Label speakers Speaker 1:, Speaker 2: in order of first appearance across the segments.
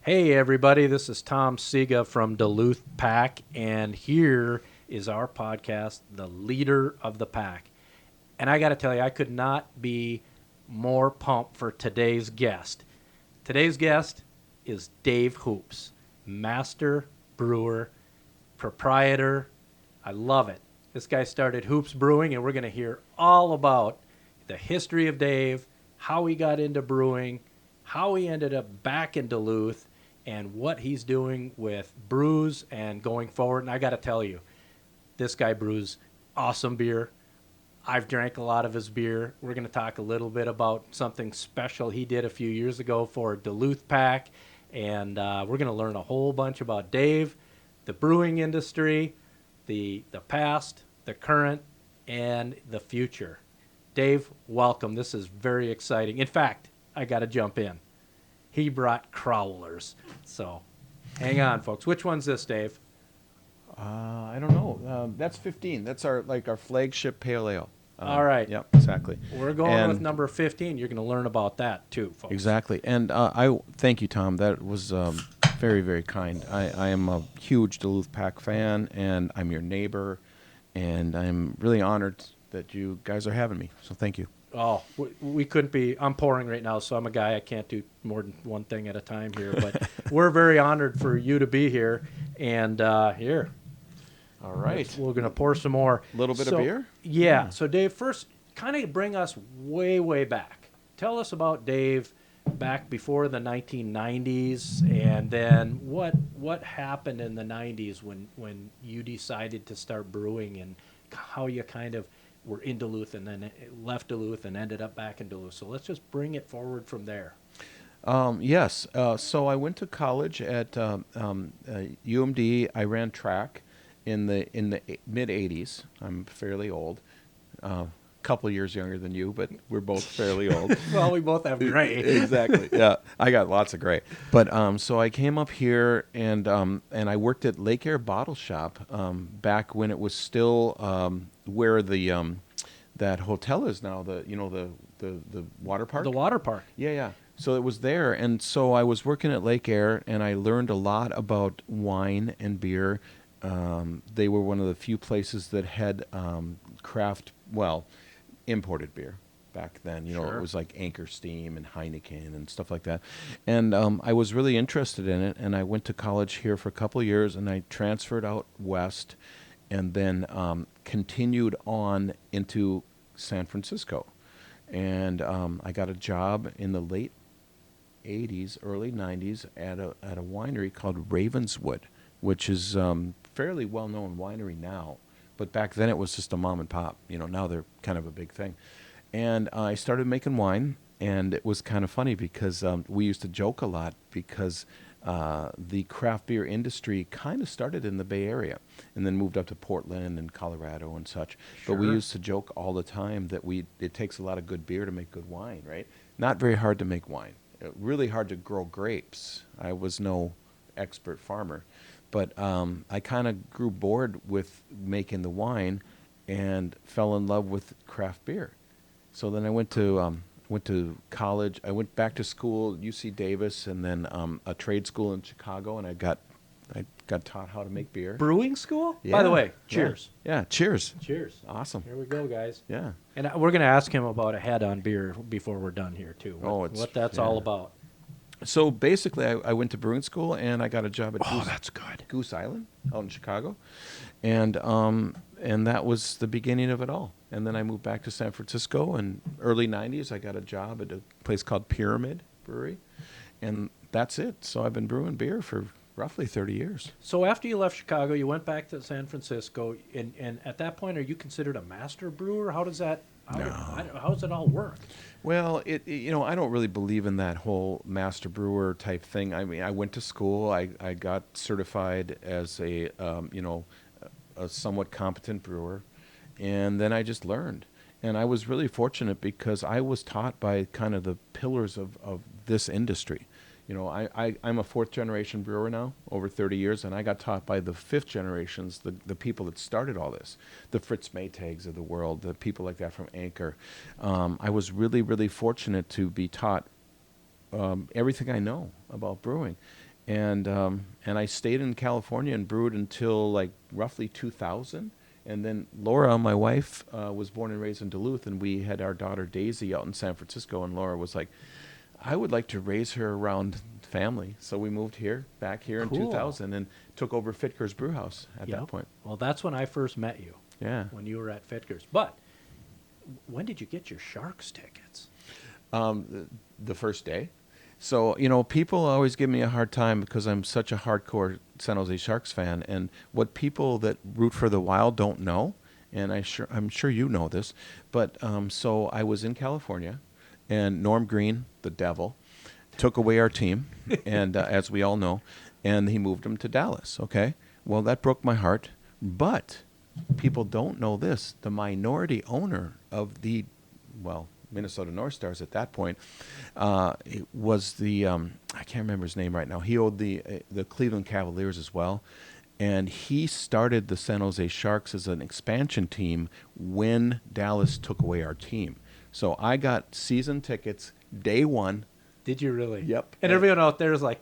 Speaker 1: Hey everybody, this is Tom Sega from Duluth Pack, and here is our podcast, The Leader of the Pack. And I got to tell you, I could not be more pumped for today's guest. Today's guest is Dave Hoops, master brewer, proprietor. I love it. This guy started HOOPS Brewing, and we're going to hear all about the history of Dave, how he got into brewing, how he ended up back in Duluth, and what he's doing with brews and going forward. And I got to tell you, this guy brews awesome beer. I've drank a lot of his beer. We're going to talk a little bit about something special he did a few years ago for Duluth Pack. And we're going to learn a whole bunch about Dave, the brewing industry, the past, the current, and the future. Dave, welcome. This is very exciting. In fact, I got to jump in. He brought crowlers. So hang on, folks. Which one's this, Dave?
Speaker 2: I don't know. That's 15. That's our flagship pale ale.
Speaker 1: All right.
Speaker 2: Yep, exactly.
Speaker 1: We're going with number 15. You're going to learn about that too, folks.
Speaker 2: Exactly. And I thank you, Tom. That was very, very kind. I am a huge Duluth Pack fan, and I'm your neighbor, and I'm really honored that you guys are having me. So thank you.
Speaker 1: Oh, we couldn't be. I'm pouring right now, so I'm a guy. I can't do more than one thing at a time here. But we're very honored for you to be here. And here.
Speaker 2: All right.
Speaker 1: We're going to pour some more.
Speaker 2: A little bit of beer?
Speaker 1: Yeah. So, Dave, first, kind of bring us way, way back. Tell us about Dave back before the 1990s, and then what happened in the 90s when you decided to start brewing, and how you kind of were in Duluth and then left Duluth and ended up back in Duluth. So let's just bring it forward from there.
Speaker 2: Yes. So I went to college at UMD. I ran track in the mid 80s. I'm fairly old. Couple years younger than you, but we're both fairly old.
Speaker 1: Well, we both have gray.
Speaker 2: Exactly. Yeah, I got lots of gray. But so I came up here and I worked at Lake Air Bottle Shop back when it was still where the that hotel is now. The water park.
Speaker 1: The water park.
Speaker 2: Yeah, yeah. So it was there, and so I was working at Lake Air, and I learned a lot about wine and beer. They were one of the few places that had imported beer back then.
Speaker 1: Sure.
Speaker 2: It was like Anchor Steam and Heineken and stuff like that. And I was really interested in it, and I went to college here for a couple of years, and I transferred out west and then continued on into San Francisco. And I got a job in the late 80s, early 90s at a winery called Ravenswood, which is fairly well-known winery now. But back then it was just a mom and pop. Now they're kind of a big thing. And I started making wine, and it was kind of funny because we used to joke a lot because the craft beer industry kind of started in the Bay Area and then moved up to Portland and Colorado and such.
Speaker 1: Sure.
Speaker 2: But we used to joke all the time that it takes a lot of good beer to make good wine, right? Not very hard to make wine. Really hard to grow grapes. I was no expert farmer. But I kind of grew bored with making the wine and fell in love with craft beer. So then I went to college. I went back to school, UC Davis, and then a trade school in Chicago, and I got taught how to make beer.
Speaker 1: Brewing school?
Speaker 2: Yeah.
Speaker 1: By the way, cheers.
Speaker 2: Yeah, cheers.
Speaker 1: Cheers.
Speaker 2: Awesome.
Speaker 1: Here we go, guys.
Speaker 2: Yeah.
Speaker 1: And we're going to ask him about a head on beer before we're done here, too. What that's all about.
Speaker 2: So basically, I went to brewing school, and I got a job at
Speaker 1: That's good.
Speaker 2: Goose Island out in Chicago, and that was the beginning of it all. And then I moved back to San Francisco, and early 90s, I got a job at a place called Pyramid Brewery, and that's it. So I've been brewing beer for roughly 30 years.
Speaker 1: So after you left Chicago, you went back to San Francisco, and at that point, are you considered a master brewer? How does that? How does it all work?
Speaker 2: Well, I don't really believe in that whole master brewer type thing. I mean, I went to school. I got certified as a somewhat competent brewer, and then I just learned. And I was really fortunate because I was taught by kind of the pillars of this industry. I'm a fourth generation brewer now, over 30 years, and I got taught by the fifth generations, the people that started all this, the Fritz Maytags of the world, the people like that from Anchor. I was really, really fortunate to be taught everything I know about brewing. and I stayed in California and brewed until like roughly 2000. And then Laura, my wife, was born and raised in Duluth, and we had our daughter Daisy out in San Francisco. And Laura was like, I would like to raise her around family. So we moved back here in 2000, and took over Fitker's Brewhouse at that point.
Speaker 1: Well, that's when I first met you.
Speaker 2: Yeah.
Speaker 1: When you were at Fitker's. But when did you get your Sharks tickets?
Speaker 2: The first day. So, people always give me a hard time because I'm such a hardcore San Jose Sharks fan. And what people that root for the Wild don't know, and I'm sure you know this, but so I was in California, and Norm Green, the devil, took away our team, and as we all know, and he moved them to Dallas, okay? Well, that broke my heart, but people don't know this. The minority owner of the, Minnesota North Stars at that point, it was the I can't remember his name right now. He owned the Cleveland Cavaliers as well, and he started the San Jose Sharks as an expansion team when Dallas took away our team. So I got season tickets day one.
Speaker 1: Did you really?
Speaker 2: Yep.
Speaker 1: And everyone out there is like,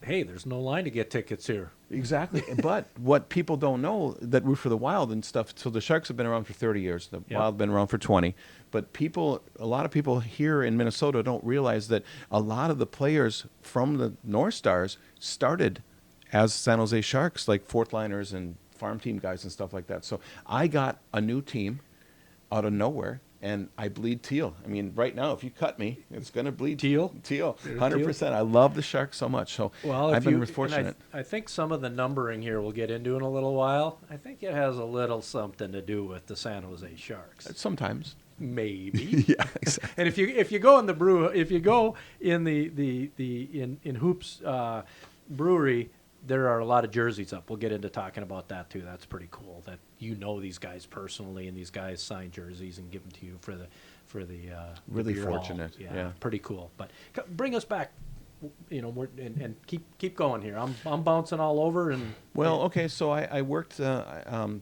Speaker 1: hey, there's no line to get tickets here.
Speaker 2: Exactly. But what people don't know that root for the Wild and stuff, so the Sharks have been around for 30 years. The Wild have been around for 20. But a lot of people here in Minnesota don't realize that a lot of the players from the North Stars started as San Jose Sharks, like fourth liners and farm team guys and stuff like that. So I got a new team out of nowhere. And I bleed teal. I mean, right now, if you cut me, it's going to bleed
Speaker 1: teal.
Speaker 2: 100%. I love the Sharks so much. So I've been fortunate.
Speaker 1: I think some of the numbering here we'll get into in a little while. I think it has a little something to do with the San Jose Sharks.
Speaker 2: Sometimes.
Speaker 1: Maybe.
Speaker 2: Yeah, exactly.
Speaker 1: And if you go in the in Hoops Brewery, there are a lot of jerseys up. We'll get into talking about that too. That's pretty cool that these guys personally, and these guys sign jerseys and give them to you for the
Speaker 2: really
Speaker 1: beer
Speaker 2: fortunate.
Speaker 1: hall. Yeah, pretty cool. But bring us back, and keep going here. I'm bouncing all over and.
Speaker 2: Well, okay. So I worked.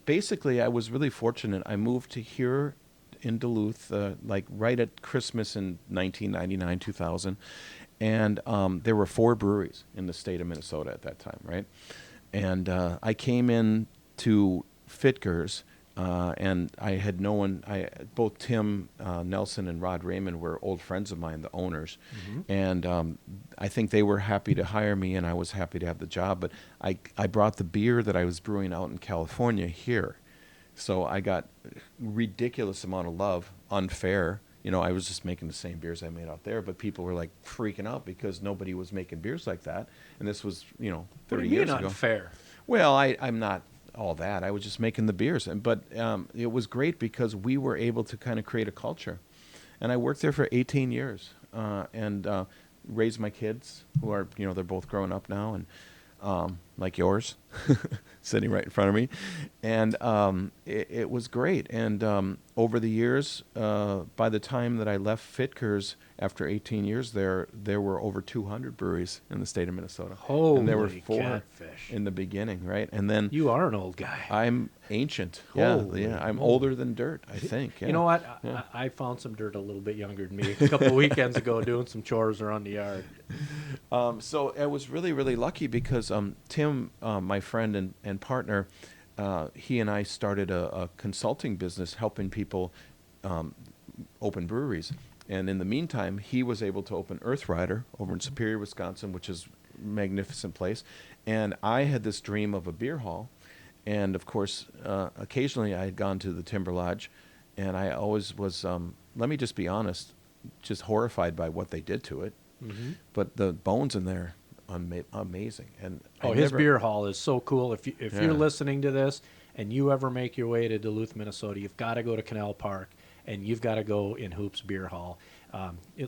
Speaker 2: Basically, I was really fortunate. I moved to here in Duluth, like right at Christmas in 1999, 2000. And there were 4 breweries in the state of Minnesota at that time, right? And I came in to Fitker's, and I had known both Tim Nelson and Rod Raymond were old friends of mine, the owners. Mm-hmm. And I think they were happy to hire me, and I was happy to have the job. But I brought the beer that I was brewing out in California here. So I got ridiculous amount of love, unfair. I was just making the same beers I made out there, but people were like freaking out because nobody was making beers like that. And this was, 30 years ago.
Speaker 1: Unfair?
Speaker 2: Well, I'm not all that. I was just making the beers. But it was great because we were able to kind of create a culture. And I worked there for 18 years and raised my kids who are, they're both growing up now and like yours, sitting right in front of me. And it was great. And over the years, by the time that I left Fitker's after 18 years there were over 200 breweries in the state of Minnesota.
Speaker 1: Holy
Speaker 2: and there were 4
Speaker 1: catfish.
Speaker 2: In the beginning, right? And then
Speaker 1: you are an old guy.
Speaker 2: I'm ancient.
Speaker 1: Holy
Speaker 2: yeah. I'm older than dirt, I think. Yeah.
Speaker 1: You know what?
Speaker 2: Yeah.
Speaker 1: I found some dirt a little bit younger than me a couple of weekends ago doing some chores around the yard.
Speaker 2: So I was really, really lucky because Tim, my friend and partner, he and I started a consulting business helping people open breweries. And in the meantime, he was able to open Earth Rider over in Superior, Wisconsin, which is a magnificent place. And I had this dream of a beer hall. And, of course, occasionally I had gone to the Timber Lodge, and I always was, let me just be honest, just horrified by what they did to it. Mm-hmm. But the bones in there, amazing. And
Speaker 1: his beer hall is so cool. If you're listening to this and you ever make your way to Duluth, Minnesota, you've got to go to Canal Park. And you've got to go in Hoops Beer Hall.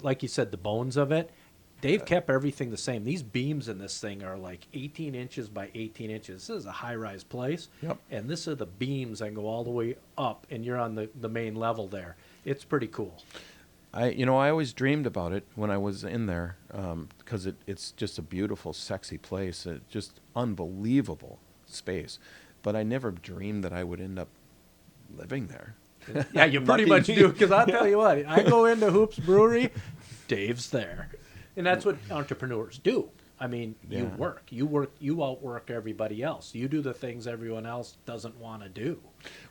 Speaker 1: Like you said, the bones of it, they've kept everything the same. These beams in this thing are like 18 inches by 18 inches. This is a high-rise place. Yep. And this are the beams that go all the way up, and you're on the main level there. It's pretty cool.
Speaker 2: I always dreamed about it when I was in there because it's just a beautiful, sexy place. Just unbelievable space. But I never dreamed that I would end up living there.
Speaker 1: Yeah, you pretty much do, because I'll tell you what, I go into Hoops Brewery, Dave's there. And that's what entrepreneurs do. I mean,
Speaker 2: Yeah.
Speaker 1: you outwork everybody else. You do the things everyone else doesn't want to do.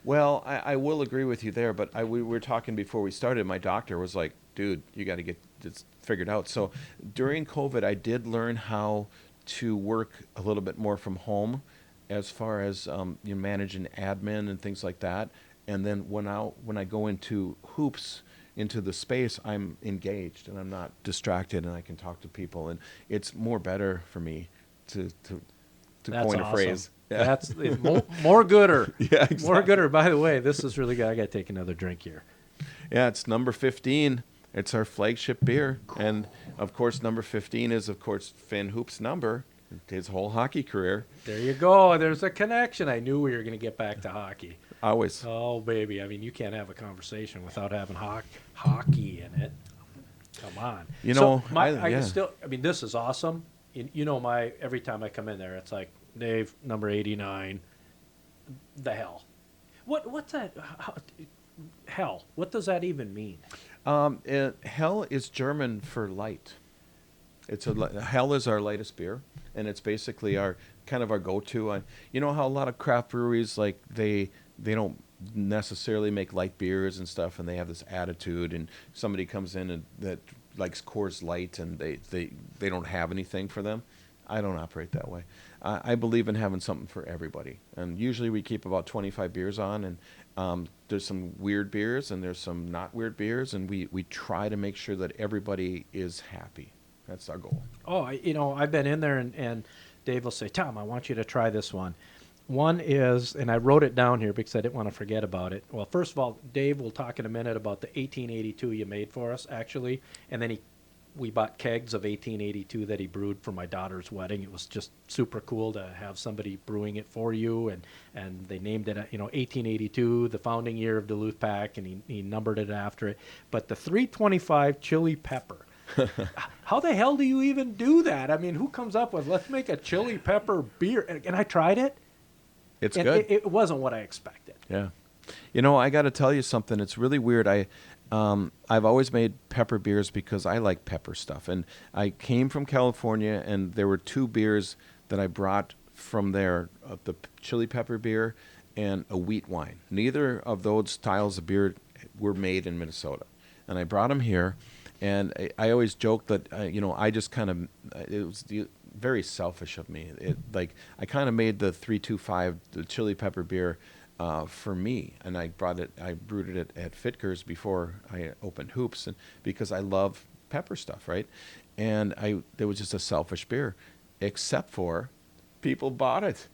Speaker 2: Well, I will agree with you there, but we were talking before we started. My doctor was like, dude, you got to get this figured out. So during COVID, I did learn how to work a little bit more from home as far as managing admin and things like that. And then when I go into hoops, into the space, I'm engaged and I'm not distracted and I can talk to people. And it's more better for me to
Speaker 1: That's
Speaker 2: coin a
Speaker 1: awesome.
Speaker 2: phrase. Yeah.
Speaker 1: That's more gooder.
Speaker 2: Yeah, exactly.
Speaker 1: More gooder. By the way, this is really good. I got to take another drink here.
Speaker 2: Yeah, it's number 15. It's our flagship beer. And, of course, number 15 is, of course, Finn Hoop's number, his whole hockey career.
Speaker 1: There you go. There's a connection. I knew we were going to get back to hockey.
Speaker 2: Always.
Speaker 1: Oh, baby. I mean, you can't have a conversation without having hockey in it. Come on.
Speaker 2: You know,
Speaker 1: I
Speaker 2: yeah.
Speaker 1: can still, I mean, this is awesome. You know, every time I come in there, it's like, Dave, number 89, the hell. What's that? Hell. What does that even mean?
Speaker 2: Hell is German for light. Hell is our lightest beer, and it's basically our kind of our go-to. You know how a lot of craft breweries, like they don't necessarily make light beers and stuff, and they have this attitude, and somebody comes in and that likes Coors Light, and they don't have anything for them. I don't operate that way. I believe in having something for everybody, and usually we keep about 25 beers on, and there's some weird beers and there's some not weird beers, and we try to make sure that everybody is happy. That's our goal.
Speaker 1: Oh, I've been in there, and Dave will say, Tom, I want you to try this one. One is, and I wrote it down here because I didn't want to forget about it. Well, first of all, Dave will talk in a minute about the 1882 you made for us, actually, and then we bought kegs of 1882 that he brewed for my daughter's wedding. It was just super cool to have somebody brewing it for you, and they named it, 1882, the founding year of Duluth Pack, and he numbered it after it. But the 325 chili pepper, how the hell do you even do that? I mean, who comes up with, let's make a chili pepper beer? And I tried it.
Speaker 2: It's
Speaker 1: and
Speaker 2: good.
Speaker 1: It wasn't what I expected.
Speaker 2: Yeah. I got to tell you something. It's really weird. I've always made pepper beers because I like pepper stuff. And I came from California, and there were two beers that I brought from there, the chili pepper beer and a wheat wine. Neither of those styles of beer were made in Minnesota. And I brought them here, and I always joke that, I just kind of, it was very selfish of me. I kind of made the 325, the chili pepper beer, for me, and I brewed it at Fitker's before I opened Hoops, and because I love pepper stuff, right? And there was just a selfish beer, except for people bought it,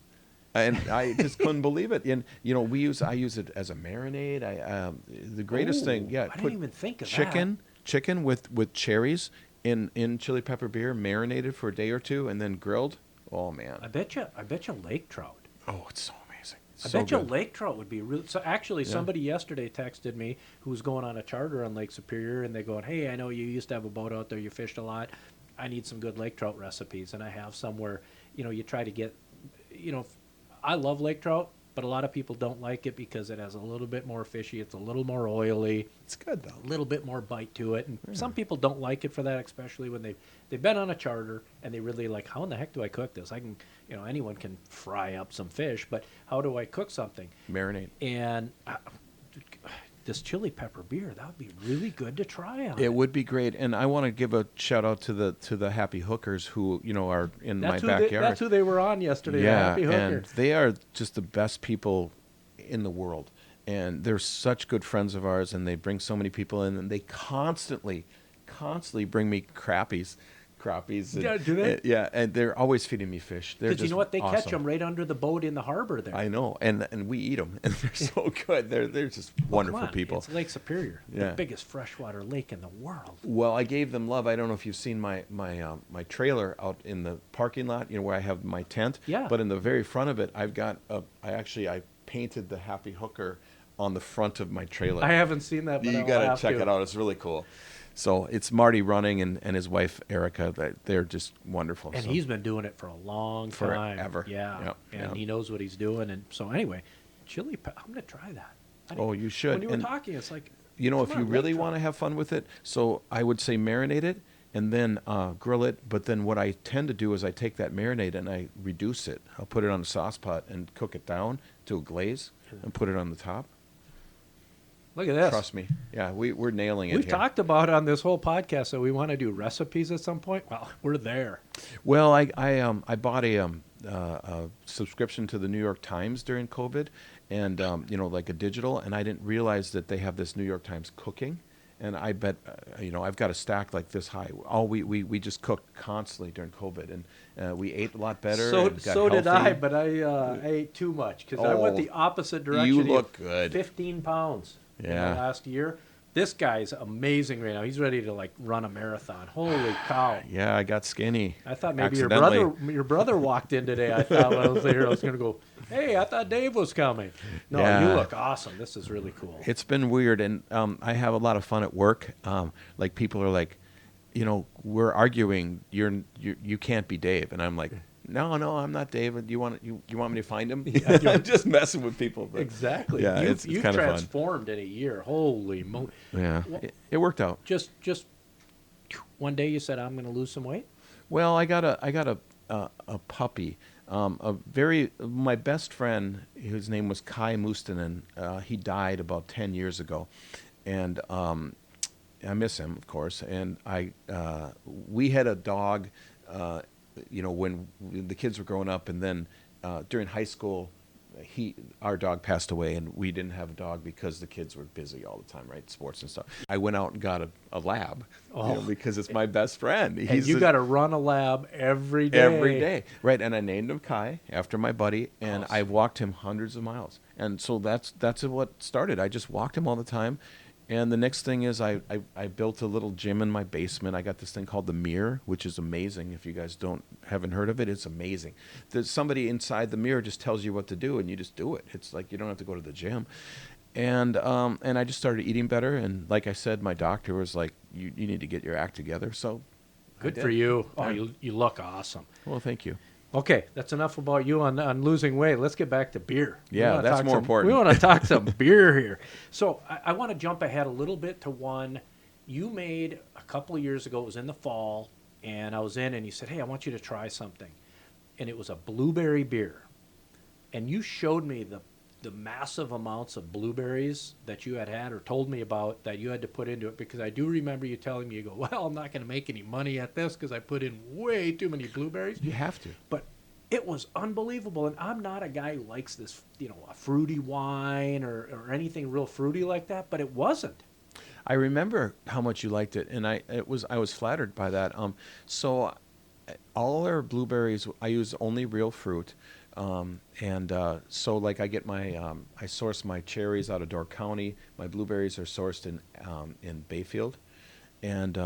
Speaker 2: and I just couldn't believe it. And I use it as a marinade. The greatest thing, yeah.
Speaker 1: I didn't even think of
Speaker 2: Chicken with cherries in chili pepper beer, marinated for a day or two, and then grilled. Oh man!
Speaker 1: I bet you lake trout.
Speaker 2: Oh, it's so amazing.
Speaker 1: I bet you lake trout would be really. So actually, somebody yesterday texted me who's going on a charter on Lake Superior, and they going, "Hey, I know you used to have a boat out there. You fished a lot. I need some good lake trout recipes." And I have somewhere. You try to get. I love lake trout, but a lot of people don't like it because it has a little bit more fishy. It's a little more oily.
Speaker 2: It's good though.
Speaker 1: A little bit more bite to it, and some people don't like it for that, especially when they've been on a charter and they really like, how in the heck do I cook this? I can, anyone can fry up some fish, but how do I cook something?
Speaker 2: Marinate.
Speaker 1: And this chili pepper beer, that would be really good to try on.
Speaker 2: It would be great, and I want to give a shout out to the Happy Hookers who are in my backyard.
Speaker 1: That's who they were on yesterday.
Speaker 2: Yeah,
Speaker 1: Happy Hooker.
Speaker 2: and they are just the best people in the world, and they're such good friends of ours, and they bring so many people in, and they constantly bring me crappies. And,
Speaker 1: yeah, do they?
Speaker 2: Yeah, and they're always feeding me fish.
Speaker 1: Because you know what? They
Speaker 2: awesome.
Speaker 1: catch them right under the boat in the harbor there.
Speaker 2: I know, and we eat them, and they're so good. They're just wonderful people.
Speaker 1: It's Lake Superior,
Speaker 2: yeah.
Speaker 1: the biggest freshwater lake in the world.
Speaker 2: Well, I gave them love. I don't know if you've seen my trailer out in the parking lot, where I have my tent.
Speaker 1: Yeah.
Speaker 2: But in the very front of it, I've got I painted the Happy Hooker on the front of my trailer.
Speaker 1: I haven't seen that, but
Speaker 2: you got to check it out. It's really cool. So it's Marty running and his wife Erica. They're just wonderful.
Speaker 1: And he's been doing it for a long time.
Speaker 2: Forever.
Speaker 1: Yeah. And he knows what he's doing. And so anyway, I'm going to try that.
Speaker 2: Oh, you should.
Speaker 1: When you were talking, it's like,
Speaker 2: if you really want to have fun with it, so I would say marinate it. and then grill it. But then what I tend to do is I take that marinade and I reduce it. I'll put it on a sauce pot and cook it down to a glaze and put it on the top.
Speaker 1: Look at this.
Speaker 2: Trust me. Yeah, we're nailing it
Speaker 1: We've
Speaker 2: here.
Speaker 1: talked about on this whole podcast that we want to do recipes at some point. Well, we're there.
Speaker 2: Well, I bought a subscription to the New York Times during COVID, and like a digital, and I didn't realize that they have this New York Times cooking, and I bet I've got a stack like this high. We just cooked constantly during COVID, and we ate a lot better.
Speaker 1: So
Speaker 2: and got
Speaker 1: so did
Speaker 2: healthy.
Speaker 1: I, but I ate too much because I went the opposite direction.
Speaker 2: You look good.
Speaker 1: 15 pounds in
Speaker 2: Yeah.
Speaker 1: the last year. This guy's amazing right now. He's ready to like run a marathon. Holy cow!
Speaker 2: Yeah, I got skinny.
Speaker 1: I thought maybe
Speaker 2: accidentally.
Speaker 1: your brother walked in today. I thought when I was there, I was going to go, hey, I thought Dave was coming. No,
Speaker 2: Yeah.
Speaker 1: you look awesome. This is really cool.
Speaker 2: It's been weird, and I have a lot of fun at work. Like people are like, we're arguing. You can't be Dave, and I'm like, no, I'm not Dave. You want me to find him?
Speaker 1: Yeah,
Speaker 2: I'm just messing with people. But
Speaker 1: Exactly.
Speaker 2: Yeah, it's
Speaker 1: You've
Speaker 2: kind of fun.
Speaker 1: transformed in a year. Holy moly.
Speaker 2: Yeah,
Speaker 1: Well,
Speaker 2: it worked out.
Speaker 1: Just one day you said, I'm going to lose some weight?
Speaker 2: Well, I got a puppy. My best friend, whose name was Kai Mustonen, he died about 10 years ago, and I miss him, of course. And we had a dog, when the kids were growing up, and then during high school, our dog passed away, and we didn't have a dog because the kids were busy all the time, right? Sports and stuff. I went out and got a lab, because it's my best friend.
Speaker 1: And you got to run a lab every day.
Speaker 2: Every day, right? And I named him Kai after my buddy, and
Speaker 1: Awesome.
Speaker 2: I've walked him hundreds of miles. And so that's what started. I just walked him all the time. And the next thing is I built a little gym in my basement. I got this thing called the Mirror, which is amazing. If you guys haven't heard of it, it's amazing. There's somebody inside the mirror just tells you what to do, and you just do it. It's like you don't have to go to the gym. And I just started eating better. And like I said, my doctor was like, you need to get your act together. So
Speaker 1: Good
Speaker 2: I
Speaker 1: for
Speaker 2: did.
Speaker 1: you. Oh,
Speaker 2: Yeah.
Speaker 1: you look awesome.
Speaker 2: Well, thank you.
Speaker 1: Okay, that's enough about you on losing weight. Let's get back to beer.
Speaker 2: Yeah,
Speaker 1: We wanna
Speaker 2: that's
Speaker 1: talk
Speaker 2: more
Speaker 1: some-
Speaker 2: important.
Speaker 1: We want to talk some beer here. So I want to jump ahead a little bit to one you made a couple of years ago. It was in the fall, and I was in, and you said, hey, I want you to try something. And it was a blueberry beer. And you showed me the massive amounts of blueberries that you had or told me about that you had to put into it, because I do remember you telling me, you go, well, I'm not going to make any money at this because I put in way too many blueberries.
Speaker 2: You have to.
Speaker 1: But it was unbelievable, and I'm not a guy who likes this, a fruity wine or anything real fruity like that, but it wasn't.
Speaker 2: I remember how much you liked it, and I was flattered by that. So all our blueberries, I use only real fruit, so like I get I source my cherries out of Door County. My blueberries are sourced in Bayfield, and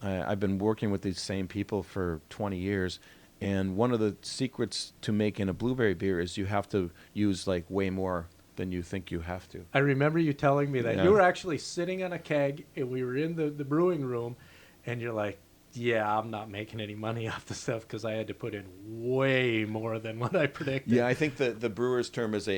Speaker 2: I've been working with these same people for 20 years. And one of the secrets to making a blueberry beer is you have to use like way more than you think you have to.
Speaker 1: I remember you telling me that.
Speaker 2: Yeah.
Speaker 1: You were actually sitting on a keg, and we were in the brewing room, and you're like, yeah, I'm not making any money off the stuff because I had to put in way more than what I predicted.
Speaker 2: Yeah, I think the brewer's term is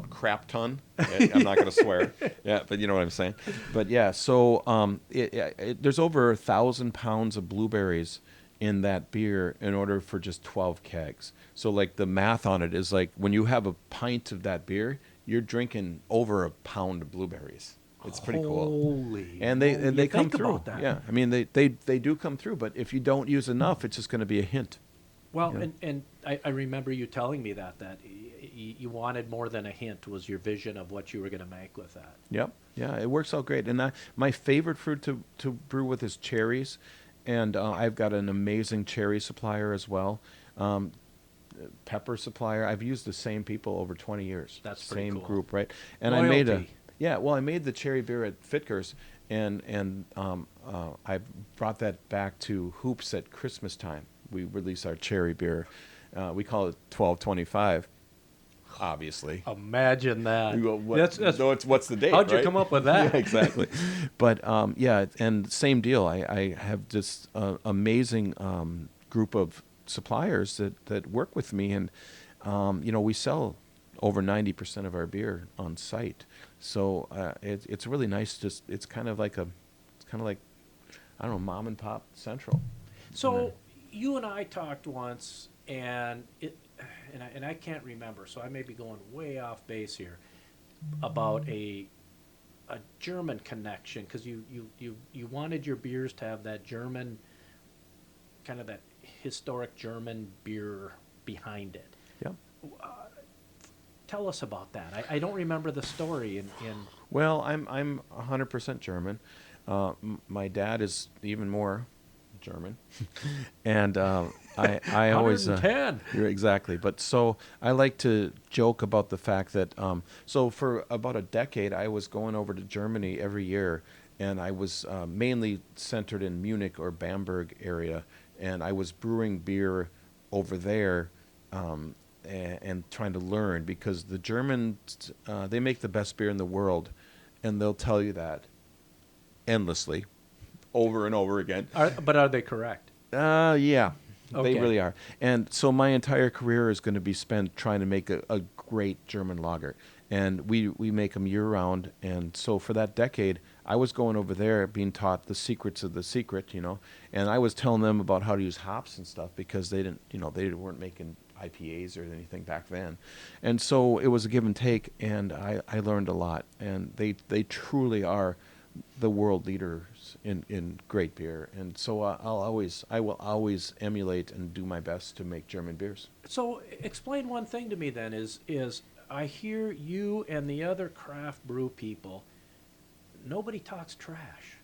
Speaker 2: crap ton. I'm not going to swear. Yeah, but you know what I'm saying. But yeah, so there's over 1,000 pounds of blueberries in that beer in order for just 12 kegs. So like the math on it is like when you have a pint of that beer, you're drinking over a pound of blueberries. It's pretty cool.
Speaker 1: Holy.
Speaker 2: And
Speaker 1: moly.
Speaker 2: they
Speaker 1: You
Speaker 2: come
Speaker 1: think
Speaker 2: through.
Speaker 1: about that.
Speaker 2: Yeah, I mean they do come through, but if you don't use enough, it's just going to be a hint.
Speaker 1: Well,
Speaker 2: Yeah.
Speaker 1: and I remember you telling me that you wanted more than a hint was your vision of what you were going to make with that.
Speaker 2: Yep. Yeah, it works out great. And my favorite fruit to brew with is cherries. And I've got an amazing cherry supplier as well. Pepper supplier. I've used the same people over 20 years.
Speaker 1: That's pretty
Speaker 2: same
Speaker 1: cool.
Speaker 2: group, right? And I made
Speaker 1: Loyalty.
Speaker 2: I made the cherry beer at Fitger's, and I brought that back to Hoops at Christmas time. We release our cherry beer. We call it 1225. Obviously.
Speaker 1: Imagine that.
Speaker 2: You go, what,
Speaker 1: That's
Speaker 2: what's the date?
Speaker 1: how'd you
Speaker 2: right?
Speaker 1: come up with that?
Speaker 2: Yeah, exactly. But and same deal. I have this amazing group of suppliers that work with me, and we sell over 90% of our beer on site. So it's really nice. It's kind of like I don't know, mom and pop central.
Speaker 1: So you and I talked once, and I can't remember, so I may be going way off base here about a German connection because you wanted your beers to have that German kind of that historic German beer behind it.
Speaker 2: Yeah.
Speaker 1: Tell us about that. I don't remember the story in
Speaker 2: Well, I'm 100% German. My dad is even more German, and I always
Speaker 1: 110.
Speaker 2: you're exactly. But so I like to joke about the fact that so for about a decade I was going over to Germany every year, and I was mainly centered in Munich or Bamberg area, and I was brewing beer over there. And trying to learn because the Germans they make the best beer in the world, and they'll tell you that endlessly, over and over again.
Speaker 1: But are they correct?
Speaker 2: Yeah,
Speaker 1: Okay.
Speaker 2: they really are. And so my entire career is going to be spent trying to make a great German lager, and we make them year round. And so for that decade, I was going over there being taught the secrets of the secret, and I was telling them about how to use hops and stuff because they didn't, they weren't making IPAs or anything back then. And so it was a give and take, and I learned a lot. And they truly are the world leaders in great beer. And so I will always emulate and do my best to make German beers.
Speaker 1: So explain one thing to me then is I hear you and the other craft brew people, nobody talks trash.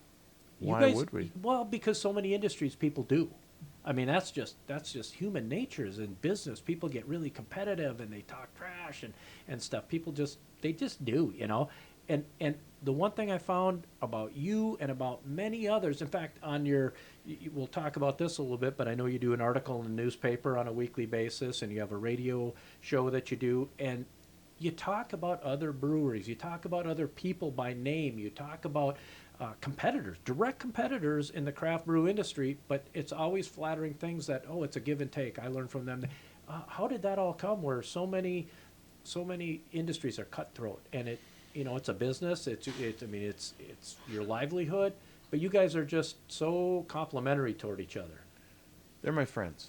Speaker 2: Why would we?
Speaker 1: Well, because so many industries people do. I mean, that's just human nature is in business. People get really competitive and they talk trash and stuff. They just do, And the one thing I found about you and about many others, in fact, we'll talk about this a little bit, but I know you do an article in the newspaper on a weekly basis, and you have a radio show that you do, and you talk about other breweries, you talk about other people by name, you talk about competitors, direct competitors in the craft brew industry, but it's always flattering things that, it's a give and take. I learned from them. How did that all come where so many industries are cutthroat and it's a business. It's your livelihood, but you guys are just so complimentary toward each other.
Speaker 2: They're my friends,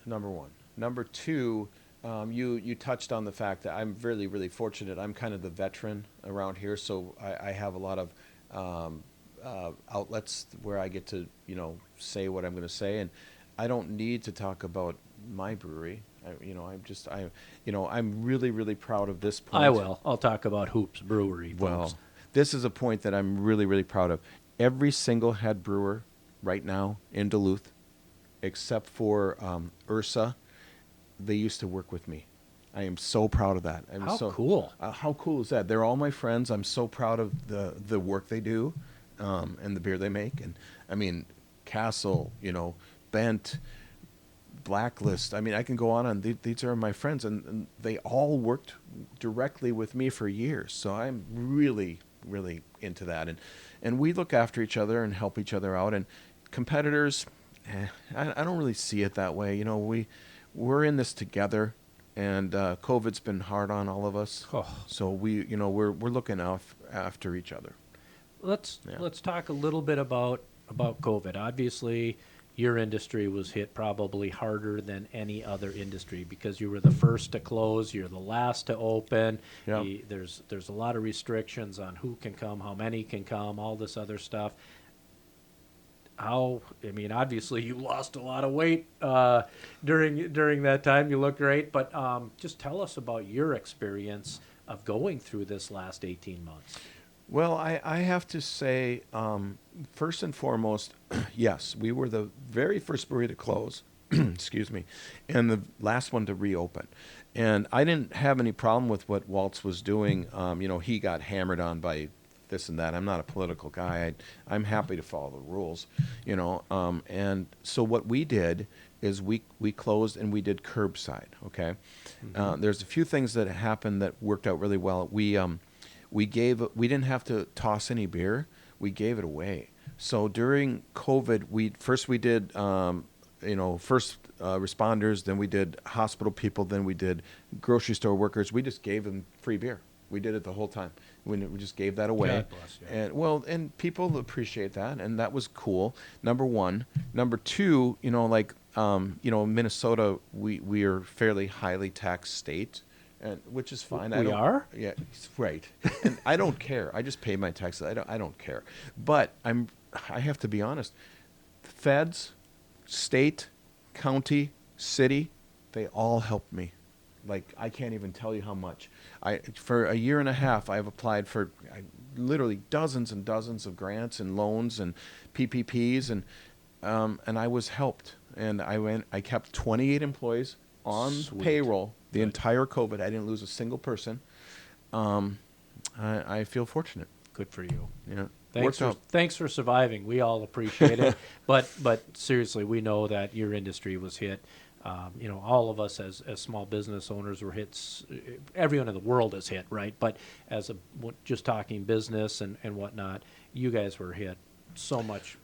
Speaker 2: number one. Number two, you touched on the fact that I'm really, really fortunate. I'm kind of the veteran around here, so I have a lot of outlets where I get to, say what I'm going to say, and I don't need to talk about my brewery. I'm really, really proud of this point.
Speaker 1: I will. I'll talk about HOOPS Brewery, folks.
Speaker 2: Well, this is a point that I'm really, really proud of. Every single head brewer right now in Duluth, except for Ursa, they used to work with me. I am so proud of that.
Speaker 1: How cool.
Speaker 2: How cool is that? They're all my friends. I'm so proud of the work they do and the beer they make. And, I mean, Castle, Bent, Blacklist. I mean, I can go on. These are my friends, and they all worked directly with me for years. So I'm really, really into that. And we look after each other and help each other out. And competitors, I don't really see it that way. We're in this together. And COVID's been hard on all of us, so we're looking after each other.
Speaker 1: Let's talk a little bit about COVID. Obviously, your industry was hit probably harder than any other industry because you were the first to close, you're the last to open.
Speaker 2: Yeah.
Speaker 1: There's a lot of restrictions on who can come, how many can come, all this other stuff. Obviously you lost a lot of weight during that time. You look great, but just tell us about your experience of going through this last 18 months.
Speaker 2: Well, I have to say, first and foremost, yes, we were the very first brewery to close, excuse me, and the last one to reopen. And I didn't have any problem with what Waltz was doing. He got hammered on by this and that. I'm not a political guy. I'm happy to follow the rules, and so what we did is we closed and we did curbside. Okay. Mm-hmm. There's a few things that happened that worked out really well. We didn't have to toss any beer. We gave it away. So during COVID, we did first responders, then we did hospital people, then we did grocery store workers. We just gave them free beer. We did it the whole time. We just gave that away.
Speaker 1: God bless you.
Speaker 2: And people appreciate that, and that was cool. Number one. Number two, like Minnesota, we are fairly highly taxed state, and which is fine.
Speaker 1: We are?
Speaker 2: Yeah, right. And I don't care. I just pay my taxes. I don't care. But I have to be honest. Feds, state, county, city, they all help me. Like, I can't even tell you how much. For a year and a half, I've applied for literally dozens and dozens of grants and loans and PPPs, and I was helped. And I kept 28 employees on
Speaker 1: Sweet.
Speaker 2: Payroll the entire COVID. I didn't lose a single person. I feel fortunate.
Speaker 1: Good for you.
Speaker 2: Yeah.
Speaker 1: Thanks for surviving. We all appreciate it. But seriously, we know that your industry was hit. All of us as small business owners were hit. Everyone in the world is hit, right? But just talking business and whatnot, you guys were hit so much.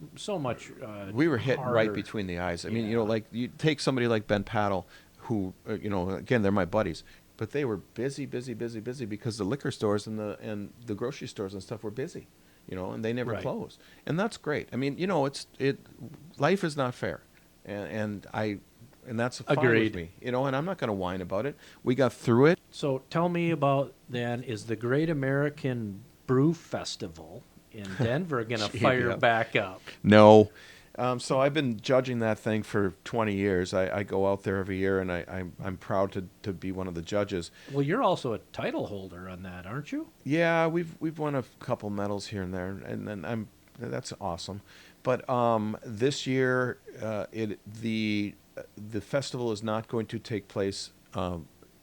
Speaker 2: We were hit
Speaker 1: harder.
Speaker 2: right between the eyes. I mean,
Speaker 1: Yeah.
Speaker 2: like you take somebody like Ben Paddle, who, again, they're my buddies, but they were busy because the liquor stores and the grocery stores and stuff were busy, and they never
Speaker 1: Right.
Speaker 2: closed. And that's great. I mean, life is not fair. And that's fine
Speaker 1: Agreed.
Speaker 2: with me, and I'm not going to whine about it. We got through it.
Speaker 1: So tell me about then, is the Great American Brew Festival in Denver going to fire
Speaker 2: Yeah.
Speaker 1: back up?
Speaker 2: No. So I've been judging that thing for 20 years. I go out there every year, and I'm proud to be one of the judges.
Speaker 1: Well, you're also a title holder on that, aren't you?
Speaker 2: Yeah, we've won a couple medals here and there, and then that's awesome. But this year, the festival is not going to take place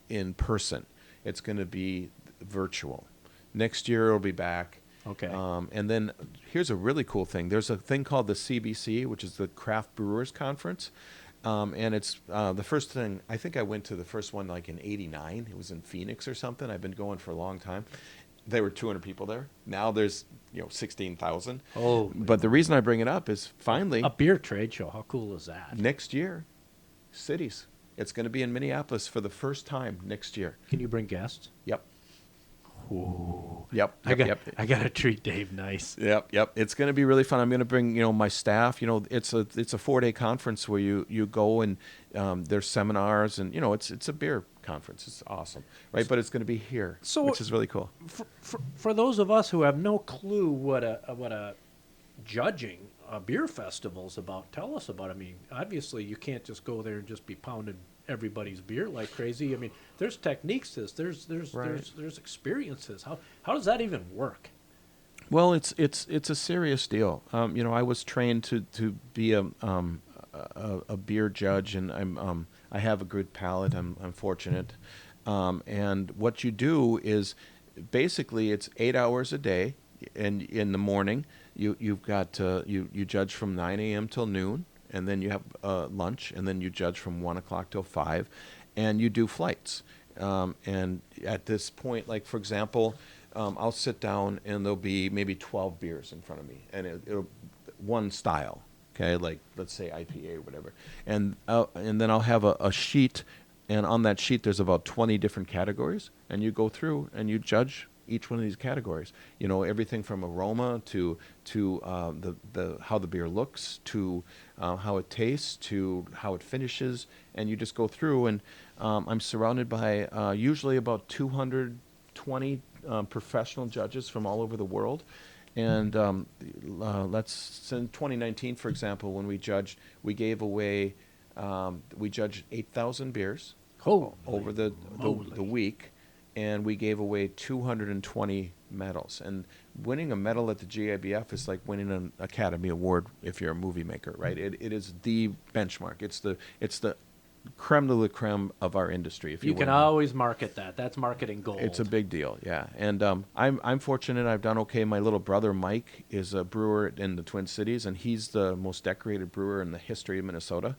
Speaker 2: in person. It's going to be virtual. Next year it'll be back.
Speaker 1: Okay.
Speaker 2: And then here's a really cool thing. There's a thing called the CBC, which is the Craft Brewers Conference. And it's the first thing, I think I went to the first one like in '89. It was in Phoenix or something. I've been going for a long time. There were 200 people there. Now there's 16,000.
Speaker 1: Oh.
Speaker 2: But the reason I bring it up is finally
Speaker 1: A beer trade show. How cool is that?
Speaker 2: next year, cities. It's going to be in Minneapolis for the first time next year.
Speaker 1: Can you bring guests?
Speaker 2: Yep.
Speaker 1: Ooh.
Speaker 2: Yep.
Speaker 1: I got
Speaker 2: Yep.
Speaker 1: to treat Dave nice.
Speaker 2: Yep. It's going to be really fun. I'm going to bring, my staff. It's a 4-day conference where you go and there's seminars and it's a beer conference. It's awesome, right? But it's going to be here, which is really cool.
Speaker 1: For those of us who have no clue what a judging a beer festival's about, tell us about it. I mean, obviously you can't just go there and just be pounding everybody's beer like crazy. I mean, there's techniques to this. There's experiences. How does that even work?
Speaker 2: Well, it's a serious deal. I was trained to be a beer judge, and I have a good palate. I'm fortunate. And what you do is basically it's 8 hours a day, and in the morning you've got you judge from 9 a.m. till noon, and then you have lunch, and then you judge from 1 o'clock till 5, and you do flights. And at this point, like for example, I'll sit down and there'll be maybe 12 beers in front of me, and it'll one style, okay, like let's say IPA or whatever, and then I'll have a sheet, and on that sheet there's about 20 different categories, and you go through and you judge each one of these categories. Everything from aroma to the how the beer looks, to how it tastes, to how it finishes, and you just go through. And I'm surrounded by usually about 220 professional judges from all over the world. And let's in 2019, for example, when we judged, we gave away we judged 8,000 beers over the week. And we gave away 220 medals. And winning a medal at the GABF is like winning an Academy Award if you're a movie maker, right? It is the benchmark. It's the creme de la creme of our industry. If
Speaker 1: You can always market that. That's marketing gold.
Speaker 2: It's a big deal, yeah. And I'm fortunate. I've done okay. My little brother Mike is a brewer in the Twin Cities, and he's the most decorated brewer in the history of Minnesota.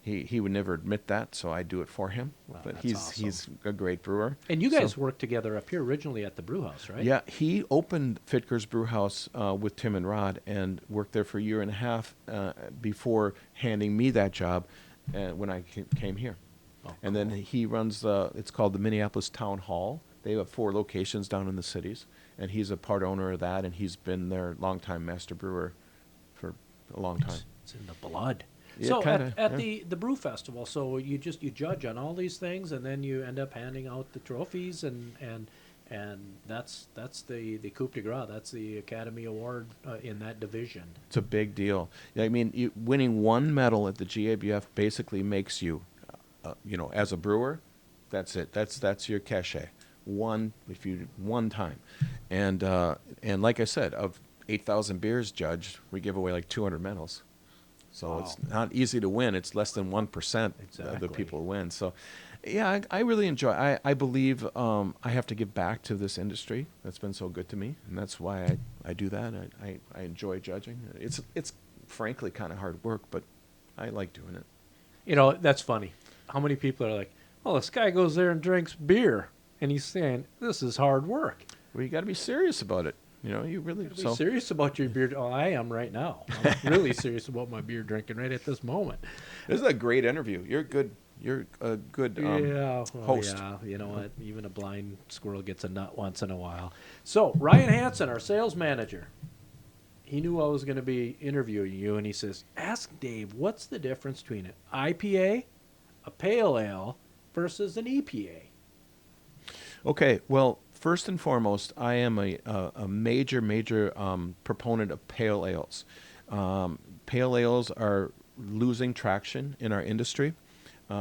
Speaker 2: He would never admit that, so I do it for him.
Speaker 1: Wow,
Speaker 2: but
Speaker 1: that's
Speaker 2: he's a great brewer.
Speaker 1: And you guys worked together up here originally at the brew house, right?
Speaker 2: Yeah, he opened Fitker's Brew House with Tim and Rod and worked there for a year and a half before handing me that job when I came here.
Speaker 1: Oh,
Speaker 2: and then he runs it's called the Minneapolis Town Hall. They have 4 locations down in the cities, and he's a part owner of that, and he's been their longtime master brewer for a long time.
Speaker 1: It's in the blood.
Speaker 2: Yeah,
Speaker 1: So
Speaker 2: kinda,
Speaker 1: at
Speaker 2: yeah.
Speaker 1: the brew festival, so you judge on all these things, and then you end up handing out the trophies, and that's the coup de grace. That's the Academy Award in that division.
Speaker 2: It's a big deal. I mean, winning 1 medal at the GABF basically makes you, as a brewer, that's it. That's your cachet. One time, and like I said, of 8,000 beers judged, we give away like 200 medals. So
Speaker 1: Wow.
Speaker 2: it's not easy to win. It's less than 1% of the
Speaker 1: Exactly.
Speaker 2: people who win. So, yeah, I really enjoy. I believe I have to give back to this industry that's been so good to me, and that's why I do that. I enjoy judging. It's frankly kind of hard work, but I like doing it.
Speaker 1: You know, that's funny. How many people are like, "Oh, this guy goes there and drinks beer," and he's saying, "This is hard work."
Speaker 2: Well, you got to be serious about it. You really
Speaker 1: Be serious about your beer. Oh, I am right now. I'm really serious about my beer drinking right at this moment.
Speaker 2: This is a great interview. You're good. You're a good host.
Speaker 1: Yeah, you know what? Even a blind squirrel gets a nut once in a while. So Ryan Hansen, our sales manager, he knew I was going to be interviewing you, and he says, "Ask Dave, what's the difference between an IPA, a pale ale, versus an EPA?"
Speaker 2: Okay, well, first and foremost, I am a major proponent of pale ales. Pale ales are losing traction in our industry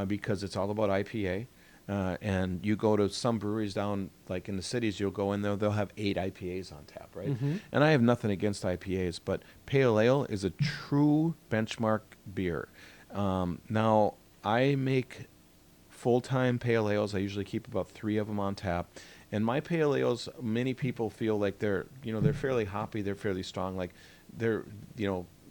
Speaker 2: because it's all about IPA. And you go to some breweries down, like in the cities, you'll go in there, they'll have 8 IPAs on tap, right?
Speaker 1: Mm-hmm.
Speaker 2: And I have nothing against IPAs, but pale ale is a true benchmark beer. Now, I make full-time pale ales. I usually keep about 3 of them on tap. And my pale ales, many people feel like they're fairly hoppy, they're fairly strong. Like a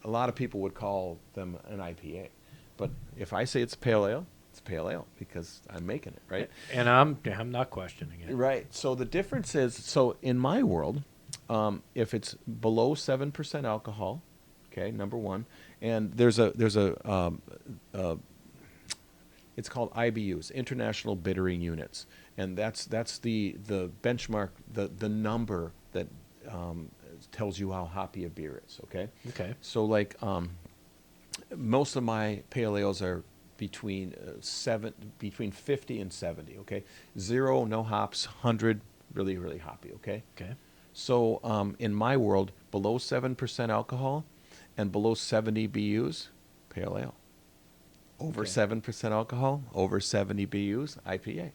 Speaker 2: lot of people would call them an IPA. But if I say it's a pale ale, it's a pale ale because I'm making it, right?
Speaker 1: And I'm not questioning it.
Speaker 2: Right. So the difference is, so in my world, if it's below 7% alcohol, okay, number one, and there's a it's called IBUs, International Bittering Units, and that's the benchmark, the number that tells you how hoppy a beer is. Okay.
Speaker 1: Okay.
Speaker 2: So like most of my pale ales are between 50 and 70. Okay. 0, no hops. 100, really really hoppy. Okay.
Speaker 1: Okay.
Speaker 2: So in my world, below 7% alcohol and below 70 BUs, pale ale. Over
Speaker 1: Okay.
Speaker 2: 7% alcohol, over 70 BUs, IPA.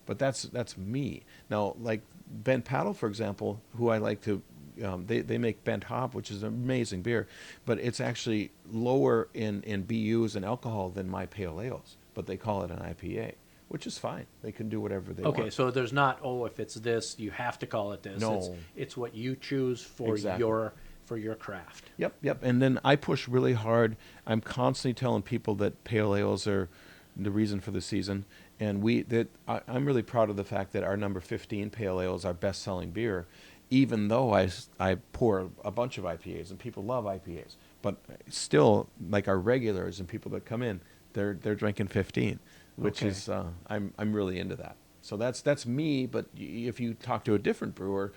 Speaker 2: But that's me. Now, like Bent Paddle, for example, who I like to, they make Bent Hop, which is an amazing beer, but it's actually lower in BUs and alcohol than my pale ales. But they call it an IPA, which is fine. They can do whatever they want.
Speaker 1: Okay, so there's not, if it's this, you have to call it this.
Speaker 2: No.
Speaker 1: It's what you choose for
Speaker 2: Exactly.
Speaker 1: your craft.
Speaker 2: Yep. And then I push really hard. I'm constantly telling people that pale ales are the reason for the season. And I'm really proud of the fact that our number 15 pale ale is our best-selling beer, even though I pour a bunch of IPAs, and people love IPAs. But still, like our regulars and people that come in, they're drinking 15, which
Speaker 1: Okay.
Speaker 2: is I'm really into that. So that's me. But if you talk to a different brewer,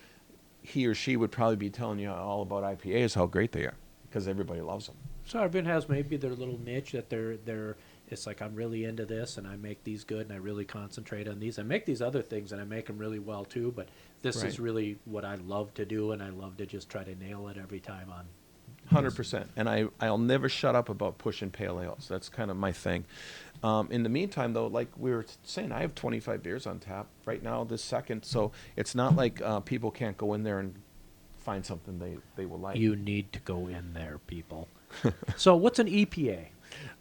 Speaker 2: he or she would probably be telling you all about IPAs, how great they are, because everybody loves them.
Speaker 1: So everyone has maybe their little niche that they're. It's like, I'm really into this, and I make these good, and I really concentrate on these. I make these other things, and I make them really well too. But this
Speaker 2: Right.
Speaker 1: is really what I love to do, and I love to just try to nail it every time on.
Speaker 2: 100%. And I'll never shut up about pushing pale ales. That's kind of my thing. In the meantime, though, like we were saying, I have 25 beers on tap right now this second. So it's not like people can't go in there and find something they will like.
Speaker 1: You need to go in there, people. So what's an EPA?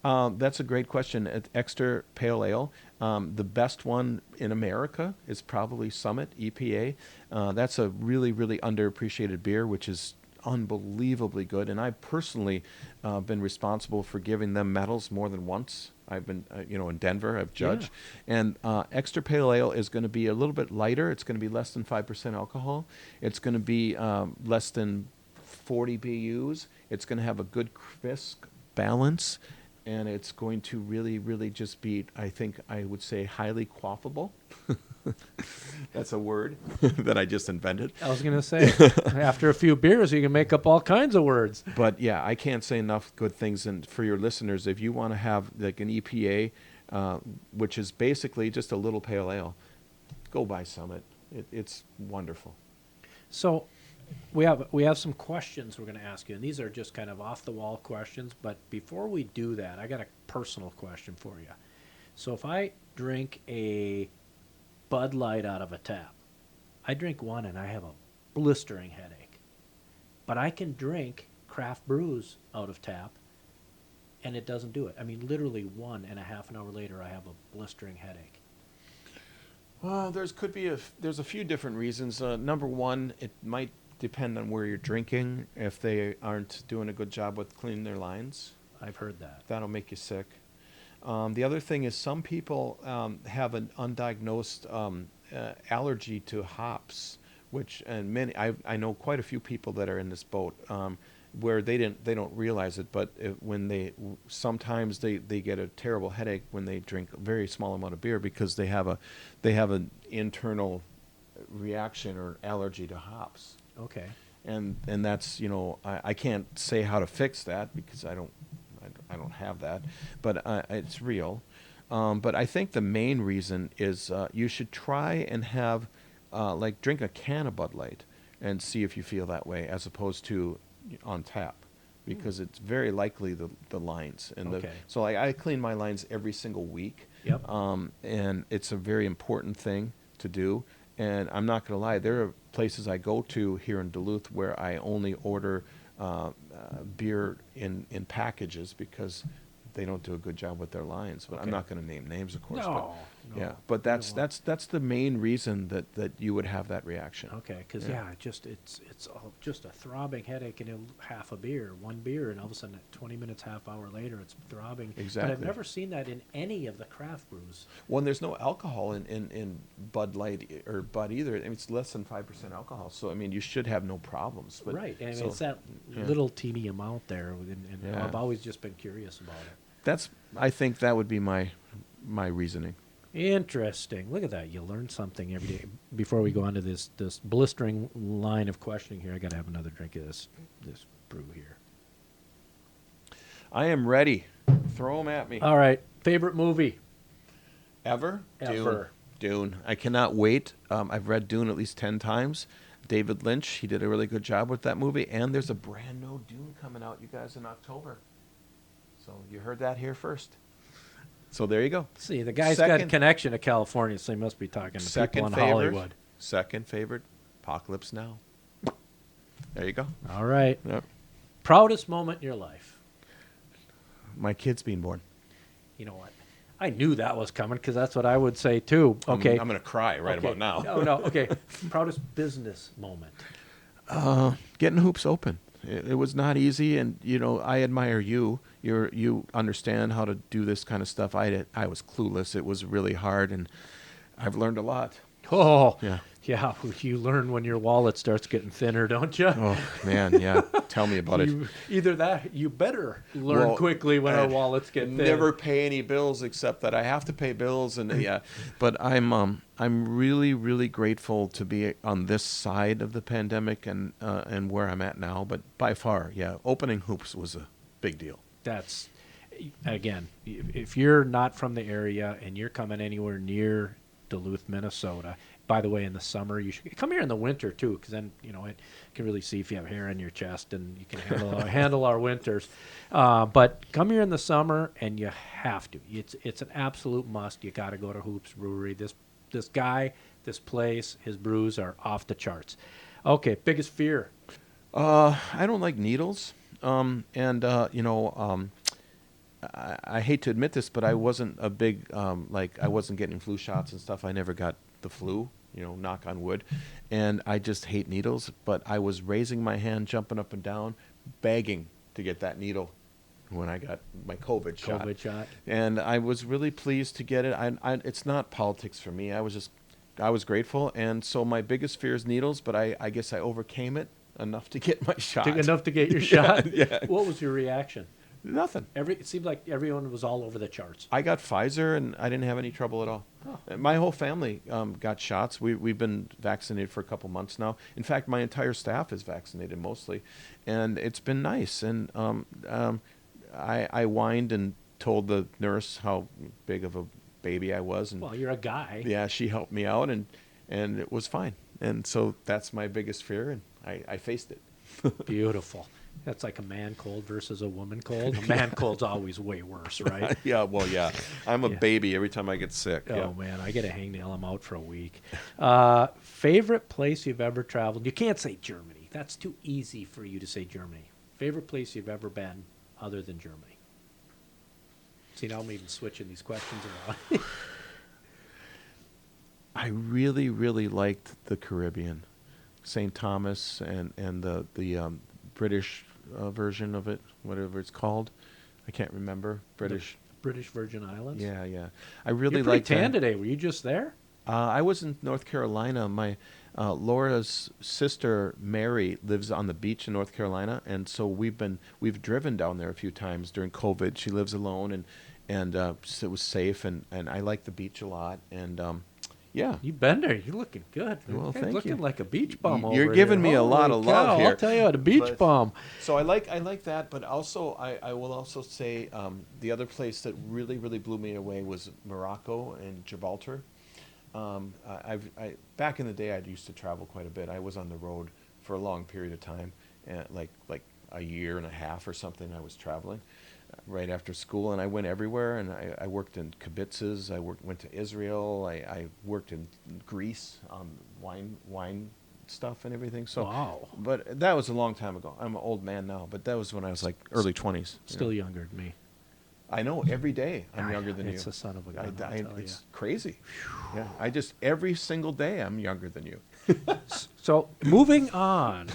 Speaker 2: That's a great question. At Extra Pale Ale, the best one in America is probably Summit EPA. That's a really, really underappreciated beer, which is unbelievably good. And I've personally been responsible for giving them medals more than once. I've been, in Denver, I've judged. Yeah. And Extra Pale Ale is going to be a little bit lighter. It's going to be less than 5% alcohol. It's going to be less than 40 BUs. It's going to have a good crisp balance. and it's going to really, really just be, I think I would say, highly quaffable. That's a word that I just invented.
Speaker 1: I was going to say, after a few beers, you can make up all kinds of words.
Speaker 2: But yeah, I can't say enough good things. And for your listeners, if you want to have like an EPA, which is basically just a little pale ale, go buy Summit. It's wonderful.
Speaker 1: So we have some questions we're going to ask you, and these are just kind of off the wall questions. But before we do that, I got a personal question for you. So if I drink a Bud Light out of a tap, I drink one and I have a blistering headache. But I can drink craft brews out of tap, and it doesn't do it. I mean, literally 1.5 an hour later, I have a blistering headache.
Speaker 2: Well, there's a few different reasons. Number one, it might depend on where you're drinking. If they aren't doing a good job with cleaning their lines,
Speaker 1: I've heard that.
Speaker 2: that'll make you sick. The other thing is some people have an undiagnosed allergy to hops, which and I know quite a few people that are in this boat where they don't realize it, but sometimes they get a terrible headache when they drink a very small amount of beer because they have an internal reaction or allergy to hops.
Speaker 1: Okay.
Speaker 2: And that's I can't say how to fix that because I don't have that, but it's real. But I think the main reason is you should try and have drink a can of Bud Light and see if you feel that way as opposed to on tap, because it's very likely the lines and
Speaker 1: Okay.
Speaker 2: so I clean my lines every single week.
Speaker 1: Yep.
Speaker 2: And it's a very important thing to do. And I'm not going to lie, there are places I go to here in Duluth where I only order beer in packages because they don't do a good job with their lines. But I'm
Speaker 1: Okay.
Speaker 2: not going to name names, of course.
Speaker 1: No.
Speaker 2: Yeah, but that's the main reason that you would have that reaction.
Speaker 1: Okay, because
Speaker 2: Yeah.
Speaker 1: it's all just a throbbing headache and half a beer, one beer, and all of a sudden, 20 minutes, half hour later, it's throbbing.
Speaker 2: Exactly.
Speaker 1: But I've never seen that in any of the craft brews.
Speaker 2: Well, and there's no alcohol in Bud Light or Bud either. I mean, it's less than 5% alcohol, so I mean, you should have no problems. But
Speaker 1: Right, and
Speaker 2: so,
Speaker 1: it's that
Speaker 2: yeah.
Speaker 1: little teeny amount there, and
Speaker 2: Yeah.
Speaker 1: I've always just been curious about it.
Speaker 2: I think that would be my reasoning.
Speaker 1: Interesting. Look at that. You learn something every day. Before we go on to this blistering line of questioning here, I got to have another drink of this brew here.
Speaker 2: I am ready. Throw them at me.
Speaker 1: All right. Favorite movie?
Speaker 2: Ever?
Speaker 1: Ever.
Speaker 2: Dune. I cannot wait. I've read Dune at least 10 times. David Lynch, he did a really good job with that movie. And there's a brand new Dune coming out, you guys, in October. So you heard that here first. So there you go.
Speaker 1: See, the guy's got a connection to California, so he must be talking to people in Hollywood.
Speaker 2: Second favorite, Apocalypse Now. There you go.
Speaker 1: All right.
Speaker 2: Yep.
Speaker 1: Proudest moment in your life?
Speaker 2: My kid's being born.
Speaker 1: You know what? I knew that was coming because that's what I would say too. Okay.
Speaker 2: I'm going to cry right about now.
Speaker 1: No. Okay. Proudest business moment?
Speaker 2: Getting Hoops open. It was not easy, and I admire you. You understand how to do this kind of stuff. I was clueless. It was really hard, and I've learned a lot.
Speaker 1: Oh,
Speaker 2: Yeah.
Speaker 1: Yeah, you learn when your wallet starts getting thinner, don't you?
Speaker 2: Oh man, yeah. Tell me about it.
Speaker 1: Either that, you better learn quickly when our wallets get thin.
Speaker 2: Never pay any bills except that I have to pay bills, and yeah. But I'm really, really grateful to be on this side of the pandemic and where I'm at now. But by far, yeah, opening Hoops was a big deal.
Speaker 1: That's, again, if you're not from the area and you're coming anywhere near Duluth, Minnesota. By the way, in the summer, you should come here in the winter too, because then it can really see if you have hair on your chest, and you can handle our winters. But come here in the summer, and you have to. It's an absolute must. You got to go to Hoops Brewery. This guy, this place, his brews are off the charts. Okay, biggest fear.
Speaker 2: I don't like needles, I hate to admit this, but I wasn't a big I wasn't getting flu shots and stuff. I never got the flu, knock on wood, and I just hate needles. But I was raising my hand, jumping up and down, begging to get that needle when I got my COVID shot. And I was really pleased to get it. It's not politics for me. I was grateful, and so my biggest fear is needles. But I guess I overcame it enough to get my shot.
Speaker 1: Enough to get your shot.
Speaker 2: Yeah.
Speaker 1: What was your reaction?
Speaker 2: Nothing.
Speaker 1: It seemed like everyone was all over the charts.
Speaker 2: I got Pfizer, and I didn't have any trouble at all.
Speaker 1: Oh.
Speaker 2: My whole family got shots. We've been vaccinated for a couple months now. In fact, my entire staff is vaccinated mostly, and it's been nice. And I whined and told the nurse how big of a baby I was, and
Speaker 1: Well, you're a guy.
Speaker 2: yeah, she helped me out, and it was fine. And so that's my biggest fear, and I faced it.
Speaker 1: Beautiful. That's like a man cold versus a woman cold. A man cold's always way worse, right?
Speaker 2: Yeah, well, yeah. I'm a
Speaker 1: Yeah.
Speaker 2: baby every time I get sick.
Speaker 1: Oh,
Speaker 2: Yeah.
Speaker 1: man, I get to hangnail them out for a week. Favorite place you've ever traveled? You can't say Germany. That's too easy for you to say Germany. Favorite place you've ever been other than Germany? See, now I'm even switching these questions around.
Speaker 2: I really, really liked the Caribbean, St. Thomas, and the British version of it, whatever it's called. I can't remember. British.
Speaker 1: British Virgin Islands?
Speaker 2: Yeah, yeah. I really
Speaker 1: You're pretty
Speaker 2: liked
Speaker 1: tan
Speaker 2: that.
Speaker 1: today. Were you just there?
Speaker 2: I was in North Carolina. My Laura's sister Mary lives on the beach in North Carolina, and so we've driven down there a few times during COVID. She lives alone, and so it was safe, and I like the beach a lot, and yeah.
Speaker 1: You've been there. You're looking good.
Speaker 2: Well,
Speaker 1: You're
Speaker 2: thank
Speaker 1: looking
Speaker 2: you.
Speaker 1: like a beach bum over
Speaker 2: You're giving
Speaker 1: here.
Speaker 2: me a lot
Speaker 1: Holy
Speaker 2: of love
Speaker 1: cow,
Speaker 2: here.
Speaker 1: I'll tell you what, a beach
Speaker 2: But-
Speaker 1: bum.
Speaker 2: So I like that, but also I will also say the other place that really, really blew me away was Morocco and Gibraltar. Back in the day, I used to travel quite a bit. I was on the road for a long period of time, and like a year and a half or something. I was traveling right after school, and I went everywhere. And I worked in kibutzes. Went to Israel. I worked in Greece on wine stuff and everything. So,
Speaker 1: Wow.
Speaker 2: but that was a long time ago. I'm an old man now, but that was when I was like early 20s.
Speaker 1: Still younger than me.
Speaker 2: I know every day I'm younger than you.
Speaker 1: It's a son of a gun, I'll tell
Speaker 2: It's
Speaker 1: ya.
Speaker 2: crazy. Yeah, every single day I'm younger than you.
Speaker 1: So moving on,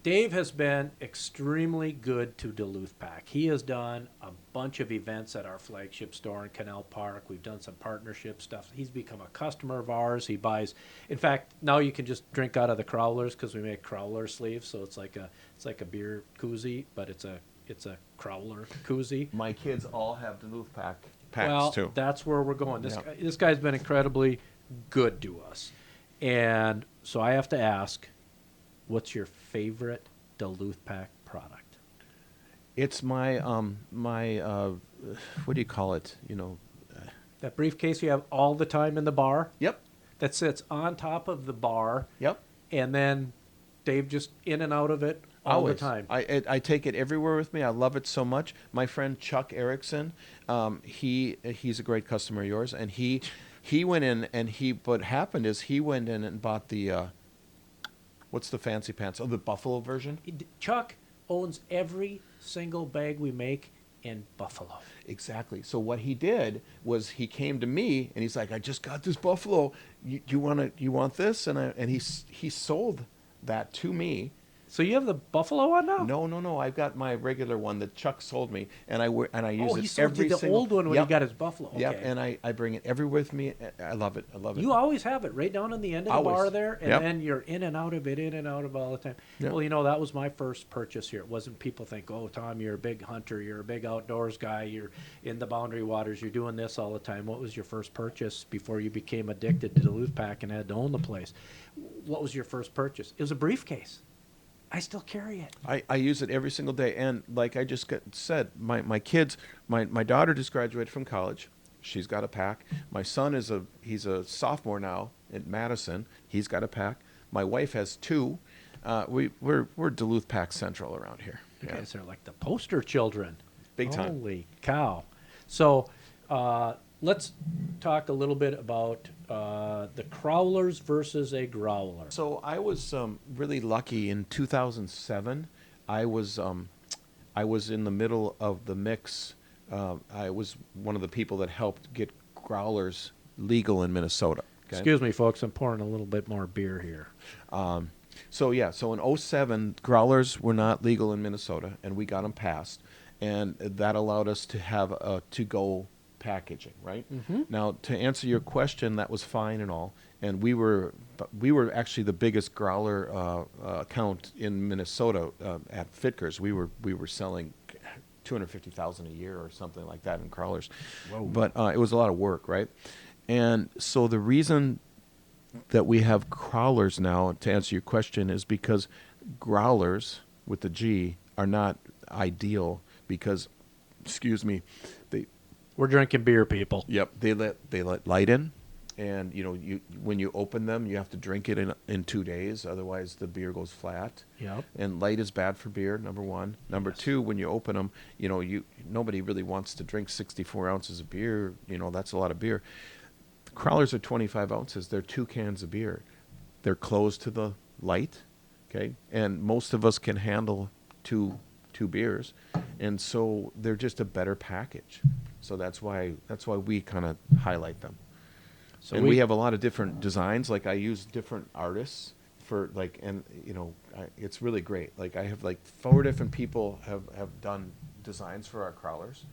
Speaker 1: Dave has been extremely good to Duluth Pack. He has done a bunch of events at our flagship store in Canal Park. We've done some partnership stuff. He's become a customer of ours. He buys. In fact, now you can just drink out of the crowlers because we make crowler sleeves. So it's like a beer koozie, but it's a crowler koozie.
Speaker 2: My kids all have Duluth packs
Speaker 1: Well,
Speaker 2: too.
Speaker 1: that's where we're going.
Speaker 2: Yeah.
Speaker 1: This guy's been incredibly good to us. And so I have to ask, what's your favorite Duluth Pack product?
Speaker 2: It's my what do you call it?
Speaker 1: That briefcase you have all the time in the bar
Speaker 2: Yep.
Speaker 1: that sits on top of the bar,
Speaker 2: Yep.
Speaker 1: and then Dave just in and out of it all
Speaker 2: Always.
Speaker 1: the time.
Speaker 2: I take it everywhere with me. I love it so much. My friend Chuck Erickson, he's a great customer of yours, and he went in and what happened is he went in and bought the what's the fancy pants? Oh, the Buffalo version.
Speaker 1: Chuck owns every single bag we make in Buffalo.
Speaker 2: Exactly. So what he did was he came to me and he's like, I just got this Buffalo. You want this? And he sold that to me.
Speaker 1: So you have the Buffalo one now?
Speaker 2: No. I've got my regular one that Chuck sold me, and I use
Speaker 1: Oh,
Speaker 2: it
Speaker 1: he sold
Speaker 2: every
Speaker 1: you the
Speaker 2: single.
Speaker 1: old one when
Speaker 2: Yep.
Speaker 1: he got his Buffalo. Okay.
Speaker 2: Yep, and I bring it everywhere with me. I love it. I love it.
Speaker 1: You always have it right down in the end of the
Speaker 2: Always.
Speaker 1: bar there, and
Speaker 2: Yep.
Speaker 1: then you're in and out of it all the time.
Speaker 2: Yep.
Speaker 1: Well, that was my first purchase here. It wasn't people think, oh, Tom, you're a big hunter, you're a big outdoors guy, you're in the boundary waters, you're doing this all the time. What was your first purchase before you became addicted to Duluth Pack and had to own the place? What was your first purchase? It was a briefcase. I still carry it.
Speaker 2: I use it every single day, and like I just said, my kids, my daughter just graduated from college. She's got a pack. My son he's a sophomore now at Madison. He's got a pack. My wife has two. We're Duluth Pack Central around here.
Speaker 1: You
Speaker 2: Yeah.
Speaker 1: guys are like the poster children.
Speaker 2: Big time.
Speaker 1: Holy cow. So let's talk a little bit about the crowlers versus a growler.
Speaker 2: So I was really lucky in 2007. I was in the middle of the mix. I was one of the people that helped get growlers legal in Minnesota. Okay?
Speaker 1: Excuse me, folks. I'm pouring a little bit more beer here.
Speaker 2: So in 2007, growlers were not legal in Minnesota, and we got them passed, and that allowed us to have a to-go packaging, right?
Speaker 1: Mm-hmm.
Speaker 2: Now, to answer your question, that was fine and all, and we were actually the biggest growler account in Minnesota at Fitker's. We were selling 250,000 a year or something like that in crawlers.
Speaker 1: Whoa.
Speaker 2: But it was a lot of work, right? And so the reason that we have crawlers now, to answer your question, is because growlers with the G are not ideal because, excuse me,
Speaker 1: We're drinking beer, people.
Speaker 2: yep, they let light in, and when you open them, you have to drink it in 2 days, otherwise the beer goes flat.
Speaker 1: Yep.
Speaker 2: And light is bad for beer, number one. Number two, when you open them, nobody really wants to drink 64 ounces of beer. That's a lot of beer. The crawlers are 25 ounces. They're 2 cans of beer. They're closed to the light, okay? And most of us can handle two beers, and so they're just a better package. So that's why we kind of highlight them.
Speaker 1: So
Speaker 2: And we have a lot of different designs. Like I use different artists for it's really great. Like I have 4 different people have done designs for our crawlers,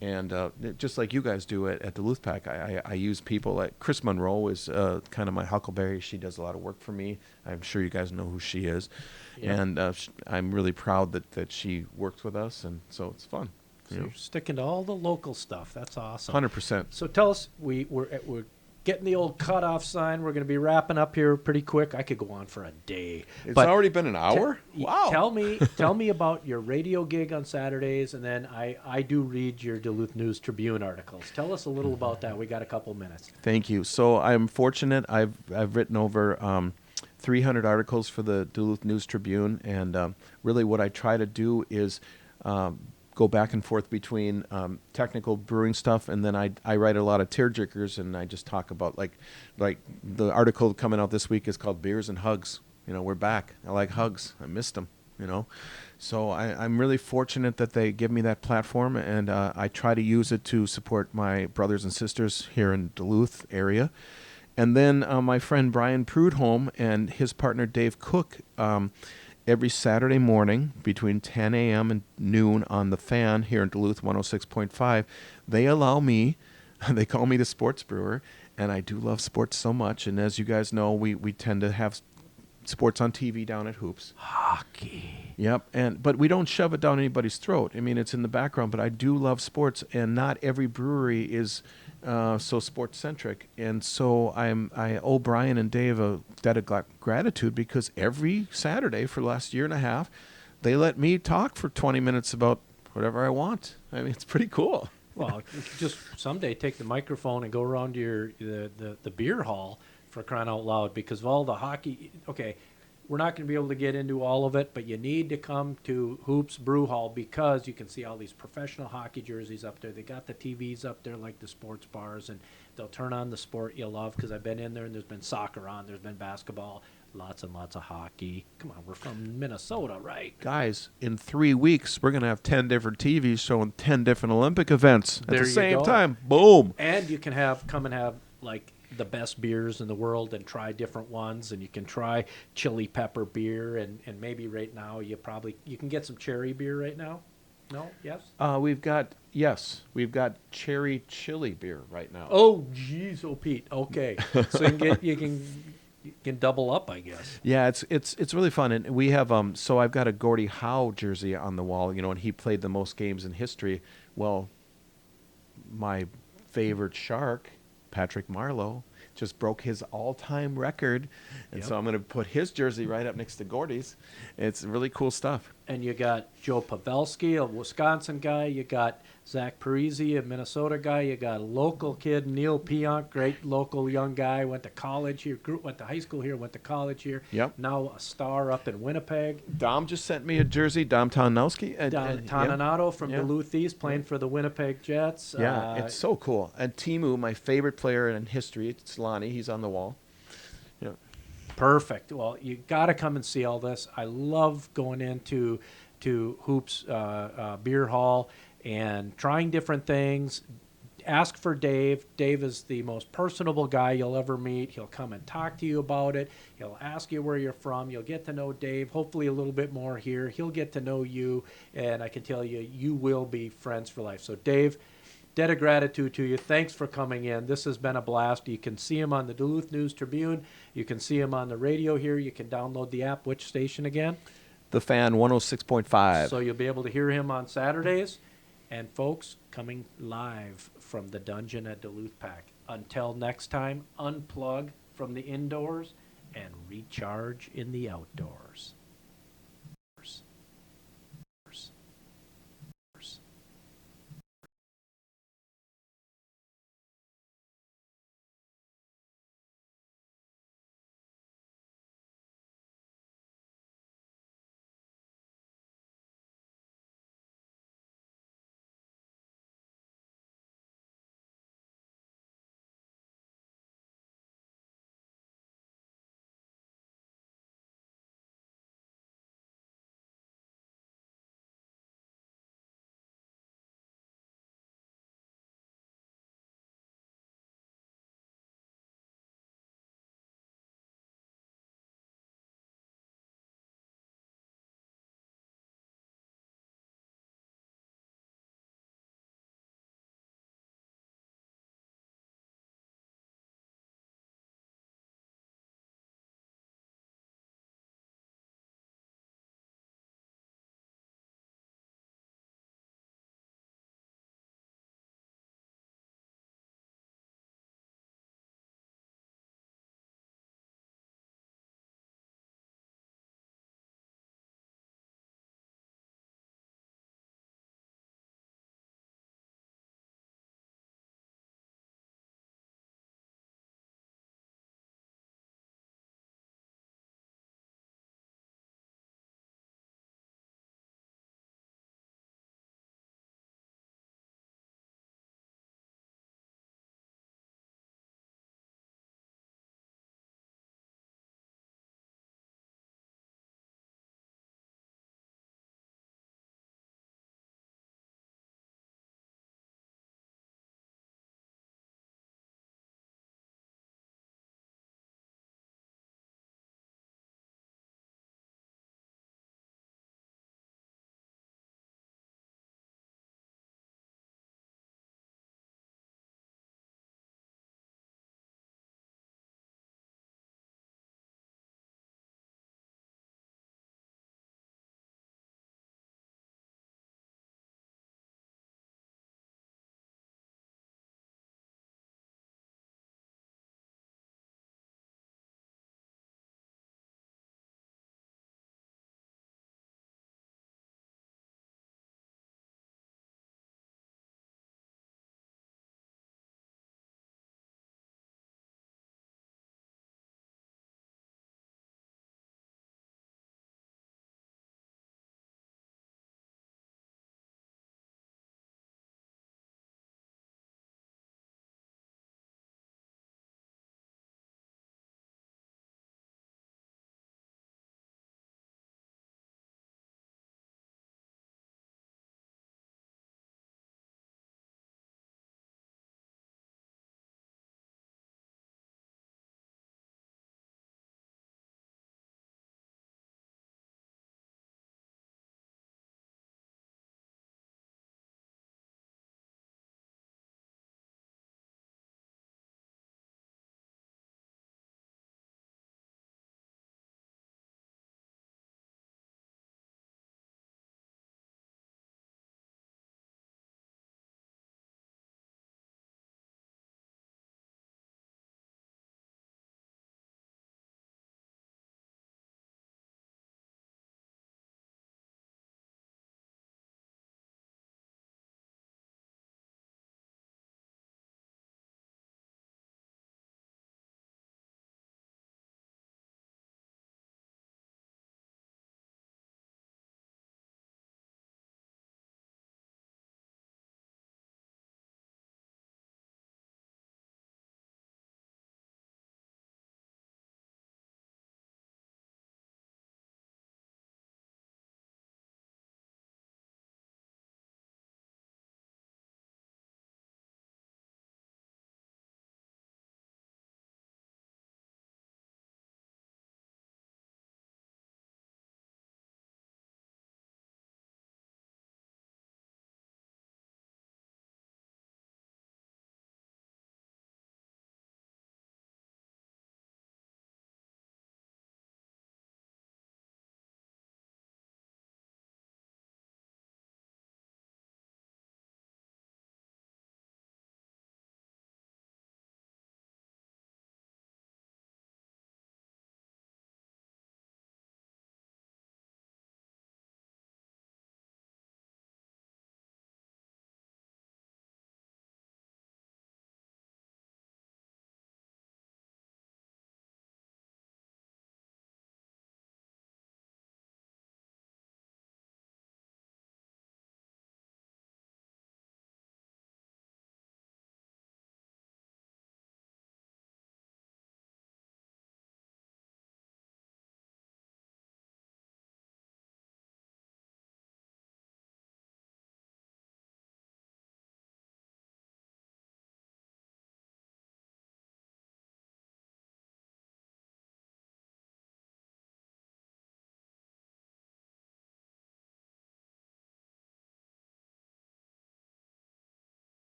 Speaker 2: and just like you guys do at Duluth Pack, I use people like Chris Monroe is kind of my huckleberry. She does a lot of work for me. I'm sure you guys know who she is, and I'm really proud that she works with us, and so it's fun.
Speaker 1: So you're sticking to all the local stuff. That's awesome.
Speaker 2: 100%.
Speaker 1: So tell us, we're getting the old cutoff sign. We're going to be wrapping up here pretty quick. I could go on for a day.
Speaker 2: It's
Speaker 1: but
Speaker 2: already been an hour? Wow.
Speaker 1: Tell me about your radio gig on Saturdays, and then I do read your Duluth News Tribune articles. Tell us a little about that. We got a couple minutes.
Speaker 2: Thank you. So I'm fortunate. I've written over 300 articles for the Duluth News Tribune, and really what I try to do is go back and forth between technical brewing stuff, and then I write a lot of tearjerkers, and I just talk about like the article coming out this week is called Beers and Hugs. We're back. I like hugs. I missed them. So I'm really fortunate that they give me that platform, and I try to use it to support my brothers and sisters here in Duluth area. And then my friend Brian Prudhomme and his partner Dave Cook, every Saturday morning between 10 a.m. and noon on the Fan here in Duluth 106.5, they allow me, they call me the sports brewer, and I do love sports so much. And as you guys know, we tend to have sports on TV down at Hoops.
Speaker 1: Hockey.
Speaker 2: Yep, but we don't shove it down anybody's throat. I mean, it's in the background, but I do love sports, and not every brewery is so sports-centric. And so I owe Brian and Dave a debt of gratitude, because every Saturday for the last year and a half, they let me talk for 20 minutes about whatever I want. I mean, it's pretty cool.
Speaker 1: Well, you could just someday take the microphone and go around to the beer hall, for crying out loud, because of all the hockey. Okay, we're not going to be able to get into all of it, but you need to come to Hoops Brew Hall, because you can see all these professional hockey jerseys up there. They got the TVs up there like the sports bars, and they'll turn on the sport you love, because I've been in there and there's been soccer on, there's been basketball, lots and lots of hockey. Come on, we're from Minnesota, right?
Speaker 2: Guys, in 3 weeks, we're going to have 10 different TVs showing 10 different Olympic events at
Speaker 1: There
Speaker 2: the
Speaker 1: you
Speaker 2: same
Speaker 1: go.
Speaker 2: time. Boom.
Speaker 1: And you can come and have like the best beers in the world and try different ones, and you can try chili pepper beer, and maybe right now you can get some cherry beer right now. No? Yes?
Speaker 2: We've got cherry chili beer right now.
Speaker 1: Oh, geez, Pete. Okay. So you can double up, I guess.
Speaker 2: Yeah, it's really fun, and we have so I've got a Gordie Howe jersey on the wall, and he played the most games in history. Well, my favorite Shark, Patrick Marleau, just broke his all-time record, and so I'm going to put his jersey right up next to Gordie's. It's really cool stuff.
Speaker 1: And you got Joe Pavelski, a Wisconsin guy. You got Zach Parisi, a Minnesota guy. You got a local kid, Neil Pionk, great local young guy. Went to college here, went to high school here, went to college here.
Speaker 2: Yep.
Speaker 1: Now a star up in Winnipeg.
Speaker 2: Dom just sent me a jersey, Dom Tonowski.
Speaker 1: Toninato from Duluth East, playing for the Winnipeg Jets.
Speaker 2: Yeah, it's so cool. And Timu, my favorite player in history, it's Lonnie. He's on the wall. Yeah.
Speaker 1: Perfect. Well, you got to come and see all this. I love going into Hoops Beer Hall and trying different things. Ask for Dave. Dave is the most personable guy you'll ever meet. He'll come and talk to you about it. He'll ask you where you're from. You'll get to know Dave, hopefully a little bit more here. He'll get to know you, and I can tell you, you will be friends for life. So, Dave, debt of gratitude to you. Thanks for coming in. This has been a blast. You can see him on the Duluth News Tribune. You can see him on the radio here. You can download the app. Which station again?
Speaker 2: The Fan 106.5.
Speaker 1: So you'll be able to hear him on Saturdays. And folks, coming live from the dungeon at Duluth Pack. Until next time, unplug from the indoors and recharge in the outdoors.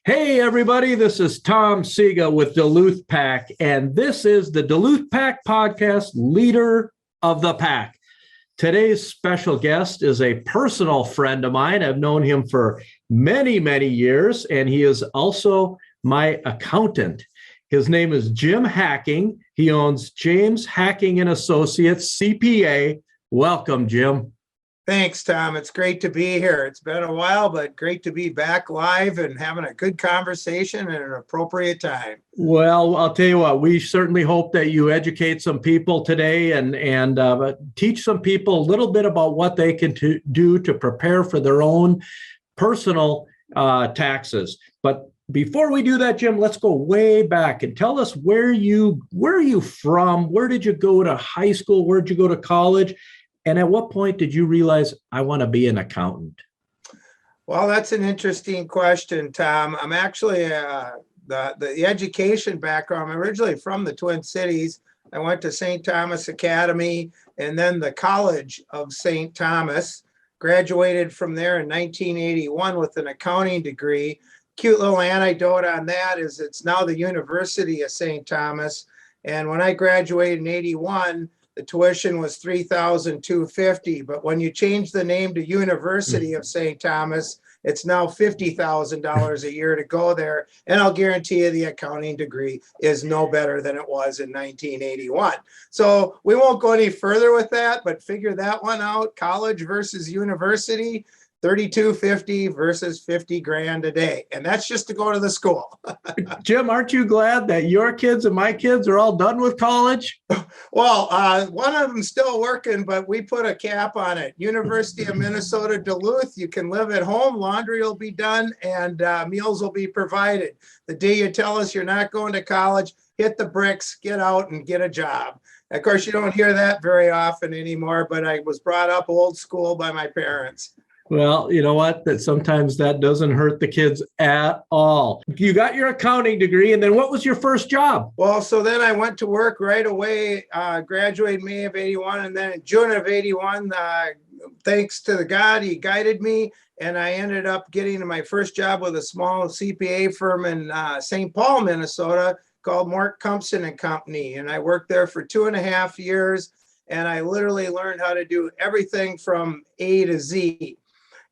Speaker 1: Hey, everybody, this is Tom Sega with Duluth Pack, and this is the Duluth Pack podcast, Leader of the Pack. Today's special guest is a personal friend of mine. I've known him for many, many years, and he is also my accountant. His name is Jim Hacking. He owns James Hacking and Associates, CPA. Welcome, Jim.
Speaker 3: Thanks, Tom. It's great to be here. It's been a while, but great to be back live and having a good conversation at an appropriate time.
Speaker 1: Well, I'll tell you what, we certainly hope that you educate some people today and teach some people a little bit about what they can do to prepare for their own personal taxes. But before we do that, Jim, let's go way back and tell us where are you from? Where did you go to high school? Where did you go to college? And at what point did you realize I want to be an accountant?
Speaker 3: Well, that's an interesting question, Tom. I'm actually the education background. I'm originally from the Twin Cities. I went to St. Thomas Academy and then the College of St. Thomas. Graduated from there in 1981 with an accounting degree. Cute little anecdote on that is it's now the University of St. Thomas. And when I graduated in 81, the tuition was $3,250, but when you change the name to University of St. Thomas, it's now $50,000 a year to go there. And I'll guarantee you the accounting degree is no better than it was in 1981. So we won't go any further with that, but figure that one out. College versus university, $3,250 versus 50 grand a day. And that's just to go to the school.
Speaker 1: Jim, aren't you glad that your kids and my kids are all done with college?
Speaker 3: Well, one of them's still working, but we put a cap on it. University of Minnesota, Duluth, you can live at home, laundry will be done, and meals will be provided. The day you tell us you're not going to college, hit the bricks, get out and get a job. Of course, you don't hear that very often anymore, but I was brought up old school by my parents.
Speaker 1: Well, you know what? That sometimes that doesn't hurt the kids at all. You got your accounting degree, and then what was your first job?
Speaker 3: Well, so then I went to work right away, graduated May of 81, and then in June of 81, thanks to the God, he guided me, and I ended up getting my first job with a small CPA firm in St. Paul, Minnesota, called Mort Compson and Company, and I worked there for 2.5 years, and I literally learned how to do everything from A to Z.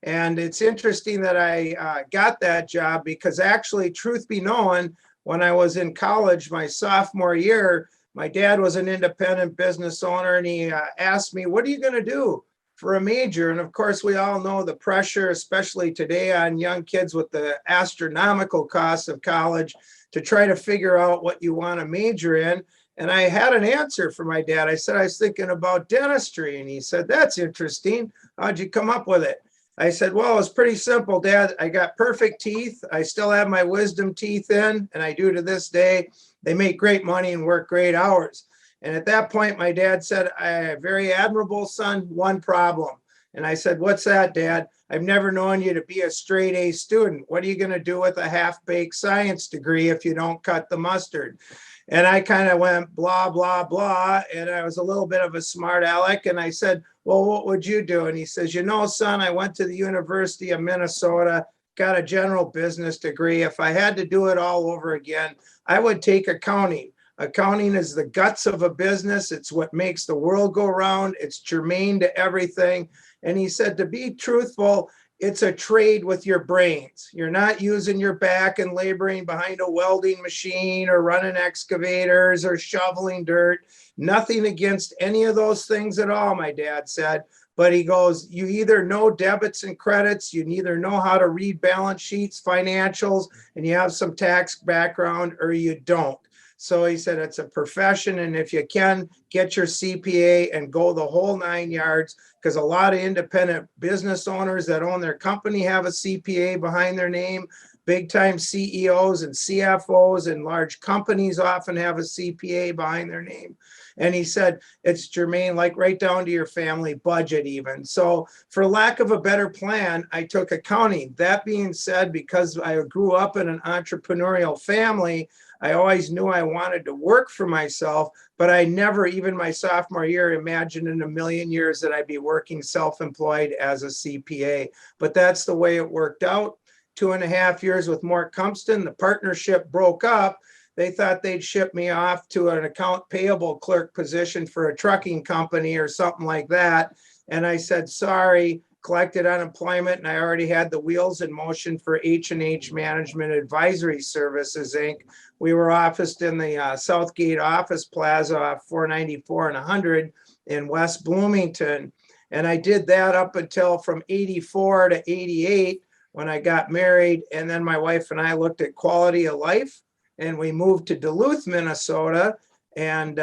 Speaker 3: And it's interesting that I got that job because actually, truth be known, when I was in college, my sophomore year, my dad was an independent business owner and he asked me, what are you going to do for a major? And of course, we all know the pressure, especially today on young kids with the astronomical costs of college to try to figure out what you want to major in. And I had an answer for my dad. I said, I was thinking about dentistry. And he said, that's interesting. How'd you come up with it? I said, well, it's pretty simple, Dad. I got perfect teeth. I still have my wisdom teeth in, and I do to this day. They make great money and work great hours. And at that point, my dad said, I have a very admirable son, one problem. And I said, what's that, Dad? I've never known you to be a straight A student. What are you going to do with a half-baked science degree if you don't cut the mustard? And I kind of went blah, blah, blah. And I was a little bit of a smart aleck. And I said, well, what would you do? And he says, you know, son, I went to the University of Minnesota, got a general business degree. If I had to do it all over again, I would take accounting. Accounting is the guts of a business. It's what makes the world go round. It's germane to everything. And he said, to be truthful, it's a trade with your brains. You're not using your back and laboring behind a welding machine or running excavators or shoveling dirt. Nothing against any of those things at all, my dad said. But he goes, you either know debits and credits, you either know how to read balance sheets, financials, and you have some tax background, or you don't. So he said, it's a profession. And if you can, get your CPA and go the whole 9 yards, because a lot of independent business owners that own their company have a CPA behind their name. Big time CEOs and CFOs and large companies often have a CPA behind their name. And he said, it's germane, like right down to your family budget even. So for lack of a better plan, I took accounting. That being said, because I grew up in an entrepreneurial family, I always knew I wanted to work for myself, but I never, even my sophomore year, imagined in a million years that I'd be working self-employed as a CPA. But that's the way it worked out. 2.5 years with Mort Compston. The partnership broke up. They thought they'd ship me off to an account payable clerk position for a trucking company or something like that. And I said, sorry, collected unemployment, and I already had the wheels in motion for H&H Management Advisory Services, Inc. We were officed in the Southgate Office Plaza off 494 and 100 in West Bloomington. And I did that up until from 84 to 88 when I got married. And then my wife and I looked at quality of life, and we moved to Duluth, Minnesota. And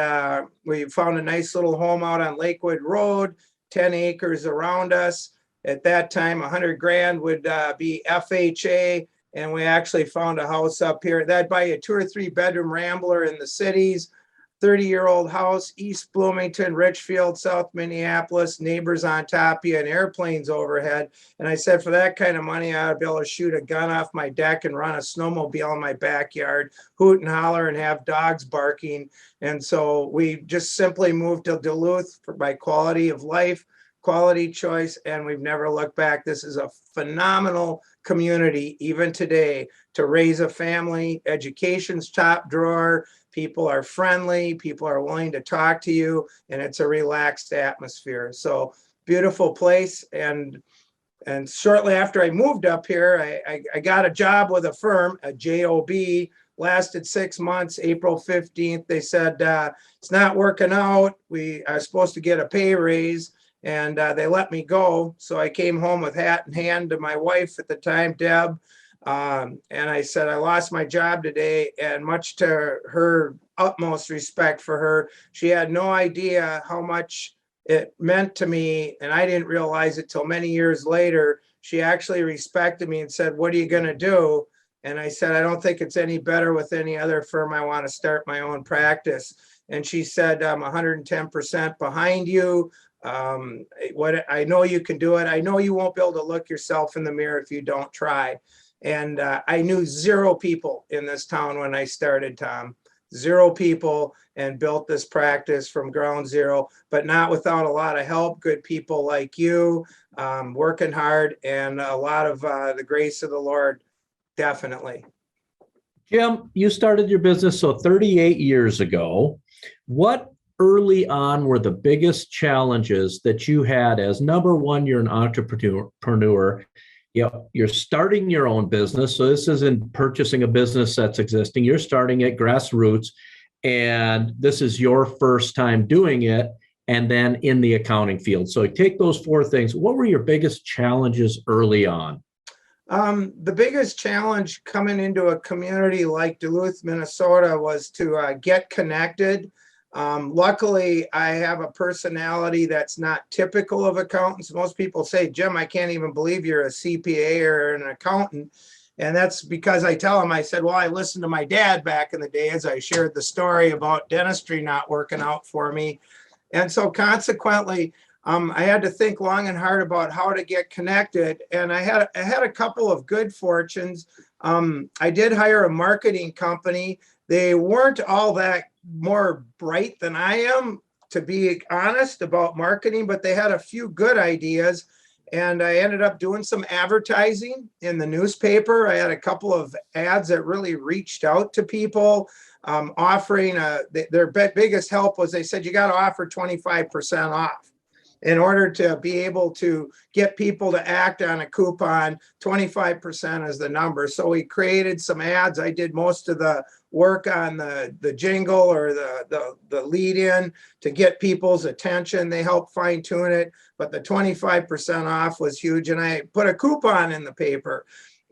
Speaker 3: we found a nice little home out on Lakewood Road, 10 acres around us. At that time, 100 grand would be FHA. And we actually found a house up here. That'd buy you a 2 or 3 bedroom rambler in the cities, 30-year-old house, East Bloomington, Richfield, South Minneapolis, neighbors on top of you and airplanes overhead. And I said, for that kind of money, I would be able to shoot a gun off my deck and run a snowmobile in my backyard, hoot and holler and have dogs barking. And so we just simply moved to Duluth for my quality of life, quality choice, and we've never looked back. This is a phenomenal community, even today, to raise a family. Education's top drawer. People are friendly, people are willing to talk to you, and it's a relaxed atmosphere. So beautiful place. And shortly after I moved up here, I got a job with a firm, a job, lasted 6 months. April 15th, they said, it's not working out. We are supposed to get a pay raise, and they let me go. So I came home with hat in hand to my wife at the time, Deb. And I said, I lost my job today, and much to her utmost respect for her, she had no idea how much it meant to me. And I didn't realize it till many years later. She actually respected me and said, what are you going to do? And I said, I don't think it's any better with any other firm. I want to start my own practice. And she said, I'm 110% behind you. What I know you can do it. I know you won't be able to look yourself in the mirror if you don't try. And I knew 0 people in this town when I started, Tom. 0 people, and built this practice from ground zero, but not without a lot of help. Good people like you, working hard, and a lot of the grace of the Lord, definitely.
Speaker 4: Jim, you started your business 38 years ago. What early on were the biggest challenges that you had as, number one, you're an entrepreneur. You're starting your own business. So this isn't purchasing a business that's existing. You're starting at grassroots, and this is your first time doing it, and then in the accounting field. So take those 4 things. What were your biggest challenges early on?
Speaker 3: The biggest challenge coming into a community like Duluth, Minnesota, was to get connected. Luckily, I have a personality that's not typical of accountants. Most people say, Jim, I can't even believe you're a CPA or an accountant. And that's because I tell them, I said, well, I listened to my dad back in the day as I shared the story about dentistry not working out for me. And so consequently, I had to think long and hard about how to get connected. And I had a couple of good fortunes. I did hire a marketing company. They weren't all that more bright than I am, to be honest, about marketing, but they had a few good ideas. And I ended up doing some advertising in the newspaper. I had a couple of ads that really reached out to people, offering their biggest help was they said, you got to offer 25% off. In order to be able to get people to act on a coupon, 25% is the number. So we created some ads. I did most of the work on the jingle or the lead in to get people's attention. They helped fine tune it, but the 25% off was huge. And I put a coupon in the paper,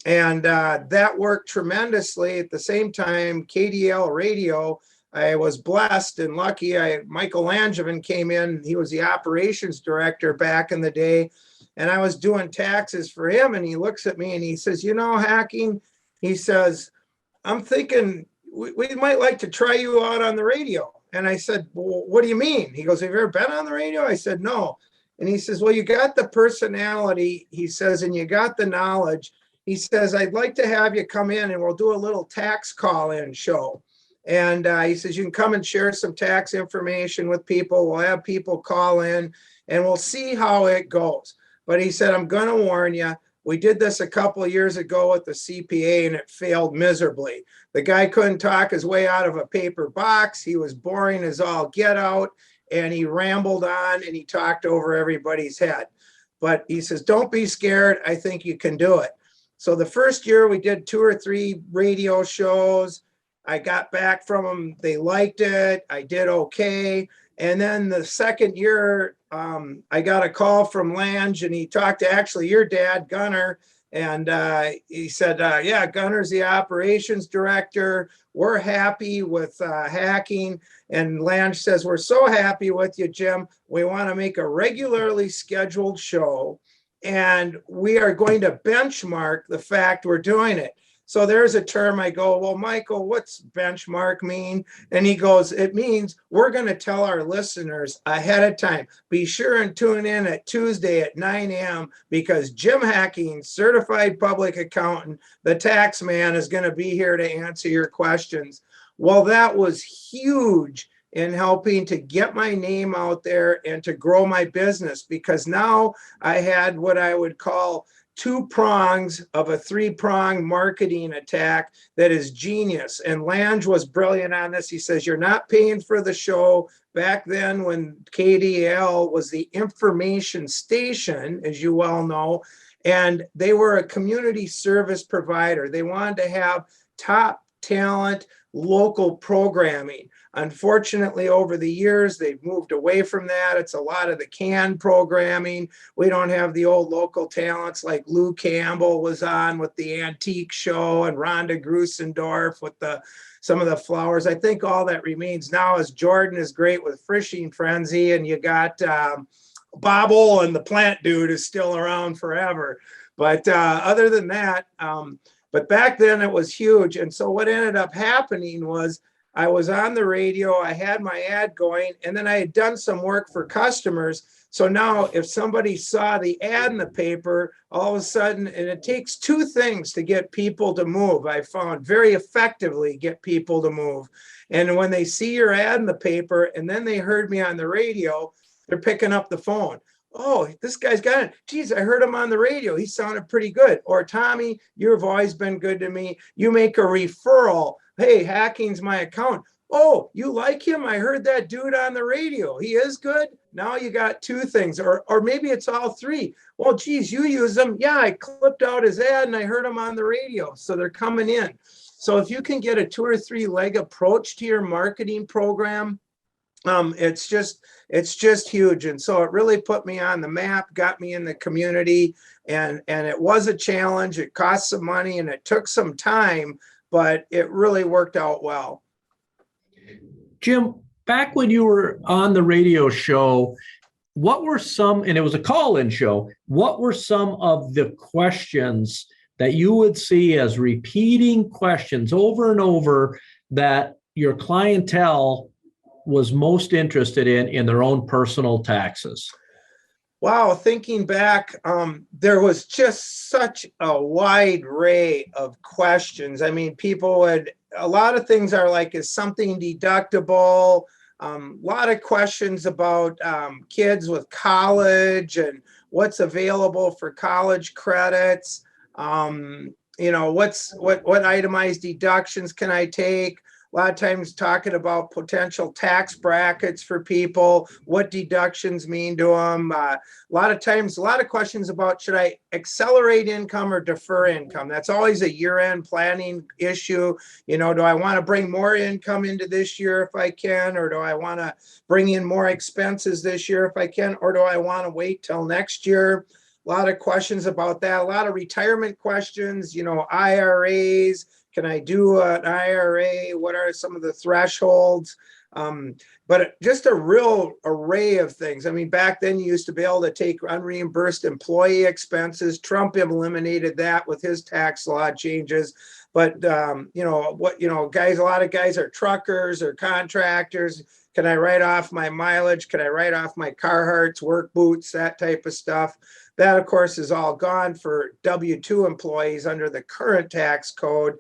Speaker 3: and that worked tremendously. At the same time, KDL radio, I was blessed and lucky. Michael Langevin came in. He was the operations director back in the day, and I was doing taxes for him. And he looks at me and he says, Hacking, he says, I'm thinking we might like to try you out on the radio. And I said, well, what do you mean? He goes, have you ever been on the radio? I said, no. And he says, well, you got the personality, he says, and you got the knowledge. He says, I'd like to have you come in and we'll do a little tax call-in show. And he says, you can come and share some tax information with people. We'll have people call in and we'll see how it goes. But he said, I'm going to warn you, We did this a couple of years ago with the CPA and it failed miserably. The guy couldn't talk his way out of a paper box. He was boring as all get out, and he rambled on and he talked over everybody's head. But he says, don't be scared. I think you can do it. So the first year we did 2 or 3 radio shows. I got back from them. They liked it. I did okay. And then the second year, I got a call from Lange, and he talked to actually your dad, Gunner. And he said, yeah, Gunner's the operations director. We're happy with hacking. And Lange says, we're so happy with you, Jim. We want to make a regularly scheduled show, and we are going to benchmark the fact we're doing it. So there's a term. I go, well, Michael, what's benchmark mean? And he goes, it means we're going to tell our listeners ahead of time, be sure and tune in at Tuesday at 9 a.m. because Jim Hacking, certified public accountant, the tax man, is going to be here to answer your questions. Well, that was huge in helping to get my name out there and to grow my business, because now I had what I would call 2 prongs of a 3-prong marketing attack that is genius. And Lange was brilliant on this. He says, you're not paying for the show. Back then when KDL was the information station, as you well know, and they were a community service provider. They wanted to have top talent, local programming. Unfortunately, over the years, they've moved away from that. It's a lot of the canned programming. We don't have the old local talents like Lou Campbell was on with the Antique Show, and Rhonda Grusendorf with some of the flowers. I think all that remains now is Jordan is great with Fishing Frenzy, and you got Bobble, and the Plant Dude is still around forever. But other than that, but back then it was huge. And so what ended up happening was I was on the radio, I had my ad going, and then I had done some work for customers. So now if somebody saw the ad in the paper, all of a sudden, and it takes 2 things to get people to move. I found very effectively get people to move. And when they see your ad in the paper and then they heard me on the radio, they're picking up the phone. Oh, this guy's got it. Geez, I heard him on the radio. He sounded pretty good. Or Tommy, you've always been good to me. You make a referral. Hey, Hacking's my account. Oh, you like him? I heard that dude on the radio. He is good. Now you got 2 things, or maybe it's all 3. Well, geez, you use him. Yeah, I clipped out his ad and I heard him on the radio. So they're coming in. So if you can get a 2 or 3 leg approach to your marketing program, it's just huge. And so it really put me on the map, got me in the community, and it was a challenge. It cost some money and it took some time, but it really worked out well.
Speaker 4: Jim, back when you were on the radio show, what were some, and it was a call-in show, what were some of the questions that you would see as repeating questions over and over that your clientele was most interested in their own personal taxes?
Speaker 3: Wow, thinking back, there was just such a wide array of questions. I mean, a lot of things are like, is something deductible? A lot of questions about kids with college and what's available for college credits. What itemized deductions can I take? A lot of times talking about potential tax brackets for people, what deductions mean to them. A lot of questions about, should I accelerate income or defer income? That's always a year-end planning issue. Do I want to bring more income into this year if I can, or do I want to bring in more expenses this year if I can, or do I want to wait till next year? A lot of questions about that. A lot of retirement questions, IRAs. Can I do an IRA? What are some of the thresholds? But just a real array of things. I mean, back then you used to be able to take unreimbursed employee expenses. Trump eliminated that with his tax law changes. But guys, a lot of guys are truckers or contractors. Can I write off my mileage? Can I write off my Carhartts, work boots, that type of stuff? That, of course, is all gone for W-2 employees under the current tax code.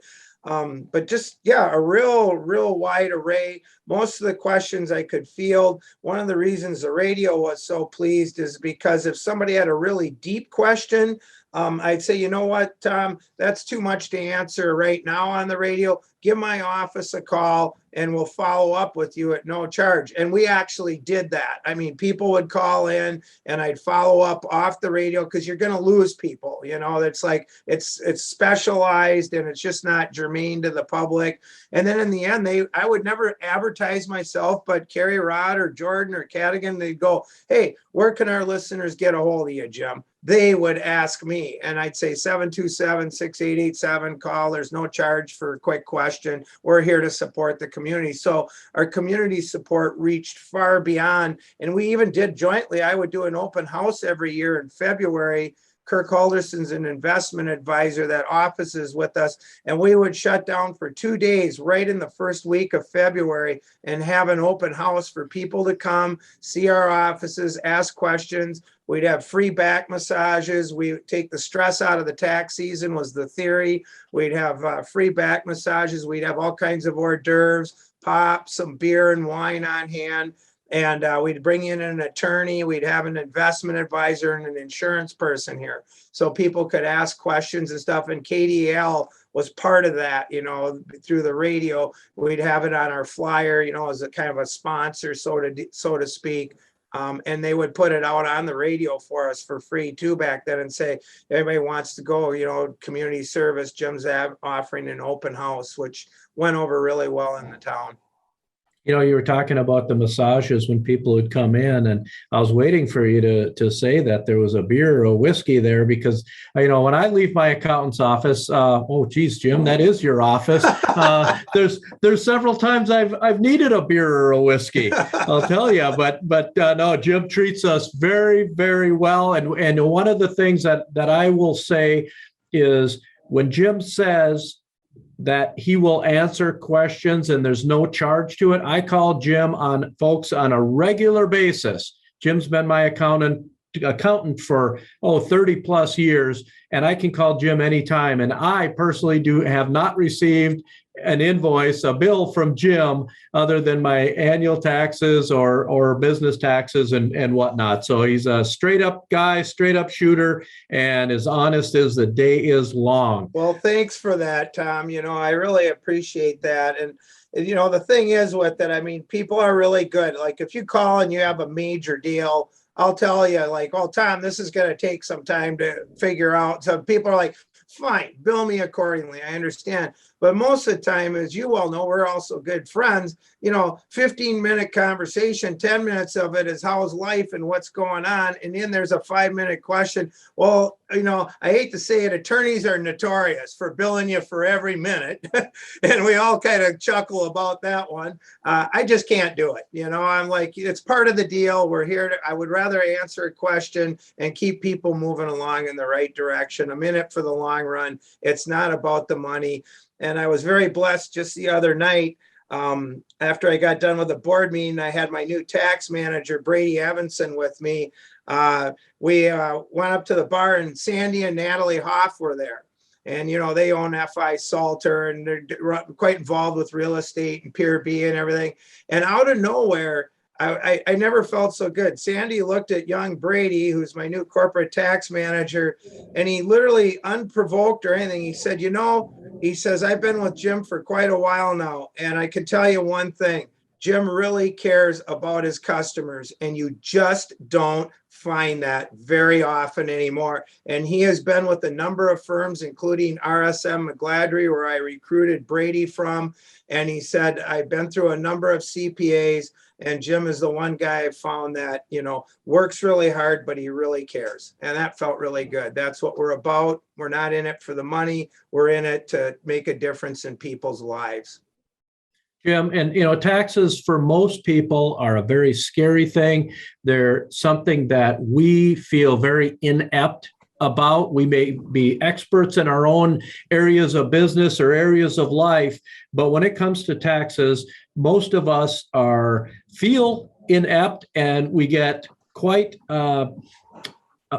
Speaker 3: But just, yeah, a real wide array. Most of the questions I could field. One of the reasons the radio was so pleased is because if somebody had a really deep question, I'd say, you know what, Tom, that's too much to answer right now on the radio. Give my office a call and we'll follow up with you at no charge. And we actually did that. I mean, people would call in and I'd follow up off the radio because you're going to lose people. You know, it's like it's specialized and it's just not germane to the public. And then in the end, I would never advertise myself, but Carrie Rod or Jordan or Cadigan, they'd go, hey, where can our listeners get a hold of you, Jim? They would ask me, and I'd say 727-6887, call. There's no charge for a quick question. We're here to support the community. So our community support reached far beyond, and we even did jointly. I would do an open house every year in February. Kirk Halderson's an investment advisor that offices with us, and we would shut down for 2 days right in the first week of February and have an open house for people to come, see our offices, ask questions. We'd have free back massages. We take the stress out of the tax season was the theory. We'd have free back massages. We'd have all kinds of hors d'oeuvres, pop, some beer and wine on hand. And we'd bring in an attorney. We'd have an investment advisor and an insurance person here. So people could ask questions and stuff. And KDL was part of that, you know, through the radio. We'd have it on our flyer, you know, as a kind of a sponsor, so to speak. And they would put it out on the radio for us for free too back then and say, everybody wants to go, you know, community service. Jim's offering an open house, which went over really well in the town.
Speaker 4: You know, you were talking about the massages when people would come in, and I was waiting for you to say that there was a beer or a whiskey there because, you know, when I leave my accountant's office, oh, geez, Jim, that is your office. There's several times I've needed a beer or a whiskey, I'll tell you. But no, Jim treats us very, very well. And one of the things that I will say is when Jim says that he will answer questions and there's no charge to it, I call Jim on folks on a regular basis. Jim's been my accountant for 30 plus years, and I can call Jim anytime. And I personally have not received an invoice, a bill from Jim, other than my annual taxes or business taxes and whatnot. So he's a straight up guy, straight up shooter, and as honest as the day is long.
Speaker 3: Well, thanks for that, Tom. You know, I really appreciate that. And, you know, the thing is with it, I mean, people are really good. Like if you call and you have a major deal, I'll tell you like, oh, Tom, this is going to take some time to figure out. So people are like, fine, bill me accordingly. I understand. But most of the time, as you well know, we're also good friends. You know, 15-minute conversation, 10 minutes of it is how's life and what's going on. And then there's a 5-minute question. Well, you know, I hate to say it, attorneys are notorious for billing you for every minute. And we all kind of chuckle about that one. I just can't do it. You know, I'm like, it's part of the deal. We're here I would rather answer a question and keep people moving along in the right direction. I'm in it for the long run. It's not about the money. And I was very blessed just the other night. After I got done with the board meeting, I had my new tax manager, Brady Evanson, with me. We went up to the bar and Sandy and Natalie Hoff were there. And, you know, they own FI Salter and they're quite involved with real estate and Pier B and everything. And out of nowhere, I never felt so good. Sandy looked at young Brady, who's my new corporate tax manager, and he literally unprovoked or anything. He said, you know, he says, I've been with Jim for quite a while now. And I can tell you one thing, Jim really cares about his customers, and you just don't find that very often anymore. And he has been with a number of firms, including RSM McGladrey, where I recruited Brady from. And he said, I've been through a number of CPAs, and Jim is the one guy I found that, you know, works really hard, but he really cares. And that felt really good. That's what we're about. We're not in it for the money. We're in it to make a difference in people's lives.
Speaker 4: Jim, and you know, taxes for most people are a very scary thing. They're something that we feel very inept about. We may be experts in our own areas of business or areas of life, but when it comes to taxes, most of us feel inept, and we get quite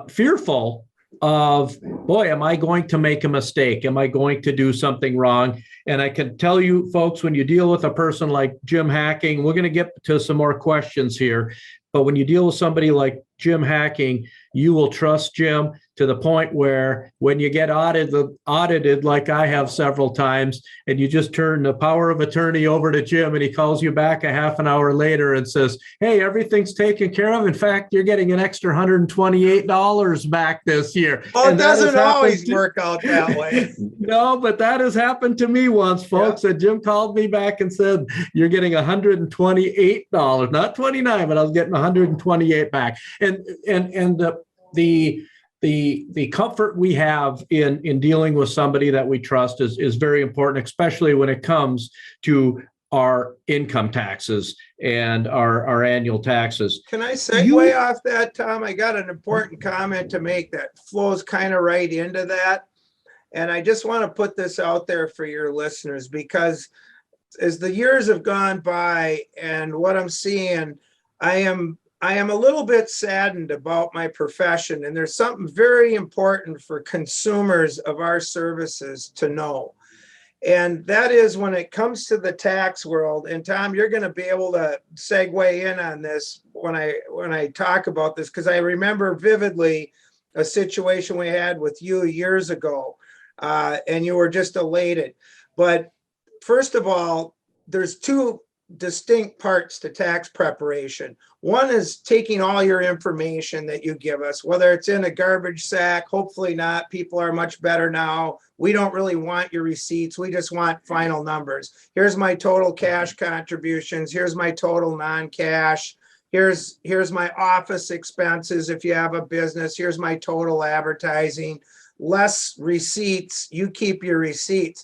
Speaker 4: fearful of, boy, am I going to make a mistake? Am I going to do something wrong? And I can tell you, folks, when you deal with a person like Jim Hacking, we're going to get to some more questions here. But when you deal with somebody like Jim Hacking, you will trust Jim to the point where when you get audited like I have several times, and you just turn the power of attorney over to Jim and he calls you back a half an hour later and says, hey, everything's taken care of. In fact, you're getting an extra $128 back this year.
Speaker 3: Well,
Speaker 4: And
Speaker 3: it doesn't always work out that way.
Speaker 4: No, but that has happened to me once, folks. Yeah. And Jim called me back and said, you're getting $128, not 29, but I was getting 128 back. And the comfort we have in dealing with somebody that we trust is very important, especially when it comes to our income taxes and our annual taxes.
Speaker 3: Can I segue off that, Tom? I got an important comment to make that flows kind of right into that. And I just want to put this out there for your listeners, because as the years have gone by and what I'm seeing, I am a little bit saddened about my profession. And there's something very important for consumers of our services to know. And that is when it comes to the tax world, and Tom, you're going to be able to segue in on this when I talk about this, because I remember vividly a situation we had with you years ago, and you were just elated. But first of all, there's two distinct parts to tax preparation. One is taking all your information that you give us, whether it's in a garbage sack, hopefully not. People are much better now. We don't really want your receipts. We just want final numbers. Here's my total cash contributions. Here's my total non-cash. Here's my office expenses if you have a business. Here's my total advertising. Less receipts. You keep your receipts.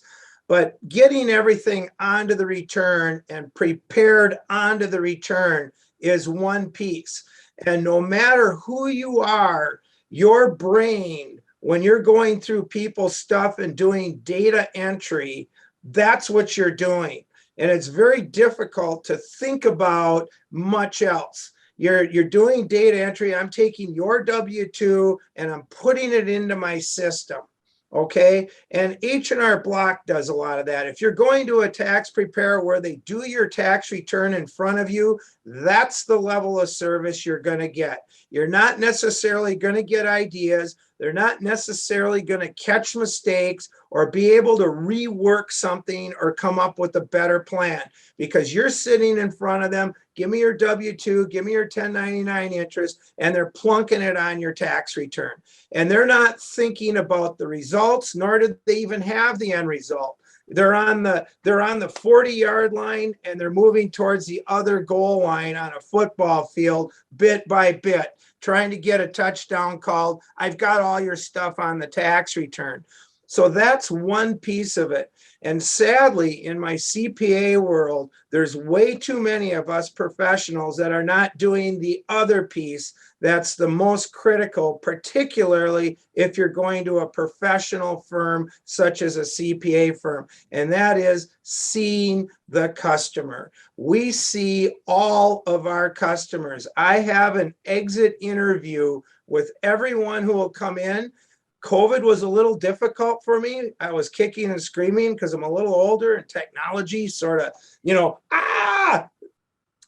Speaker 3: But getting everything onto the return and prepared onto the return is one piece. And no matter who you are, your brain, when you're going through people's stuff and doing data entry, that's what you're doing. And it's very difficult to think about much else. You're doing data entry. I'm taking your W-2 and I'm putting it into my system. Okay. And H&R Block does a lot of that. If you're going to a tax preparer where they do your tax return in front of you, that's the level of service you're going to get. You're not necessarily going to get ideas. They're not necessarily going to catch mistakes or be able to rework something or come up with a better plan, because you're sitting in front of them. Give me your W-2, give me your 1099 interest, and they're plunking it on your tax return. And they're not thinking about the results, nor do they even have the end result. They're on the 40-yard line, and they're moving towards the other goal line on a football field bit by bit, trying to get a touchdown called. I've got all your stuff on the tax return. So that's one piece of it. And sadly, in my CPA world, there's way too many of us professionals that are not doing the other piece that's the most critical, particularly if you're going to a professional firm such as a CPA firm, and that is seeing the customer. We see all of our customers. I have an exit interview with everyone who will come in. COVID was a little difficult for me. I was kicking and screaming because I'm a little older and technology sort of,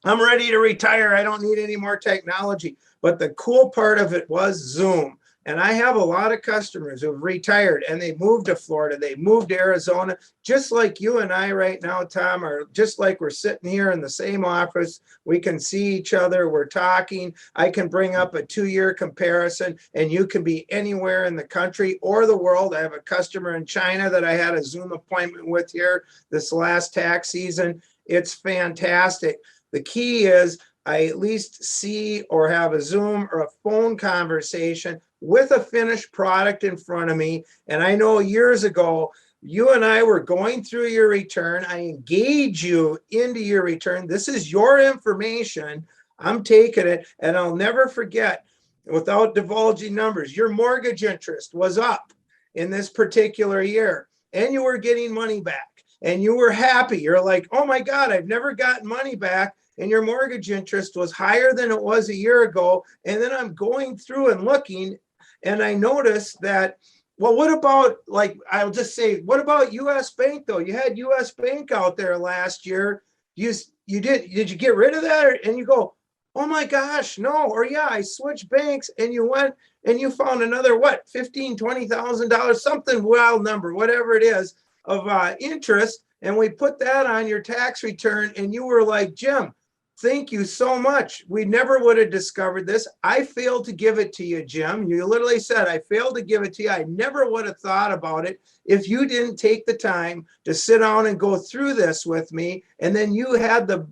Speaker 3: I'm ready to retire. I don't need any more technology. But the cool part of it was Zoom. And I have a lot of customers who've retired and they moved to Florida. They moved to Arizona, just like you and I right now, Tom, or just like we're sitting here in the same office. We can see each other. We're talking. I can bring up a 2-year comparison, and you can be anywhere in the country or the world. I have a customer in China that I had a Zoom appointment with here this last tax season. It's fantastic. The key is I at least see or have a Zoom or a phone conversation with a finished product in front of me. And I know years ago, you and I were going through your return. I engage you into your return. This is your information. I'm taking it. And I'll never forget, without divulging numbers, your mortgage interest was up in this particular year, and you were getting money back, and you were happy. You're like, oh my God, I've never gotten money back. And your mortgage interest was higher than it was a year ago. And then I'm going through and looking, And I noticed that, well, what about, like, I'll just say, what about US Bank though? You had US Bank out there last year. Did you get rid of that? And you go, oh my gosh, no. Or yeah, I switched banks, and you went and you found another, what, $15,000, $20,000, something wild number, whatever it is, of interest. And we put that on your tax return, and you were like, Jim, thank you so much. We never would have discovered this. I failed to give it to you, Jim. You literally said, I failed to give it to you. I never would have thought about it if you didn't take the time to sit down and go through this with me. And then you had the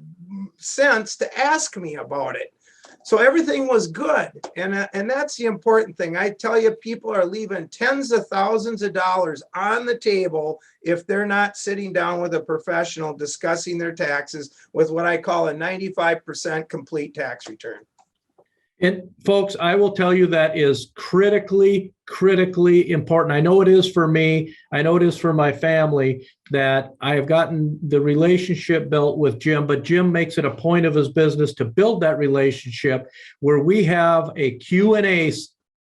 Speaker 3: sense to ask me about it. So everything was good. And that's the important thing. I tell you, people are leaving tens of thousands of dollars on the table if they're not sitting down with a professional discussing their taxes with what I call a 95% complete tax return.
Speaker 4: And folks, I will tell you that is critically important. I know it is for me. I know it is for my family, that I have gotten the relationship built with Jim, but Jim makes it a point of his business to build that relationship where we have a Q&A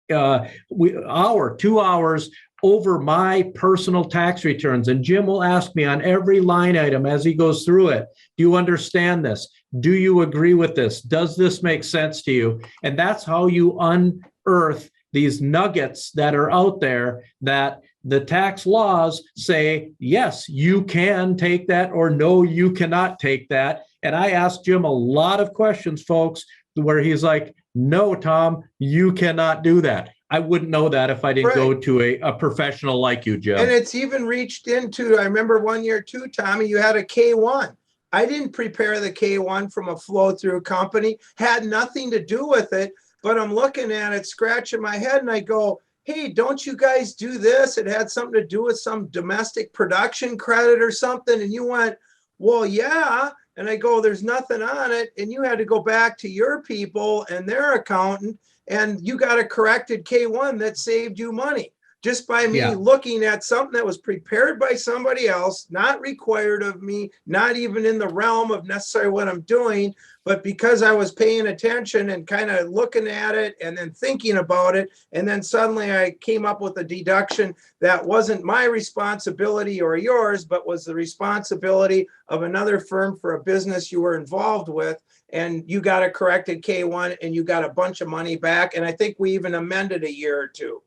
Speaker 4: 2 hours over my personal tax returns. And Jim will ask me on every line item as he goes through it, do you understand this? Do you agree with this? Does this make sense to you? And that's how you unearth these nuggets that are out there that the tax laws say, yes, you can take that, or no, you cannot take that. And I asked Jim a lot of questions, folks, where he's like, no, Tom, you cannot do that. I wouldn't know that if I didn't go to a professional like you, Jim.
Speaker 3: And it's even reached into, I remember one year too, Tommy, you had a K1. I didn't prepare the K1 from a flow through company, had nothing to do with it, but I'm looking at it, scratching my head, and I go, hey, don't you guys do this? It had something to do with some domestic production credit or something. And you went, well, yeah. And I go, there's nothing on it. And you had to go back to your people and their accountant, and you got a corrected K1 that saved you money just by me looking at something that was prepared by somebody else, not required of me, not even in the realm of necessarily what I'm doing, but because I was paying attention and kind of looking at it and then thinking about it. And then suddenly I came up with a deduction that wasn't my responsibility or yours, but was the responsibility of another firm for a business you were involved with. And you got a corrected K1 and you got a bunch of money back. And I think we even amended a year or two.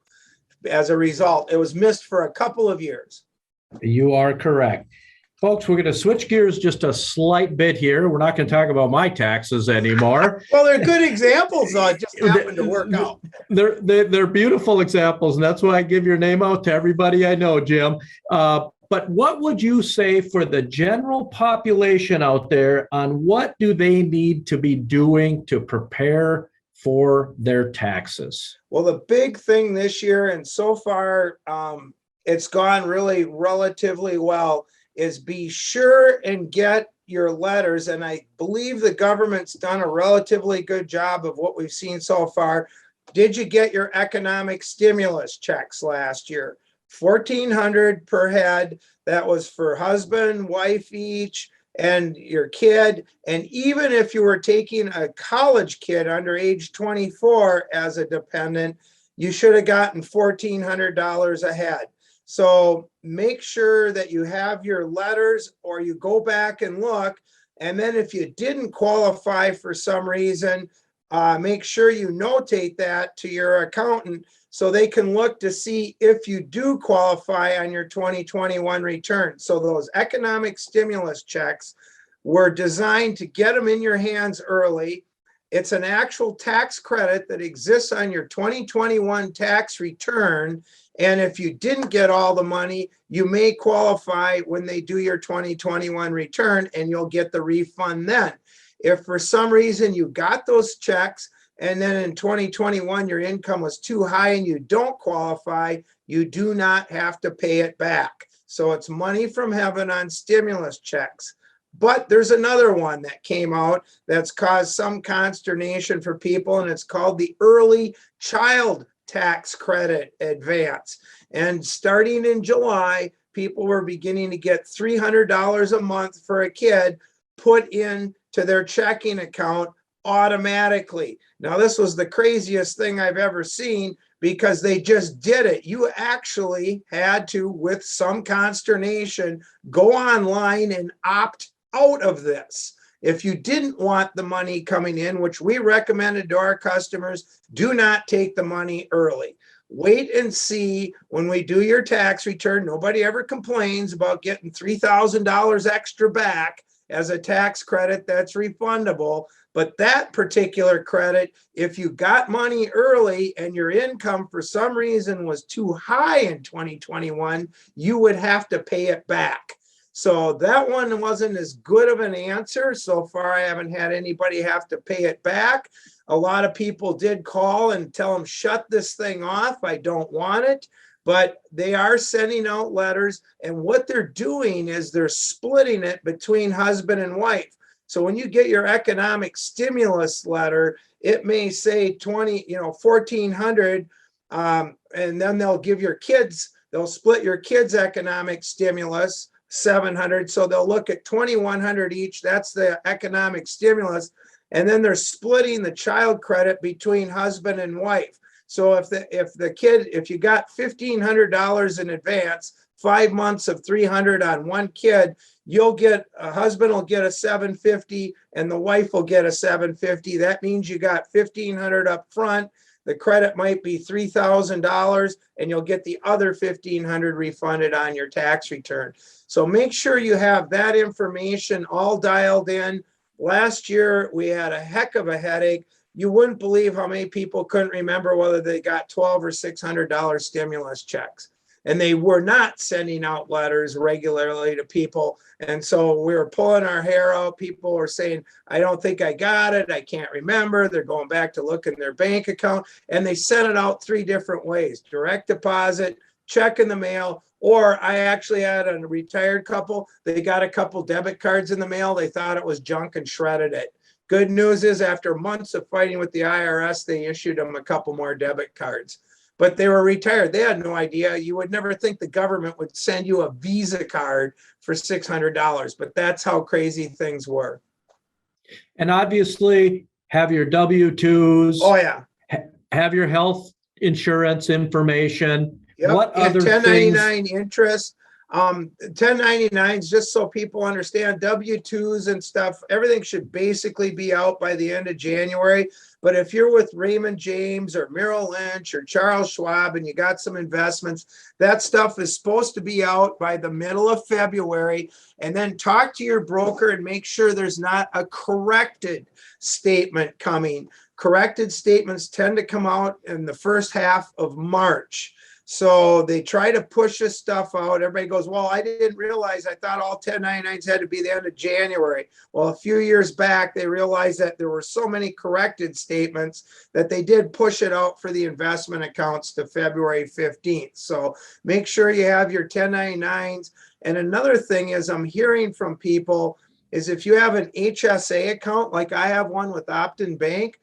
Speaker 3: As a result, it was missed for a couple of years.
Speaker 4: You are correct. Folks, we're going to switch gears just a slight bit here. We're not going to talk about my taxes anymore.
Speaker 3: Well, they're good examples, though. It just happened to work out.
Speaker 4: They're beautiful examples, and that's why I give your name out to everybody I know, Jim. But what would you say for the general population out there on what do they need to be doing to prepare for their taxes?
Speaker 3: Well, the big thing this year, and so far it's gone really relatively well, is be sure and get your letters. And I believe the government's done a relatively good job of what we've seen so far. Did you get your economic stimulus checks last year? $1,400 per head. That was for husband, wife each, and your kid. And even if you were taking a college kid under age 24 as a dependent, you should have gotten $1,400 a head. So make sure that you have your letters, or you go back and look. And then if you didn't qualify for some reason, make sure you notate that to your accountant so they can look to see if you do qualify on your 2021 return. So those economic stimulus checks were designed to get them in your hands early. It's an actual tax credit that exists on your 2021 tax return. And if you didn't get all the money, you may qualify when they do your 2021 return, and you'll get the refund then. If for some reason you got those checks and then in 2021 your income was too high and you don't qualify, you do not have to pay it back. So it's money from heaven on stimulus checks. But there's another one that came out that's caused some consternation for people, and it's called the Early Child Tax Credit Advance. And starting in July, people were beginning to get $300 a month for a kid put in to their checking account automatically. Now, this was the craziest thing I've ever seen, because they just did it. You actually had to, with some consternation, go online and opt out of this. If you didn't want the money coming in, which we recommended to our customers, do not take the money early. Wait and see when we do your tax return. Nobody ever complains about getting $3,000 extra back as a tax credit that's refundable. But that particular credit, if you got money early and your income for some reason was too high in 2021, you would have to pay it back. So that one wasn't as good of an answer. So far, I haven't had anybody have to pay it back. A lot of people did call and tell them, shut this thing off. I don't want it. But they are sending out letters. And what they're doing is they're splitting it between husband and wife. So when you get your economic stimulus letter, it may say 1,400, and then they'll give your kids, they'll split your kids' economic stimulus, 700. So they'll look at 2,100 each. That's the economic stimulus. And then they're splitting the child credit between husband and wife. So if you got $1,500 in advance, 5 months of 300 on one kid, a husband will get a 750 and the wife will get a 750. That means you got 1,500 up front. The credit might be $3,000 and you'll get the other 1,500 refunded on your tax return. So make sure you have that information all dialed in. Last year, we had a heck of a headache. You wouldn't believe how many people couldn't remember whether they got $1,200 or $600 stimulus checks. And they were not sending out letters regularly to people. And so we were pulling our hair out. People were saying, I don't think I got it. I can't remember. They're going back to look in their bank account. And they sent it out 3 different ways: direct deposit, check in the mail, or I actually had a retired couple. They got a couple debit cards in the mail. They thought it was junk and shredded it. Good news is, after months of fighting with the IRS, they issued them a couple more debit cards. But they were retired. They had no idea. You would never think the government would send you a Visa card for $600, but that's how crazy things were.
Speaker 4: And obviously, have your W-2s.
Speaker 3: Oh, yeah.
Speaker 4: Have your health insurance information.
Speaker 3: Yep.
Speaker 4: What
Speaker 3: and
Speaker 4: other
Speaker 3: 1099
Speaker 4: things?
Speaker 3: interest. 1099s, just so people understand, W-2s and stuff, everything should basically be out by the end of January. But if you're with Raymond James or Merrill Lynch or Charles Schwab and you got some investments, that stuff is supposed to be out by the middle of February. And then talk to your broker and make sure there's not a corrected statement coming. Corrected statements tend to come out in the first half of March. So they try to push this stuff out. Everybody goes, well, I didn't realize. I thought all 1099s had to be the end of January. Well, a few years back, they realized that there were so many corrected statements that they did push it out for the investment accounts to February 15th. So make sure you have your 1099s. And another thing is, I'm hearing from people is, if you have an HSA account, like I have one with Optin Bank,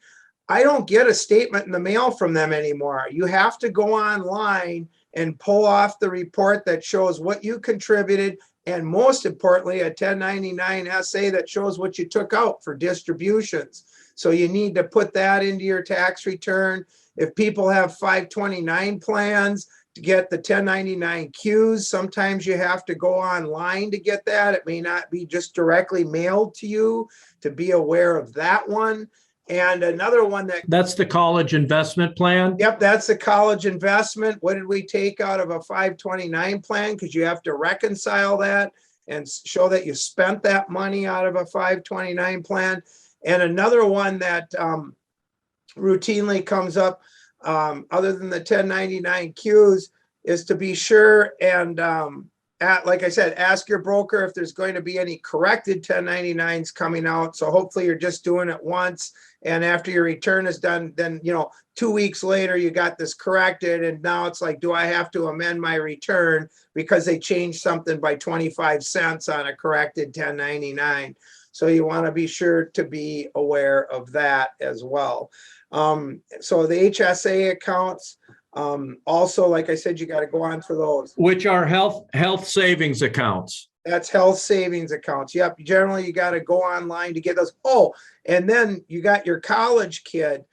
Speaker 3: I don't get a statement in the mail from them anymore. You have to go online and pull off the report that shows what you contributed, and most importantly, a 1099 SA that shows what you took out for distributions. So you need to put that into your tax return. If people have 529 plans, to get the 1099 Qs, sometimes you have to go online to get that. It may not be just directly mailed to you, to be aware of that one. And another one
Speaker 4: that's the college investment plan.
Speaker 3: Yep, that's the college investment. What did we take out of a 529 plan? Because you have to reconcile that and show that you spent that money out of a 529 plan. And another one that routinely comes up, other than the 1099 Qs, is to be sure and like I said, ask your broker if there's going to be any corrected 1099s coming out. So hopefully you're just doing it once. And after your return is done, then, 2 weeks later, you got this corrected. And now it's like, do I have to amend my return because they changed something by 25 cents on a corrected 1099? So you want to be sure to be aware of that as well. So the HSA accounts, also, like I said, you got to go on for those.
Speaker 4: Which are health savings accounts.
Speaker 3: That's health savings accounts. Yep. Generally, you got to go online to get those. Oh, and then you got your college kid.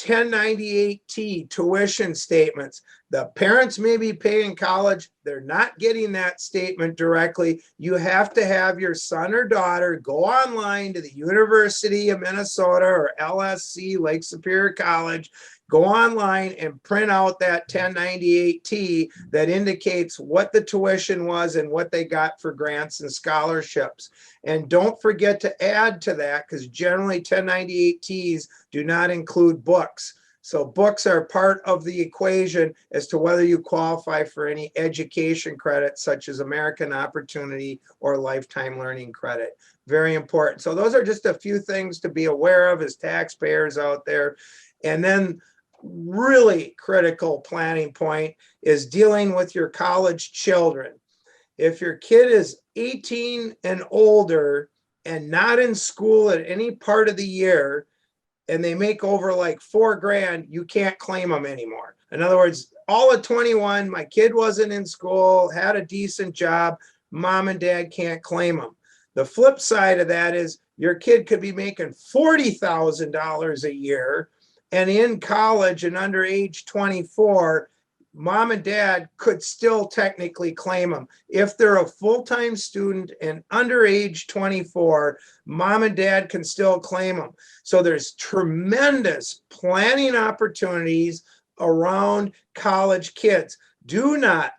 Speaker 3: 1098T tuition statements. The parents may be paying college. They're not getting that statement directly. You have to have your son or daughter go online to the University of Minnesota or LSC, Lake Superior College, go online and print out that 1098T that indicates what the tuition was and what they got for grants and scholarships. And don't forget to add to that, because generally 1098Ts do not include books. So books are part of the equation as to whether you qualify for any education credit, such as American Opportunity or Lifetime Learning Credit. Very important. So those are just a few things to be aware of as taxpayers out there. And then really critical planning point is dealing with your college children. If your kid is 18 and older and not in school at any part of the year, and they make over like $4,000, you can't claim them anymore. In other words, all of 21, my kid wasn't in school, had a decent job, mom and dad can't claim them. The flip side of that is your kid could be making $40,000 a year and in college and under age 24, mom and dad could still technically claim them. If they're a full-time student and under age 24, mom and dad can still claim them. So there's tremendous planning opportunities around college kids. Do not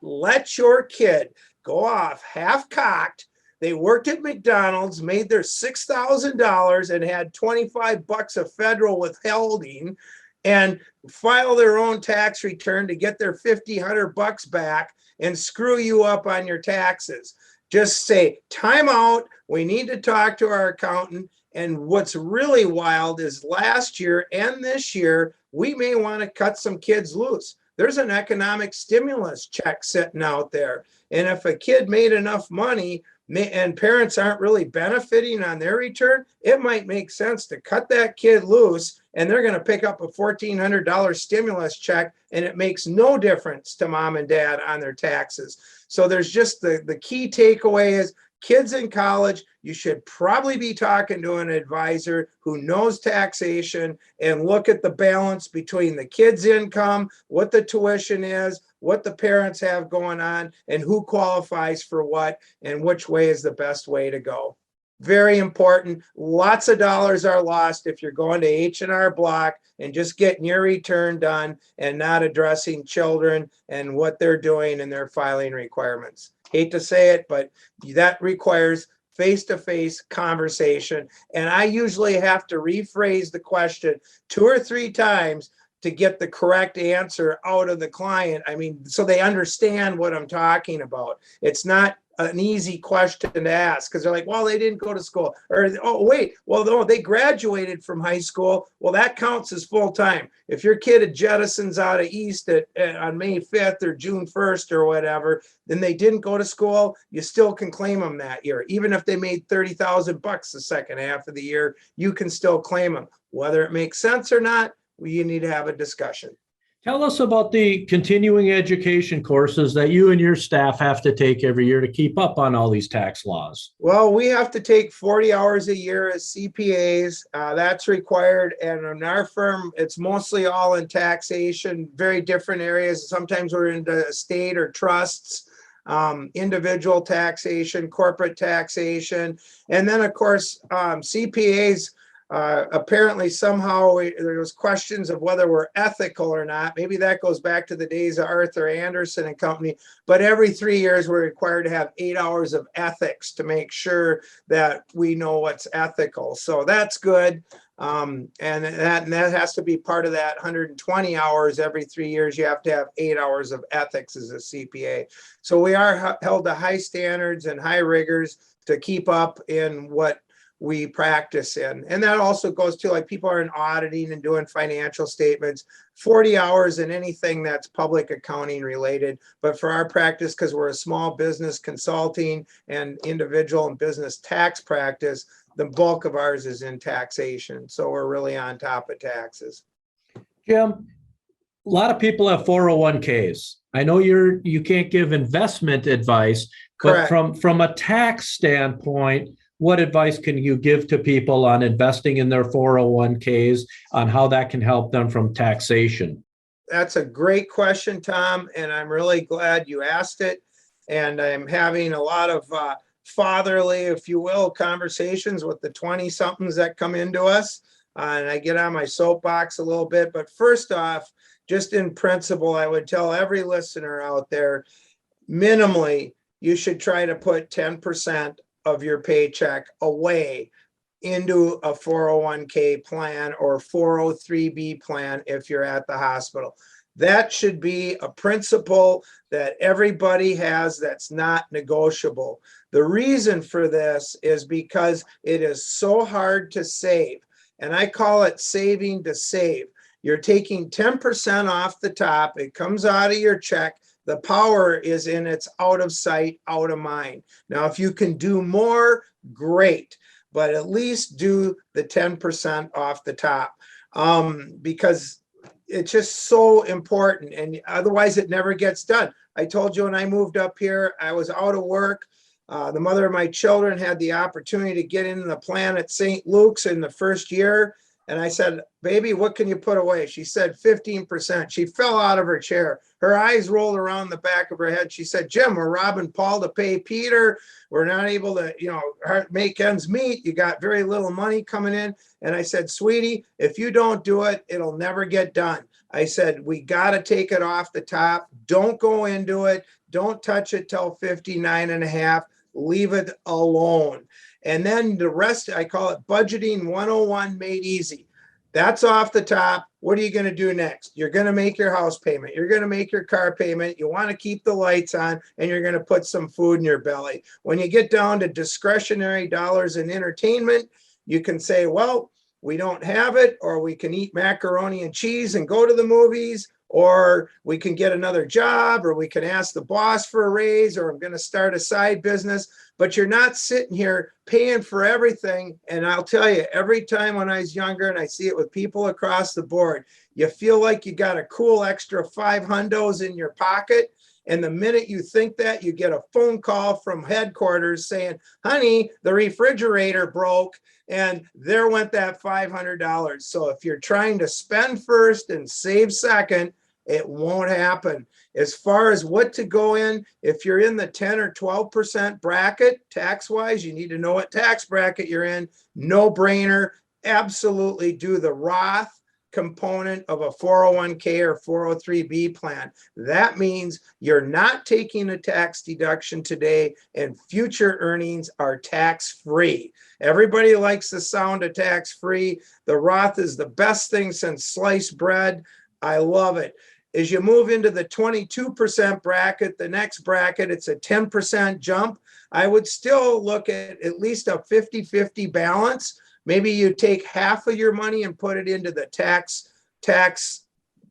Speaker 3: let your kid go off half-cocked. They worked at McDonald's, made their $6,000 and had $25 of federal withholding, and file their own tax return to get their $100 back and screw you up on your taxes. Just say, time out, we need to talk to our accountant. And what's really wild is last year and this year, we may want to cut some kids loose. There's an economic stimulus check sitting out there. And if a kid made enough money and parents aren't really benefiting on their return, it might make sense to cut that kid loose, and they're going to pick up a $1,400 stimulus check, and it makes no difference to mom and dad on their taxes. So there's just the key takeaway is kids in college, you should probably be talking to an advisor who knows taxation and look at the balance between the kid's income, what the tuition is, what the parents have going on, and who qualifies for what, and which way is the best way to go. Very important. Lots of dollars are lost if you're going to H&R Block and just getting your return done and not addressing children and what they're doing and their filing requirements. Hate to say it, but that requires face-to-face conversation. And I usually have to rephrase the question 2 or 3 times to get the correct answer out of the client. I mean, so they understand what I'm talking about. It's not an easy question to ask because they're like, well, they didn't go to school, or, oh, wait, well, no, they graduated from high school. Well, that counts as full time. If your kid had jettisons out of East on May 5th or June 1st or whatever, then they didn't go to school, you still can claim them that year. Even if they made $30,000 the second half of the year, you can still claim them. Whether it makes sense or not, you need to have a discussion.
Speaker 4: Tell us about the continuing education courses that you and your staff have to take every year to keep up on all these tax laws.
Speaker 3: Well, we have to take 40 hours a year as CPAs. That's required. And in our firm, it's mostly all in taxation, very different areas. Sometimes we're into estate or trusts, individual taxation, corporate taxation. And then, of course, CPAs, apparently somehow there was questions of whether we're ethical or not. Maybe that goes back to the days of Arthur Anderson and company, but every 3 years we're required to have 8 hours of ethics to make sure that we know what's ethical. So that's good. And that has to be part of that 120 hours every 3 years. You have to have 8 hours of ethics as a CPA. So we are held to high standards and high rigors to keep up in what we practice in. And that also goes to, like, people are in auditing and doing financial statements, 40 hours in anything that's public accounting related. But for our practice, because we're a small business consulting and individual and business tax practice, the bulk of ours is in taxation. So we're really on top of taxes.
Speaker 4: Jim, a lot of people have 401ks. I know you can't give investment advice, but
Speaker 3: Correct.
Speaker 4: from a tax standpoint, what advice can you give to people on investing in their 401ks, on how that can help them from taxation?
Speaker 3: That's a great question, Tom, and I'm really glad you asked it. And I'm having a lot of fatherly, if you will, conversations with the 20-somethings that come into us. And I get on my soapbox a little bit. But first off, just in principle, I would tell every listener out there, minimally, you should try to put 10% of your paycheck away into a 401k plan or 403b plan if you're at the hospital. That should be a principle that everybody has that's not negotiable. The reason for this is because it is so hard to save. And I call it saving to save. You're taking 10% off the top. It comes out of your check. The power is in it's out of sight, out of mind. Now, if you can do more, great. But at least do the 10% off the top because it's just so important. And otherwise, it never gets done. I told you when I moved up here, I was out of work. The mother of my children had the opportunity to get into the plan at St. Luke's in the first year. And I said, baby, what can you put away? She said 15%. She fell out of her chair. Her eyes rolled around the back of her head. She said, Jim, we're robbing Paul to pay Peter. We're not able to, make ends meet. You got very little money coming in. And I said, sweetie, if you don't do it, it'll never get done. I said, we got to take it off the top. Don't go into it. Don't touch it till 59 and a half. Leave it alone. And then the rest, I call it budgeting 101 made easy. That's off the top. What are you going to do next? You're going to make your house payment. You're going to make your car payment. You want to keep the lights on, and you're going to put some food in your belly. When you get down to discretionary dollars in entertainment, you can say, well, we don't have it, or we can eat macaroni and cheese and go to the movies, or we can get another job, or we can ask the boss for a raise, or I'm going to start a side business. But you're not sitting here paying for everything. And I'll tell you, every time when I was younger, and I see it with people across the board, you feel like you got a cool extra 5 hundos in your pocket. And the minute you think that, you get a phone call from headquarters saying, honey, the refrigerator broke. And there went that $500. So if you're trying to spend first and save second, it won't happen. As far as what to go in, if you're in the 10 or 12% bracket, tax-wise, you need to know what tax bracket you're in. No brainer. Absolutely do the Roth component of a 401k or 403b plan. That means you're not taking a tax deduction today and future earnings are tax-free. Everybody likes the sound of tax-free. The Roth is the best thing since sliced bread. I love it. As you move into the 22% bracket, the next bracket, it's a 10% jump. I would still look at least a 50-50 balance. Maybe you take half of your money and put it into the tax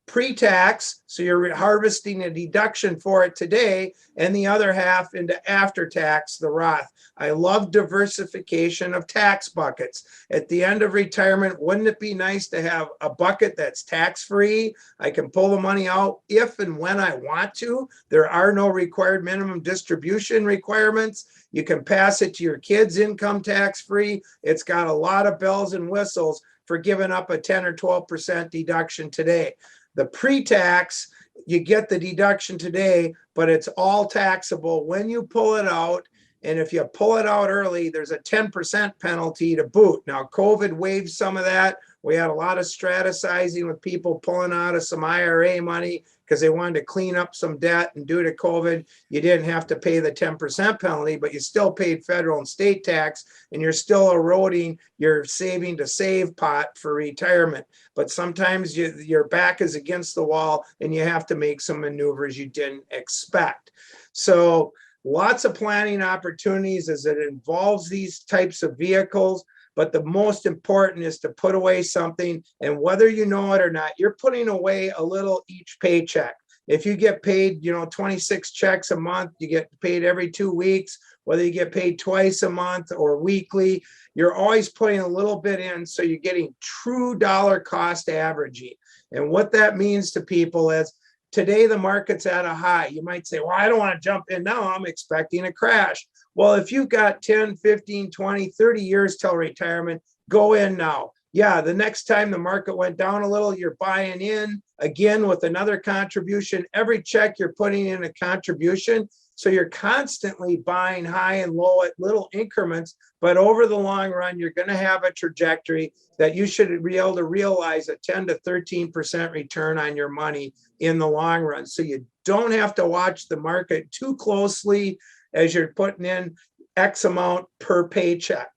Speaker 3: pre-tax, so you're harvesting a deduction for it today, and the other half into after-tax, the Roth. I love diversification of tax buckets. At the end of retirement, wouldn't it be nice to have a bucket that's tax-free? I can pull the money out if and when I want to. There are no required minimum distribution requirements. You can pass it to your kids income tax-free. It's got a lot of bells and whistles for giving up a 10 or 12% deduction today. The pre-tax, you get the deduction today, but it's all taxable when you pull it out. And if you pull it out early, there's a 10% penalty to boot. Now, COVID waived some of that. We had a lot of strategizing with people pulling out of some IRA money because they wanted to clean up some debt. And due to COVID, you didn't have to pay the 10% penalty, but you still paid federal and state tax, and you're still eroding your saving to save pot for retirement. But sometimes your back is against the wall and you have to make some maneuvers you didn't expect. So lots of planning opportunities as it involves these types of vehicles. But the most important is to put away something, and whether you know it or not, you're putting away a little each paycheck. If you get paid, 26 checks a month, you get paid every 2 weeks, whether you get paid twice a month or weekly, you're always putting a little bit in, so you're getting true dollar cost averaging. And what that means to people is, today the market's at a high. You might say, well, I don't want to jump in now. I'm expecting a crash. Well, if you've got 10, 15, 20, 30 years till retirement, go in now. Yeah, the next time the market went down a little, you're buying in again with another contribution. Every check you're putting in a contribution. So you're constantly buying high and low at little increments, but over the long run, you're going to have a trajectory that you should be able to realize a 10 to 13% return on your money in the long run. So you don't have to watch the market too closely as you're putting in X amount per paycheck.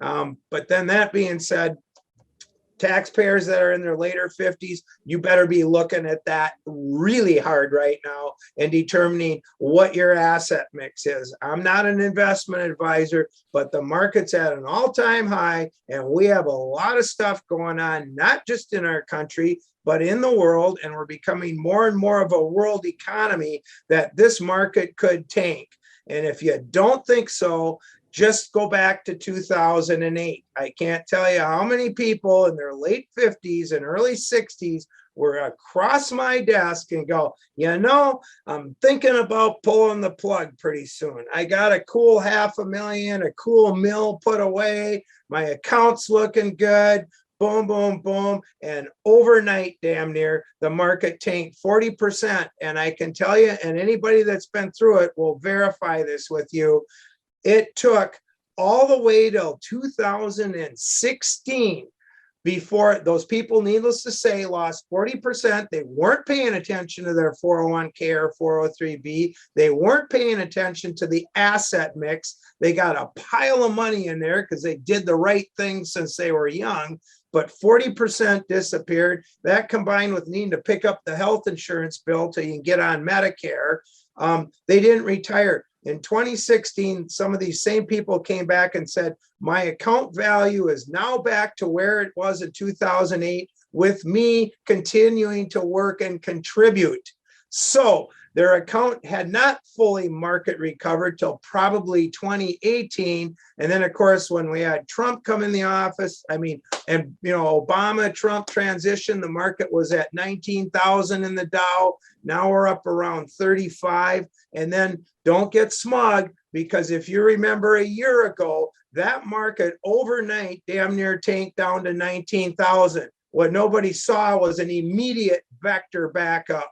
Speaker 3: But then that being said, taxpayers that are in their later 50s, you better be looking at that really hard right now and determining what your asset mix is. I'm not an investment advisor, but the market's at an all-time high, and we have a lot of stuff going on, not just in our country, but in the world, and we're becoming more and more of a world economy that this market could tank. And if you don't think so, just go back to 2008. I can't tell you how many people in their late 50s and early 60s were across my desk and go, I'm thinking about pulling the plug pretty soon. I got a cool $500,000, a cool mill put away. My account's looking good. Boom, boom, boom. And overnight, damn near, the market tanked 40%. And I can tell you, and anybody that's been through it will verify this with you, it took all the way till 2016 before those people, needless to say, lost 40%. They weren't paying attention to their 401k or 403b. They weren't paying attention to the asset mix. They got a pile of money in there because they did the right thing since they were young, but 40% disappeared. That combined with needing to pick up the health insurance bill till you can get on Medicare. They didn't retire. In 2016, some of these same people came back and said, my account value is now back to where it was in 2008 with me continuing to work and contribute. So their account had not fully market recovered till probably 2018. And then, of course, when we had Trump come in the office, Obama, Trump transition, the market was at 19,000 in the Dow. Now we're up around 35. And then don't get smug, because if you remember a year ago, that market overnight damn near tanked down to 19,000. What nobody saw was an immediate vector back up.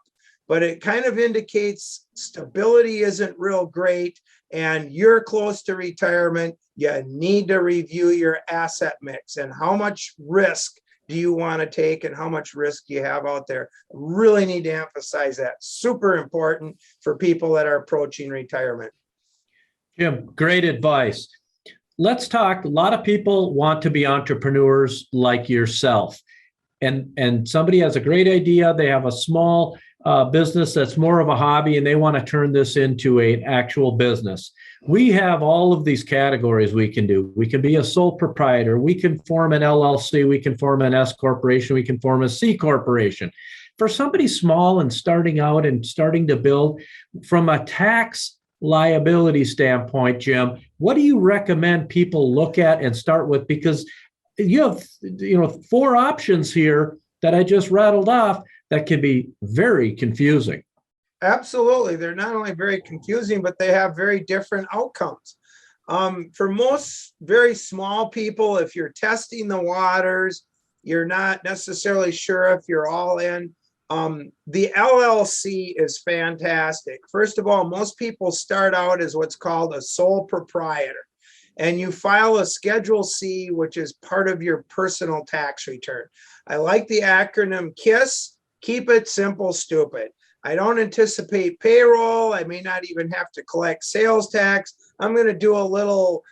Speaker 3: But it kind of indicates stability isn't real great, and you're close to retirement. You need to review your asset mix and how much risk do you want to take and how much risk you have out there. Really need to emphasize that. Super important for people that are approaching retirement.
Speaker 4: Jim, great advice. Let's talk. A lot of people want to be entrepreneurs like yourself. And somebody has a great idea. They have a small business that's more of a hobby, and they want to turn this into an actual business. We have all of these categories we can do. We can be a sole proprietor. We can form an LLC. We can form an S corporation. We can form a C corporation. For somebody small and starting out and starting to build, from a tax liability standpoint, Jim, what do you recommend people look at and start with? Because you have 4 options here that I just rattled off that can be very confusing.
Speaker 3: Absolutely. They're not only very confusing, but they have very different outcomes. For most very small people, if you're testing the waters, you're not necessarily sure if you're all in. The LLC is fantastic. First of all, most people start out as what's called a sole proprietor, and you file a Schedule C, which is part of your personal tax return. I like the acronym KISS, keep it simple, stupid. I don't anticipate payroll. I may not even have to collect sales tax. I'm going to do a little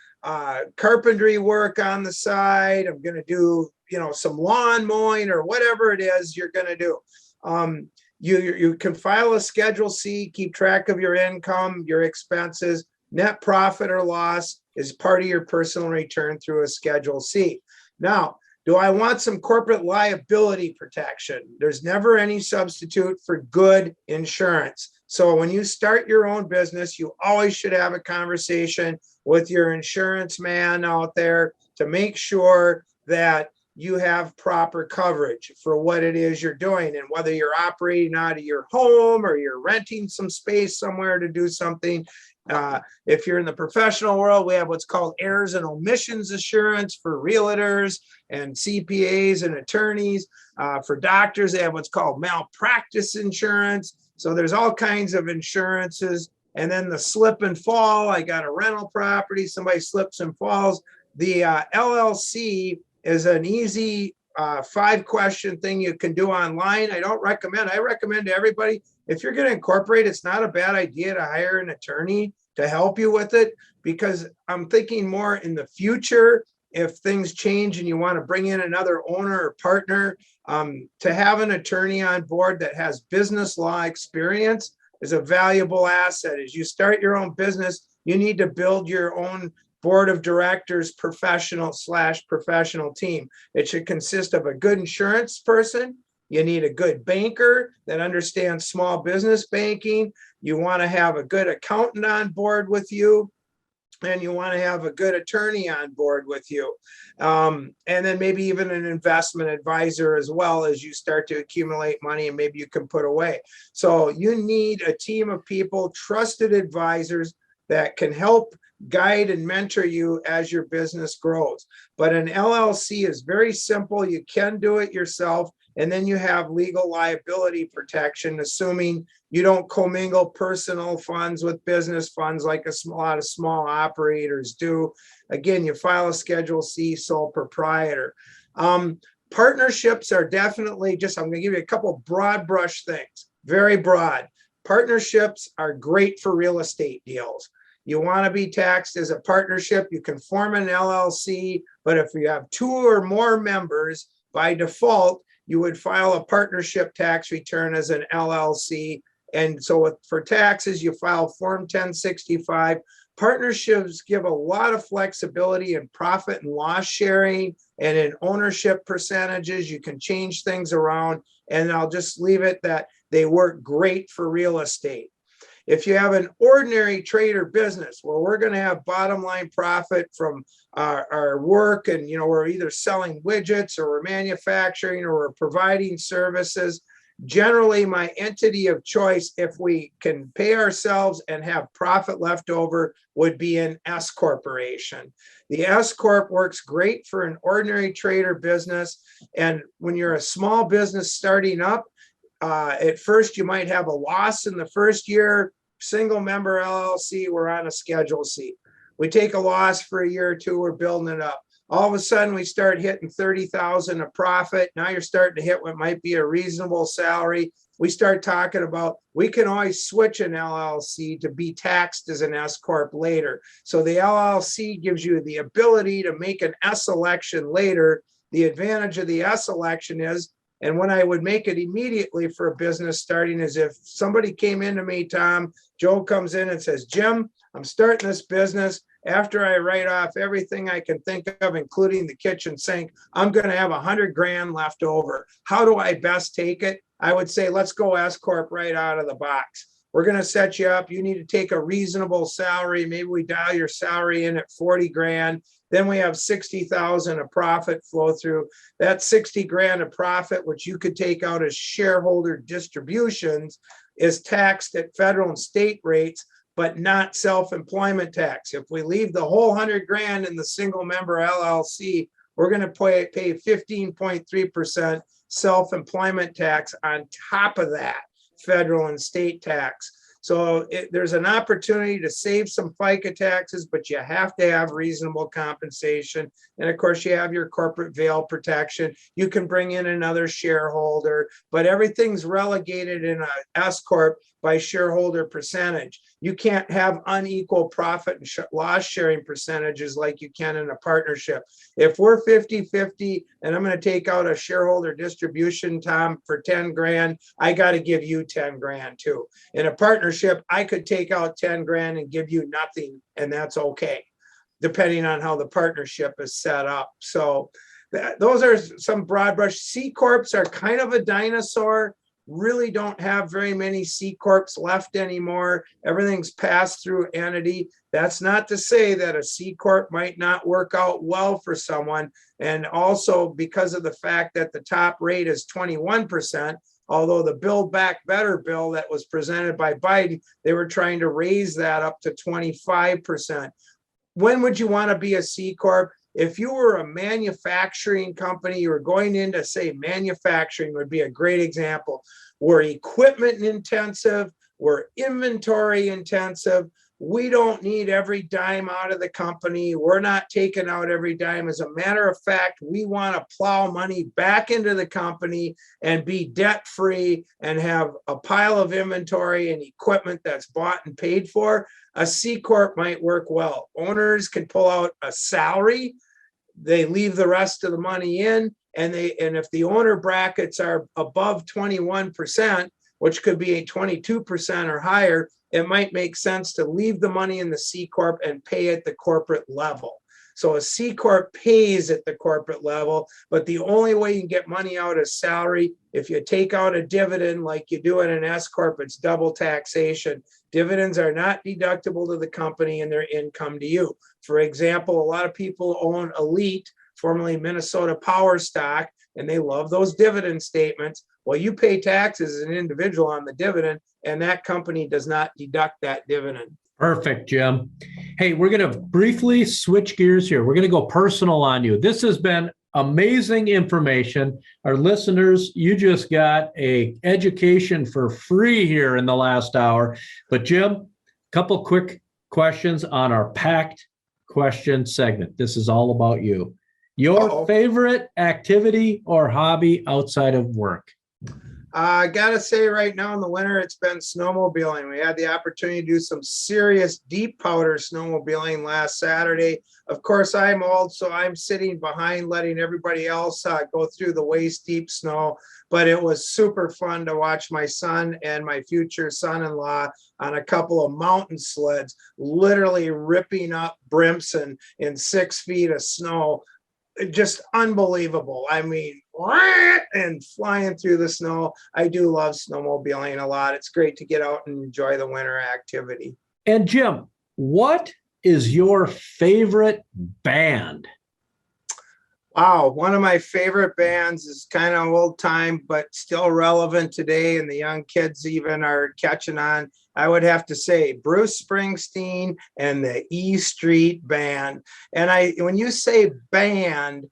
Speaker 3: carpentry work on the side. I'm going to do, some lawn mowing or whatever it is you're going to do. You can file a Schedule C, keep track of your income, your expenses, net profit or loss is part of your personal return through a Schedule C. Now, do I want some corporate liability protection? There's never any substitute for good insurance. So when you start your own business, you always should have a conversation with your insurance man out there to make sure that you have proper coverage for what it is you're doing. And whether you're operating out of your home or you're renting some space somewhere to do something, If you're in the professional world, we have what's called errors and omissions assurance for realtors and CPAs and attorneys. For doctors, they have what's called malpractice insurance. So there's all kinds of insurances. And then the slip and fall, I got a rental property, somebody slips and falls. The LLC is an easy 5-question thing you can do online. I recommend to everybody, if you're going to incorporate, it's not a bad idea to hire an attorney to help you with it, because I'm thinking more in the future, if things change and you want to bring in another owner or partner, to have an attorney on board that has business law experience is a valuable asset. As you start your own business, you need to build your own board of directors, professional team. It should consist of a good insurance person. You need a good banker that understands small business banking. You want to have a good accountant on board with you. And you want to have a good attorney on board with you. And then maybe even an investment advisor as well, as you start to accumulate money and maybe you can put away. So you need a team of people, trusted advisors that can help guide and mentor you as your business grows. But an LLC is very simple. You can do it yourself. And then you have legal liability protection, assuming you don't commingle personal funds with business funds like a lot of small operators do. Again, you file a Schedule C sole proprietor. Partnerships are definitely I'm going to give you a couple broad brush things, very broad. Partnerships are great for real estate deals. You want to be taxed as a partnership, you can form an LLC, but if you have 2 or more members, by default, you would file a partnership tax return as an LLC. And so for taxes, you file Form 1065. Partnerships give a lot of flexibility in profit and loss sharing and in ownership percentages. You can change things around, and I'll just leave it that they work great for real estate. If you have an ordinary trade or business where we're going to have bottom line profit from our work, and we're either selling widgets or we're manufacturing or we're providing services, generally my entity of choice, if we can pay ourselves and have profit left over, would be an S corporation. The S corp works great for an ordinary trade or business. And when you're a small business starting up, at first, you might have a loss in the first year. Single member LLC, we're on a Schedule C. We take a loss for a year or two, we're building it up. All of a sudden, we start hitting 30,000 a profit. Now you're starting to hit what might be a reasonable salary. We start talking about, we can always switch an LLC to be taxed as an S corp later. So the LLC gives you the ability to make an S election later. The advantage of the S election is, and when I would make it immediately for a business starting, is if somebody came into me, Tom, Joe comes in and says, Jim, I'm starting this business. After I write off everything I can think of, including the kitchen sink, I'm going to have $100,000 left over. How do I best take it? I would say, let's go S corp right out of the box. We're going to set you up. You need to take a reasonable salary. Maybe we dial your salary in at $40,000. Then we have 60,000 of profit flow through. That 60 grand of profit, which you could take out as shareholder distributions, is taxed at federal and state rates, but not self-employment tax. If we leave the whole 100 grand in the single member LLC, we're going to pay 15.3% self-employment tax on top of that federal and state tax. So there's an opportunity to save some FICA taxes, but you have to have reasonable compensation. And of course, you have your corporate veil protection. You can bring in another shareholder, but everything's relegated in a S corp by shareholder percentage. You can't have unequal profit and loss sharing percentages like you can in a partnership. If we're 50-50 and I'm going to take out a shareholder distribution, Tom, for 10 grand, I got to give you 10 grand too. In a partnership, I could take out 10 grand and give you nothing, and that's okay, depending on how the partnership is set up. So those are some broad brush. C corps are kind of a dinosaur. Really don't have very many C corps left anymore. Everything's passed through entity. That's not to say that a C corp might not work out well for someone. And also because of the fact that the top rate is 21%, Although the Build Back Better bill that was presented by Biden, they were trying to raise that up to 25%. When would you want to be a C Corp? If you were a manufacturing company, you were going into, say, manufacturing would be a great example. We're equipment intensive, we're inventory intensive. We don't need every dime out of the company. We're not taking out every dime. As a matter of fact, we want to plow money back into the company and be debt free and have a pile of inventory and equipment that's bought and paid for. A C Corp might work well. Owners can pull out a salary. They leave the rest of the money in, and if the owner brackets are above 21%, which could be a 22% or higher, it might make sense to leave the money in the C Corp and pay at the corporate level. So a C Corp pays at the corporate level, but the only way you can get money out is salary. If you take out a dividend like you do in an S Corp, it's double taxation. Dividends are not deductible to the company and their income to you. For example, a lot of people own Elite, formerly Minnesota Power stock, and they love those dividend statements. Well, you pay taxes as an individual on the dividend, and that company does not deduct that dividend.
Speaker 4: Perfect, Jim. Hey, we're going to briefly switch gears here. We're going to go personal on you. This has been amazing information. Our listeners, you just got an education for free here in the last hour. But Jim, a couple quick questions on our packed question segment. This is all about you. Your favorite activity or hobby outside of work?
Speaker 3: I gotta say right now in the winter, it's been snowmobiling. We had the opportunity to do some serious deep powder snowmobiling last Saturday. Of course, I'm old, so I'm sitting behind letting everybody else go through the waist deep snow. But it was super fun to watch my son and my future son-in-law on a couple of mountain sleds, literally ripping up Brimson in 6 feet of snow. Just unbelievable. I mean, and flying through the snow. I do love snowmobiling a lot. It's great to get out and enjoy the winter activity.
Speaker 4: And Jim, what is your favorite band?
Speaker 3: Wow, one of my favorite bands is kind of old time, but still relevant today, and the young kids even are catching on. I would have to say Bruce Springsteen and the E Street Band. And when you say band,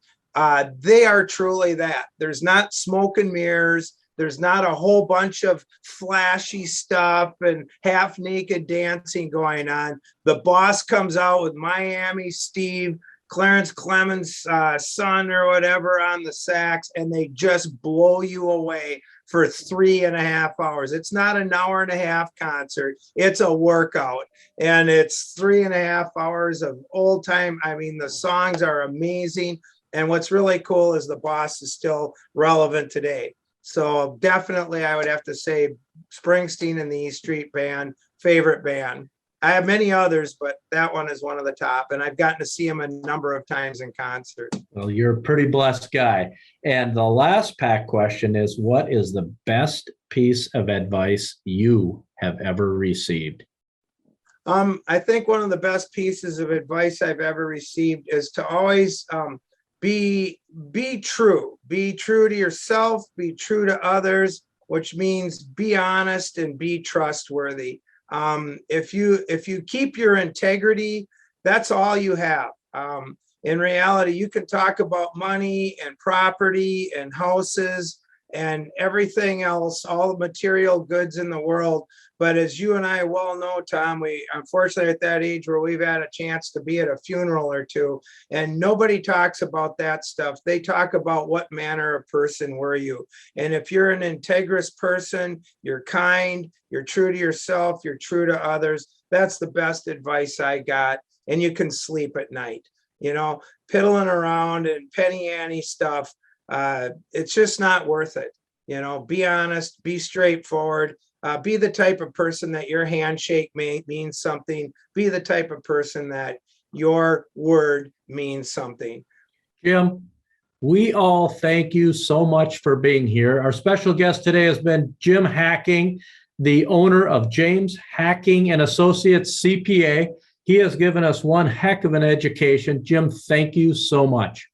Speaker 3: they are truly that. There's not smoke and mirrors. There's not a whole bunch of flashy stuff and half naked dancing going on. The boss comes out with Miami Steve, Clarence Clemens' son or whatever on the sax, and they just blow you away for 3.5 hours. It's not an hour and a half concert. It's a workout, and it's 3.5 hours of old time. I mean, the songs are amazing. And what's really cool is the boss is still relevant today. So definitely I would have to say Springsteen and the E Street Band, favorite band. I have many others, but that one is one of the top. And I've gotten to see him a number of times in concert.
Speaker 4: Well, you're a pretty blessed guy. And the last pack question is, what is the best piece of advice you have ever received?
Speaker 3: I think one of the best pieces of advice I've ever received is to always be true. Be true to yourself, be true to others, which means be honest and be trustworthy. If you keep your integrity, that's all you have. In reality, you can talk about money and property and houses and everything else, all the material goods in the world. But as you and I well know, Tom, we unfortunately at that age where we've had a chance to be at a funeral or two, and nobody talks about that stuff. They talk about what manner of person were you. And if you're an integrous person, you're kind, you're true to yourself, you're true to others, that's the best advice I got. And you can sleep at night. You know, piddling around and penny ante stuff, it's just not worth it. You know, be honest, be straightforward, be the type of person that your handshake means something, be the type of person that your word means something.
Speaker 4: Jim, we all thank you so much for being here. Our special guest today has been Jim Hacking, the owner of James Hacking and Associates CPA. He has given us one heck of an education. Jim, thank you so much.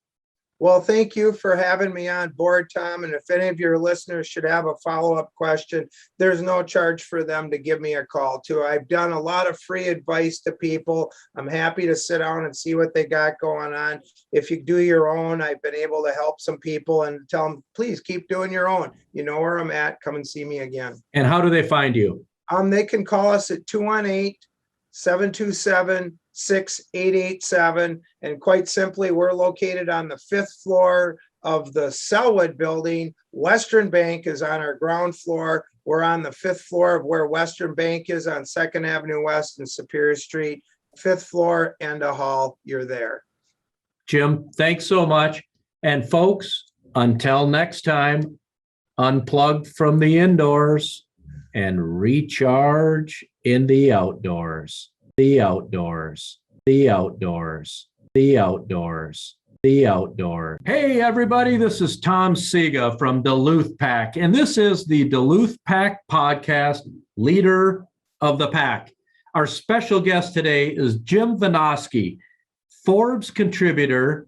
Speaker 3: Well, thank you for having me on board, Tom. And if any of your listeners should have a follow-up question, there's no charge for them to give me a call too. I've done a lot of free advice to people. I'm happy to sit down and see what they got going on. If you do your own, I've been able to help some people and tell them, please keep doing your own. You know where I'm at. Come and see me again.
Speaker 4: And how do they find you?
Speaker 3: They can call us at 218-727-6887. And quite simply, we're located on the 5th floor of the Selwood building. Western Bank is on our ground floor. We're on the 5th floor of where Western Bank is on 2nd Avenue West and Superior Street. 5th floor and a hall, you're there.
Speaker 4: Jim, thanks so much. And folks, until next time, unplug from the indoors and recharge in the outdoors. The outdoors, the outdoors, the outdoors, the outdoors. Hey, everybody, this is Tom Sega from Duluth Pack, and this is the Duluth Pack podcast, Leader of the Pack. Our special guest today is Jim Vinosky, Forbes contributor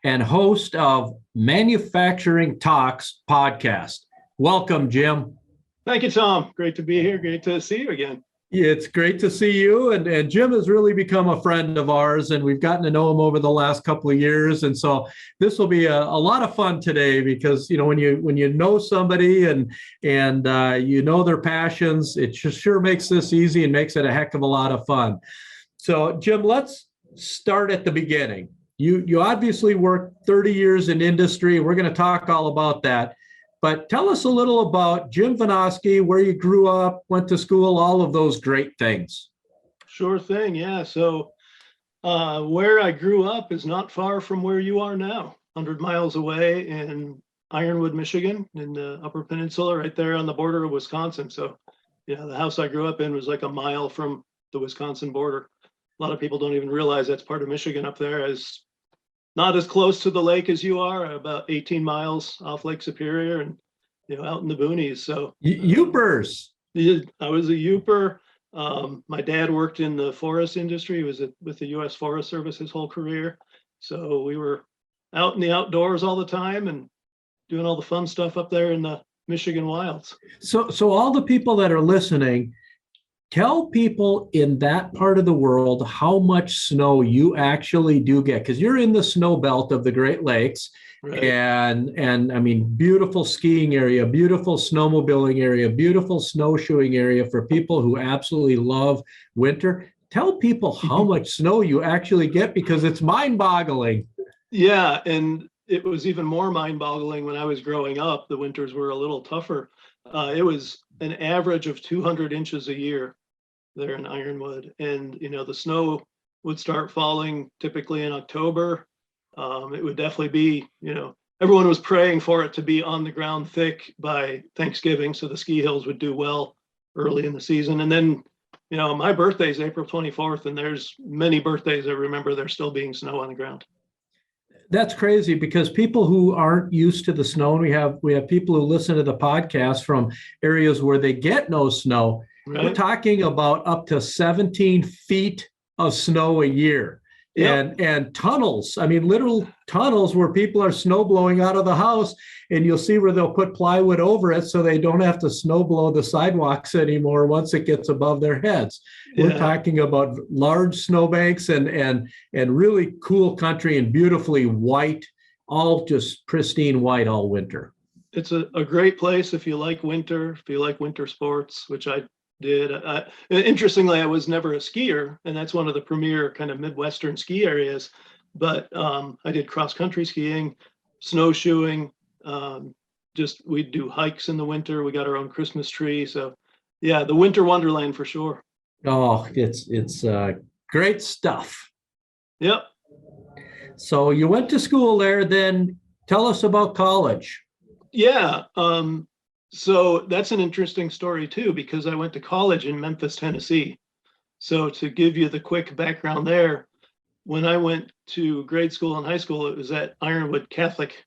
Speaker 4: and host of Manufacturing Talks podcast. Welcome, Jim.
Speaker 5: Thank you, Tom. Great to be here. Great to see you again.
Speaker 4: Yeah, it's great to see you. And Jim has really become a friend of ours, and we've gotten to know him over the last couple of years. And so this will be a lot of fun today because, you know, when you know somebody and you know their passions, it sure makes this easy and makes it a heck of a lot of fun. So, Jim, let's start at the beginning. You obviously worked 30 years in industry. We're going to talk all about that. But tell us a little about Jim Vinosky, where you grew up, went to school, all of those great things.
Speaker 5: Sure thing. Yeah. So where I grew up is not far from where you are now, 100 miles away in Ironwood, Michigan, in the Upper Peninsula, right there on the border of Wisconsin. So, yeah, the house I grew up in was like a mile from the Wisconsin border. A lot of people don't even realize that's part of Michigan up there, as not as close to the lake as you are, about 18 miles off Lake Superior and, you know, out in the boonies. So
Speaker 4: Youpers.
Speaker 5: I was a Youper. My dad worked in the forest industry. He was with the U.S. Forest Service his whole career. So we were out in the outdoors all the time and doing all the fun stuff up there in the Michigan wilds.
Speaker 4: So all the people that are listening, tell people in that part of the world how much snow you actually do get, because you're in the snow belt of the Great Lakes, right. And I mean, beautiful skiing area, beautiful snowmobiling area, beautiful snowshoeing area for people who absolutely love winter. Tell people how much snow you actually get, because it's mind-boggling.
Speaker 5: Yeah, and it was even more mind-boggling when I was growing up. The winters were a little tougher. It was an average of 200 inches a year there in Ironwood. And, you know, the snow would start falling typically in October. It would definitely be, you know, everyone was praying for it to be on the ground thick by Thanksgiving, so the ski hills would do well early in the season. And then, you know, my birthday is April 24th, and there's many birthdays I remember there still being snow on the ground.
Speaker 4: That's crazy, because people who aren't used to the snow, and we have people who listen to the podcast from areas where they get no snow. Right. We're talking about up to 17 feet of snow a year. Yep. And tunnels, I mean, literal tunnels where people are snow blowing out of the house, and you'll see where they'll put plywood over it so they don't have to snow blow the sidewalks anymore once it gets above their heads. Yeah. We're talking about large snowbanks and really cool country and beautifully white, all just pristine white all winter.
Speaker 5: It's a great place if you like winter, if you like winter sports, which I did. Interestingly, I was never a skier, and that's one of the premier kind of Midwestern ski areas. But I did cross-country skiing, snowshoeing. We'd do hikes in the winter. We got our own Christmas tree. So, yeah, the winter wonderland for sure.
Speaker 4: Oh, it's great stuff.
Speaker 5: Yep.
Speaker 4: So you went to school there. Then tell us about college.
Speaker 5: Yeah. So that's an interesting story too, because I went to college in Memphis, Tennessee. So to give you the quick background there, when I went to grade school and high school, it was at Ironwood Catholic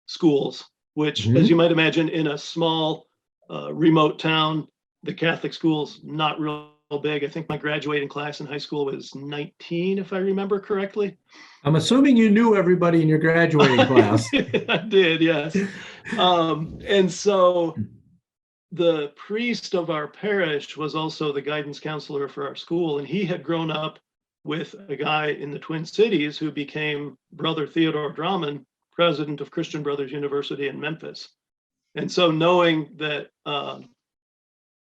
Speaker 5: schools, which, as you might imagine, in a small remote town, the Catholic schools not real big. I think my graduating class in high school was 19, if I remember correctly.
Speaker 4: I'm assuming you knew everybody in your graduating class.
Speaker 5: I did, yes. And so the priest of our parish was also the guidance counselor for our school, and he had grown up with a guy in the Twin Cities who became Brother Theodore Drummond, president of Christian Brothers University in Memphis. And so knowing that,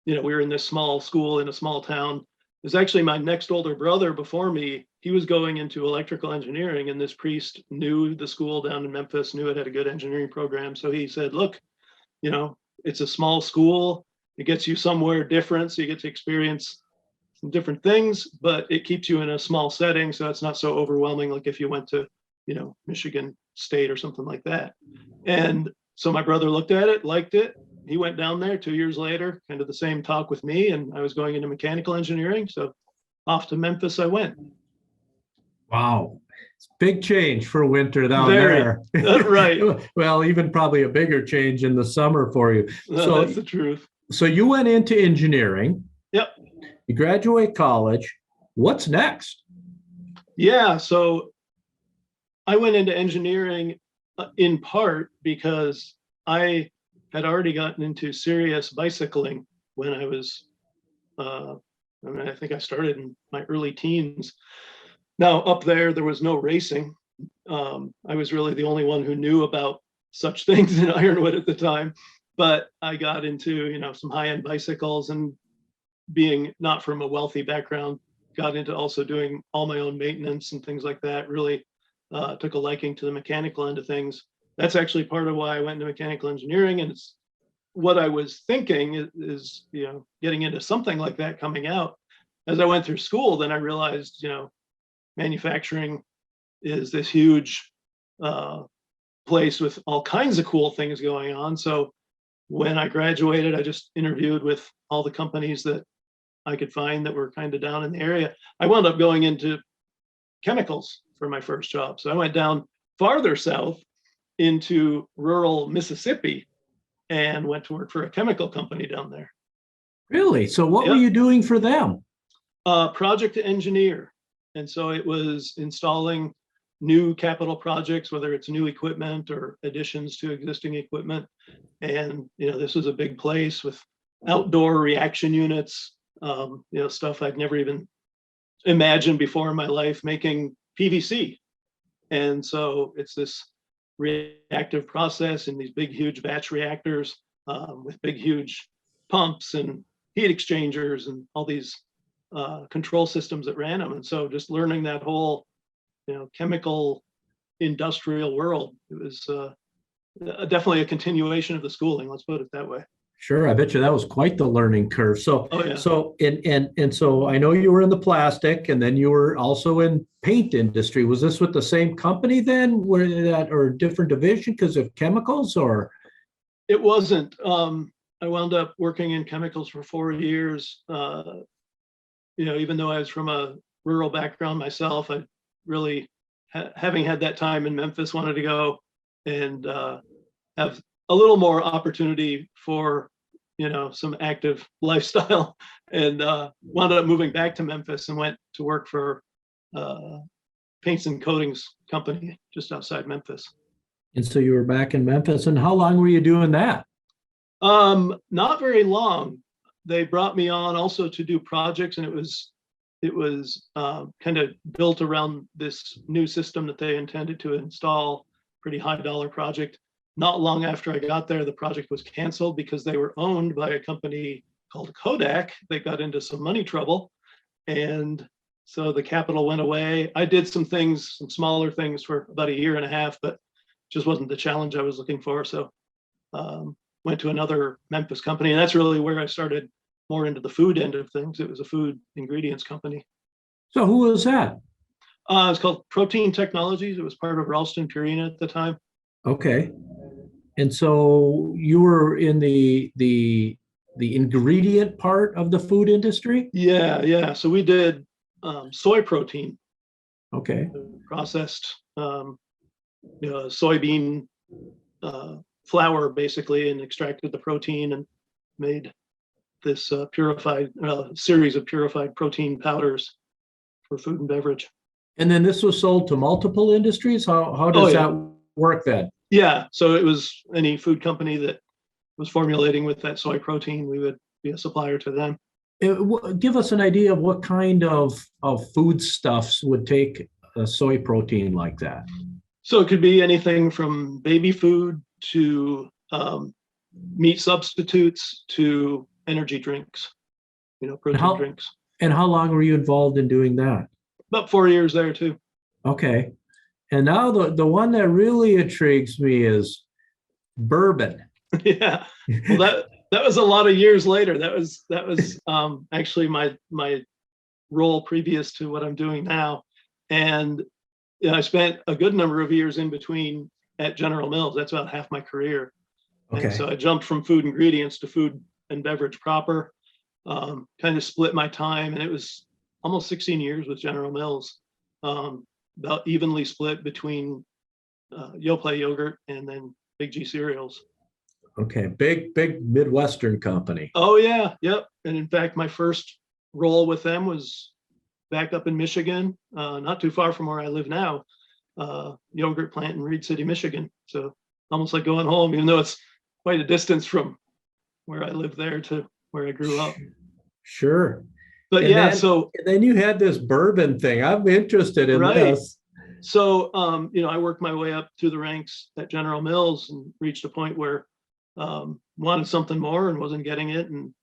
Speaker 5: we were in this small school in a small town, it was actually my next older brother before me. He was going into electrical engineering, and this priest knew the school down in Memphis, knew it had a good engineering program. So he said, look, it's a small school. It gets you somewhere different. So you get to experience some different things, but it keeps you in a small setting. So it's not so overwhelming like if you went to, Michigan State or something like that. And so my brother looked at it, liked it. He went down there 2 years later, kind of the same talk with me, and I was going into mechanical engineering. So off to Memphis I went.
Speaker 4: Wow. It's big change for winter down
Speaker 5: Very,
Speaker 4: there.
Speaker 5: right.
Speaker 4: Well, even probably a bigger change in the summer for you.
Speaker 5: So that's the truth.
Speaker 4: So you went into engineering.
Speaker 5: Yep.
Speaker 4: You graduate college. What's next?
Speaker 5: Yeah. So I went into engineering in part because I had already gotten into serious bicycling when I was, I think I started in my early teens. Now up there was no racing. I was really the only one who knew about such things in Ironwood at the time, but I got into, some high-end bicycles, and being not from a wealthy background, got into also doing all my own maintenance and things like that. Really took a liking to the mechanical end of things. That's actually part of why I went into mechanical engineering. And it's what I was thinking is, getting into something like that coming out. As I went through school, then I realized, manufacturing is this huge place with all kinds of cool things going on. So when I graduated, I just interviewed with all the companies that I could find that were kind of down in the area. I wound up going into chemicals for my first job. So I went down farther south into rural Mississippi and went to work for a chemical company down there.
Speaker 4: Really? So what were you doing for them?
Speaker 5: Project engineer. And so it was installing new capital projects, whether it's new equipment or additions to existing equipment. And, this was a big place with outdoor reaction units, stuff I'd never even imagined before in my life, making PVC. And so it's this reactive process in these big, huge batch reactors with big, huge pumps and heat exchangers and all these control systems that ran them. And so just learning that whole, chemical industrial world, it was definitely a continuation of the schooling. Let's put it that way.
Speaker 4: Sure, I bet you that was quite the learning curve. So,
Speaker 5: Oh, yeah.
Speaker 4: so I know you were in the plastic, and then you were also in paint industry. Was this with the same company then, or different division because of chemicals, or?
Speaker 5: It wasn't. I wound up working in chemicals for 4 years. Even though I was from a rural background myself, I really, having had that time in Memphis, wanted to go and have a little more opportunity for, some active lifestyle, and wound up moving back to Memphis and went to work for paints and coatings company just outside Memphis.
Speaker 4: And so you were back in Memphis, and how long were you doing that?
Speaker 5: Not very long. They brought me on also to do projects, and it was kind of built around this new system that they intended to install, pretty high dollar project. Not long after I got there, the project was canceled because they were owned by a company called Kodak. They got into some money trouble, and so the capital went away. I did some smaller things for about a year and a half, but just wasn't the challenge I was looking for. So went to another Memphis company, and that's really where I started more into the food end of things. It was a food ingredients company.
Speaker 4: So who was that?
Speaker 5: It's called Protein Technologies. It was part of Ralston Purina at the time.
Speaker 4: Okay. And so you were in the ingredient part of the food industry?
Speaker 5: Yeah. So we did soy protein.
Speaker 4: Okay.
Speaker 5: Processed soybean flour basically, and extracted the protein and made this purified series of purified protein powders for food and beverage.
Speaker 4: And then this was sold to multiple industries. How does that work then?
Speaker 5: Yeah, so it was any food company that was formulating with that soy protein, we would be a supplier to them.
Speaker 4: Give us an idea of what kind of foodstuffs would take a soy protein like that.
Speaker 5: So it could be anything from baby food to meat substitutes to energy drinks, protein drinks.
Speaker 4: And how long were you involved in doing that?
Speaker 5: About 4 years there too.
Speaker 4: Okay. And now the one that really intrigues me is bourbon.
Speaker 5: Yeah. Well, that was a lot of years later. That was actually my role previous to what I'm doing now. And I spent a good number of years in between at General Mills. That's about half my career.
Speaker 4: Okay.
Speaker 5: And so I jumped from food ingredients to food and beverage proper, kind of split my time. And it was almost 16 years with General Mills, about evenly split between Yoplait yogurt and then Big G cereals.
Speaker 4: Okay, big Midwestern company.
Speaker 5: Oh yeah, yep. And in fact, my first role with them was back up in Michigan, not too far from where I live now, yogurt plant in Reed City, Michigan. So almost like going home, even though it's quite a distance from where I live there to where I grew up.
Speaker 4: Sure.
Speaker 5: But
Speaker 4: and
Speaker 5: yeah,
Speaker 4: then you had this bourbon thing. I'm interested in this.
Speaker 5: So I worked my way up through the ranks at General Mills and reached a point where wanted something more and wasn't getting it, and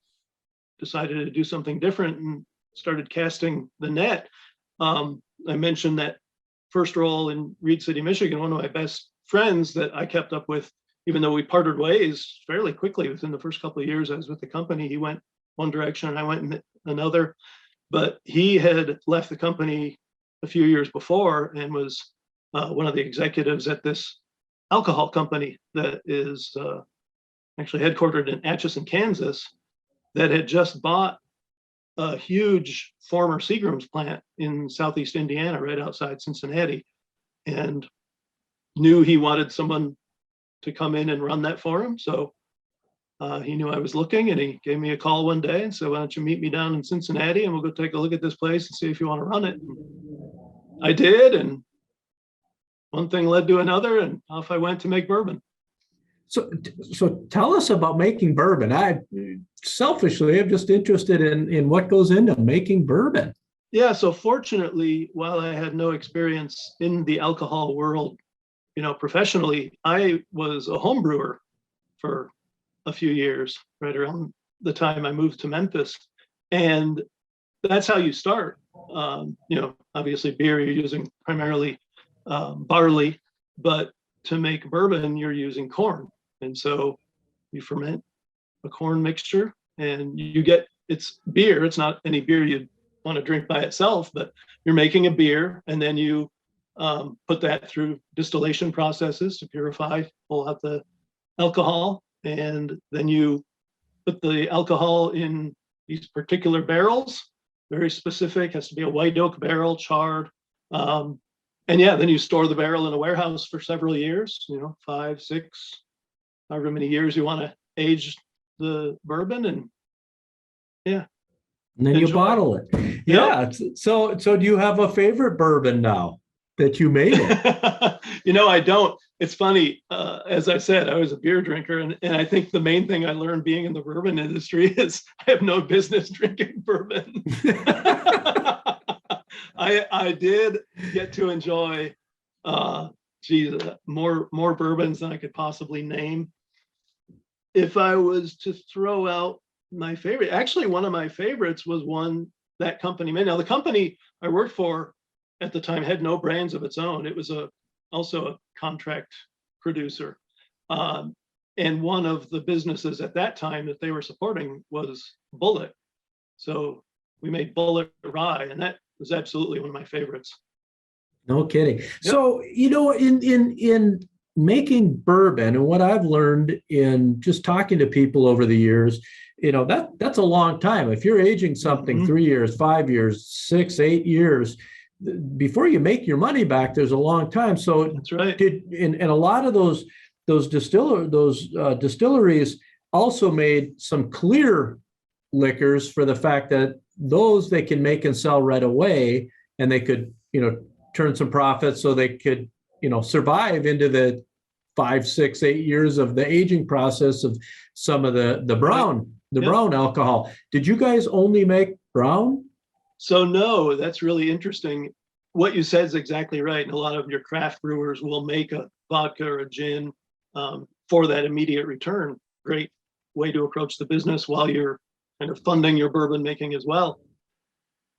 Speaker 5: decided to do something different and started casting the net. I mentioned that first role in Reed City, Michigan. One of my best friends that I kept up with, even though we parted ways fairly quickly within the first couple of years I was with the company, he went one direction and I went in another. But he had left the company a few years before and was one of the executives at this alcohol company that is actually headquartered in Atchison, Kansas, that had just bought a huge former Seagram's plant in Southeast Indiana, right outside Cincinnati, and knew he wanted someone to come in and run that for him. So he knew I was looking, and he gave me a call one day and said, "Why don't you meet me down in Cincinnati and we'll go take a look at this place and see if you want to run it." And I did, and one thing led to another, and off I went to make bourbon.
Speaker 4: So tell us about making bourbon. I selfishly am just interested in what goes into making bourbon.
Speaker 5: Yeah, so fortunately, while I had no experience in the alcohol world, professionally, I was a home brewer for a few years, right around the time I moved to Memphis. And that's how you start. Obviously beer, you're using primarily barley, but to make bourbon, you're using corn. And so you ferment a corn mixture and you get, it's beer. It's not any beer you'd want to drink by itself, but you're making a beer, and then you put that through distillation processes to purify, pull out the alcohol, and then you put the alcohol in these particular barrels, very specific, has to be a white oak barrel, charred. And yeah, then you store the barrel in a warehouse for several years, 5, 6, however many years you want to age the bourbon, and yeah.
Speaker 4: And then you bottle it.
Speaker 5: Yep.
Speaker 4: Yeah. So do you have a favorite bourbon now that you made it?
Speaker 5: I don't. It's funny. As I said, I was a beer drinker, and I think the main thing I learned being in the bourbon industry is I have no business drinking bourbon. I did get to enjoy more bourbons than I could possibly name. If I was to throw out my favorite, actually one of my favorites was one that company made. Now the company I worked for at the time had no brands of its own. It was also a contract producer. And one of the businesses at that time that they were supporting was Bullet. So we made Bullet Rye, and that was absolutely one of my favorites.
Speaker 4: No kidding. Yep. So, in making bourbon, and what I've learned in just talking to people over the years, that's a long time. If you're aging something 3 years, 5 years, 6, 8 years, before you make your money back, there's a long time. So
Speaker 5: that's right.
Speaker 4: And a lot of those distilleries also made some clear liquors for the fact that those they can make and sell right away, and they could, turn some profits so they could, survive into the 5, 6, 8 years of the aging process of some of the brown, brown alcohol. Did you guys only make brown?
Speaker 5: So no, that's really interesting. What you said is exactly right. And a lot of your craft brewers will make a vodka or a gin for that immediate return. Great way to approach the business while you're kind of funding your bourbon making as well.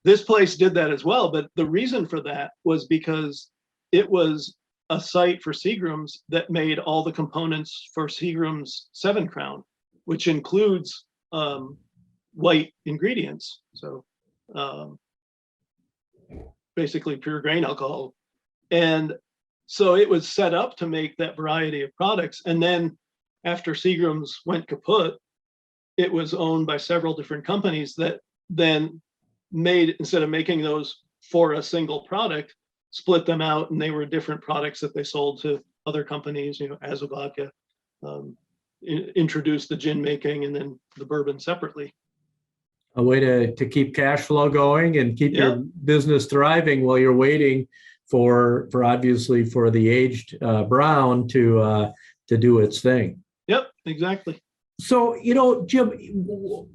Speaker 5: This place did that as well, but the reason for that was because it was a site for Seagram's that made all the components for Seagram's 7 Crown, which includes white ingredients. So basically pure grain alcohol. And so it was set up to make that variety of products. And then after Seagram's went kaput, it was owned by several different companies that then made, instead of making those for a single product, split them out, and they were different products that they sold to other companies, as a vodka, introduced the gin making and then the bourbon separately.
Speaker 4: A way to keep cash flow going and keep your business thriving while you're waiting for obviously for the aged brown to do its thing.
Speaker 5: Yep, exactly.
Speaker 4: So, Jim,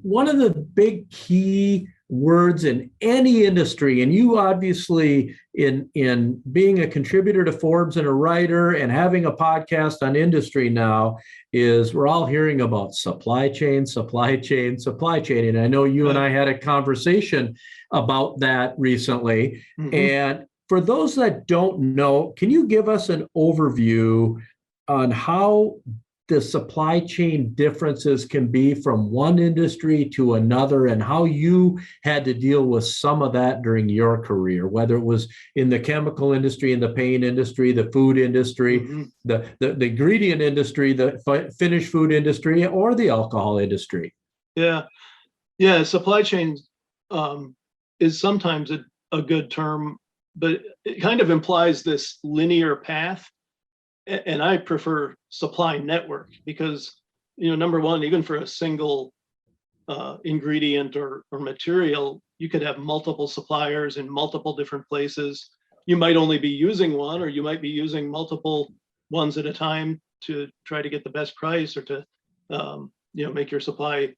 Speaker 4: one of the big key words in any industry, and you obviously in being a contributor to Forbes and a writer and having a podcast on industry now, is we're all hearing about supply chain. And I know you and I had a conversation about that recently. Mm-hmm. And for those that don't know, can you give us an overview on how the supply chain differences can be from one industry to another, and how you had to deal with some of that during your career, whether it was in the chemical industry, in the paint industry, the food industry, mm-hmm. the ingredient industry, the finished food industry, or the alcohol industry? Yeah.
Speaker 5: Supply chain is sometimes a good term, but it kind of implies this linear path. And I prefer supply network because, number one, even for a single ingredient or material, you could have multiple suppliers in multiple different places. You might only be using one, or you might be using multiple ones at a time to try to get the best price, or to, make your supply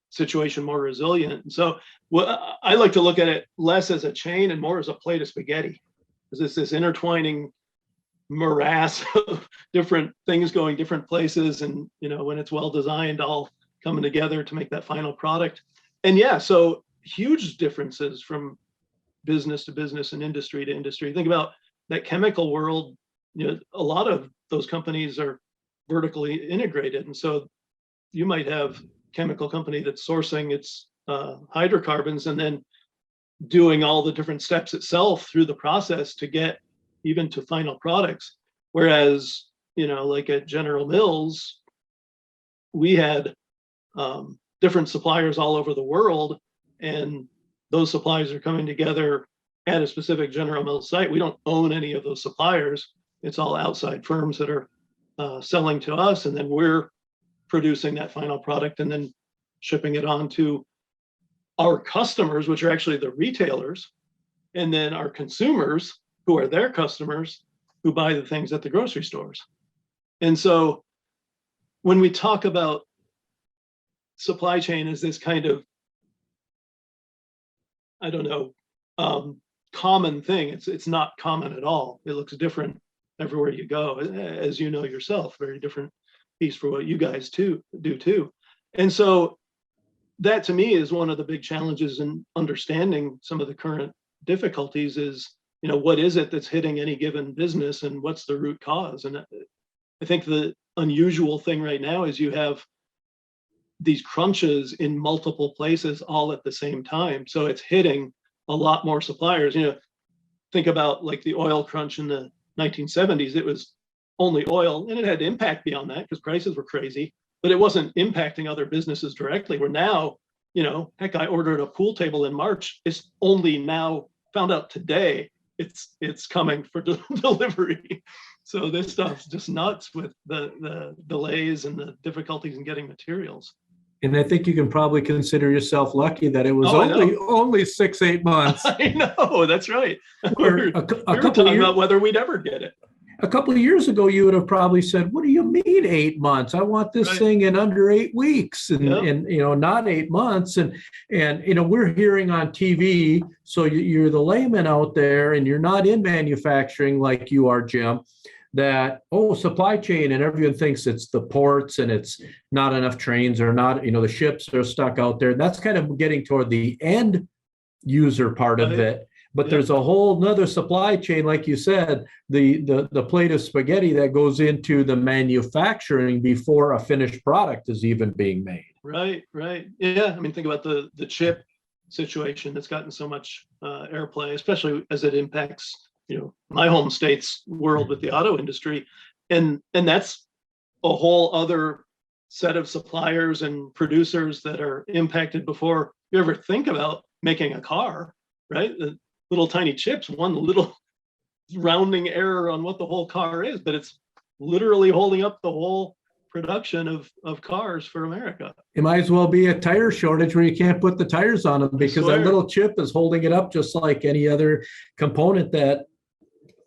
Speaker 5: situation more resilient. And so I like to look at it less as a chain and more as a plate of spaghetti, because it's this intertwining morass of different things going different places, and when it's well designed, all coming together to make that final product. And so huge differences from business to business and industry to industry. Think about that chemical world. A lot of those companies are vertically integrated, and so you might have a chemical company that's sourcing its hydrocarbons and then doing all the different steps itself through the process to get even to final products. Whereas, like at General Mills, we had different suppliers all over the world, and those suppliers are coming together at a specific General Mills site. We don't own any of those suppliers. It's all outside firms that are selling to us, and then we're producing that final product and then shipping it on to our customers, which are actually the retailers, and then our consumers, who are their customers, who buy the things at the grocery stores. And so when we talk about supply chain as this kind of, common thing, it's not common at all. It looks different everywhere you go, as you know yourself, very different piece for what you guys do too. And so that to me is one of the big challenges in understanding some of the current difficulties is, what is it that's hitting any given business, and what's the root cause? And I think the unusual thing right now is you have these crunches in multiple places all at the same time. So it's hitting a lot more suppliers. Think about like the oil crunch in the 1970s. It was only oil, and it had impact beyond that because prices were crazy, but it wasn't impacting other businesses directly. Where now, heck, I ordered a pool table in March. It's only now found out today it's coming for delivery. So this stuff's just nuts with the delays and the difficulties in getting materials.
Speaker 4: And I think you can probably consider yourself lucky that it was
Speaker 5: Oh, I know.
Speaker 4: only 6-8 months.
Speaker 5: I know, that's right.
Speaker 4: Where
Speaker 5: We
Speaker 4: a
Speaker 5: were
Speaker 4: couple of
Speaker 5: talking
Speaker 4: years,
Speaker 5: about whether we'd ever get it.
Speaker 4: a couple of years ago, you would have probably said, "What do you mean 8 months? I want this
Speaker 5: Right.
Speaker 4: thing in under 8 weeks, and
Speaker 5: Yep.
Speaker 4: and not 8 months." And we're hearing on TV. So you're the layman out there, and you're not in manufacturing like you are, Jim. That supply chain, and everyone thinks it's the ports and it's not enough trains, or not, the ships are stuck out there. That's kind of getting toward the end user part of
Speaker 5: Right.
Speaker 4: it. But
Speaker 5: Yep.
Speaker 4: there's a whole nother supply chain, like you said, the plate of spaghetti that goes into the manufacturing before a finished product is even being made.
Speaker 5: Right, right. Yeah, I mean, think about the chip situation that's gotten so much airplay, especially as it impacts, my home state's world with the auto industry. And that's a whole other set of suppliers and producers that are impacted before you ever think about making a car, right? The little tiny chips, one little rounding error on what the whole car is, but it's literally holding up the whole production of cars for America.
Speaker 4: It might as well be a tire shortage where you can't put the tires on them, because that little chip is holding it up just like any other component that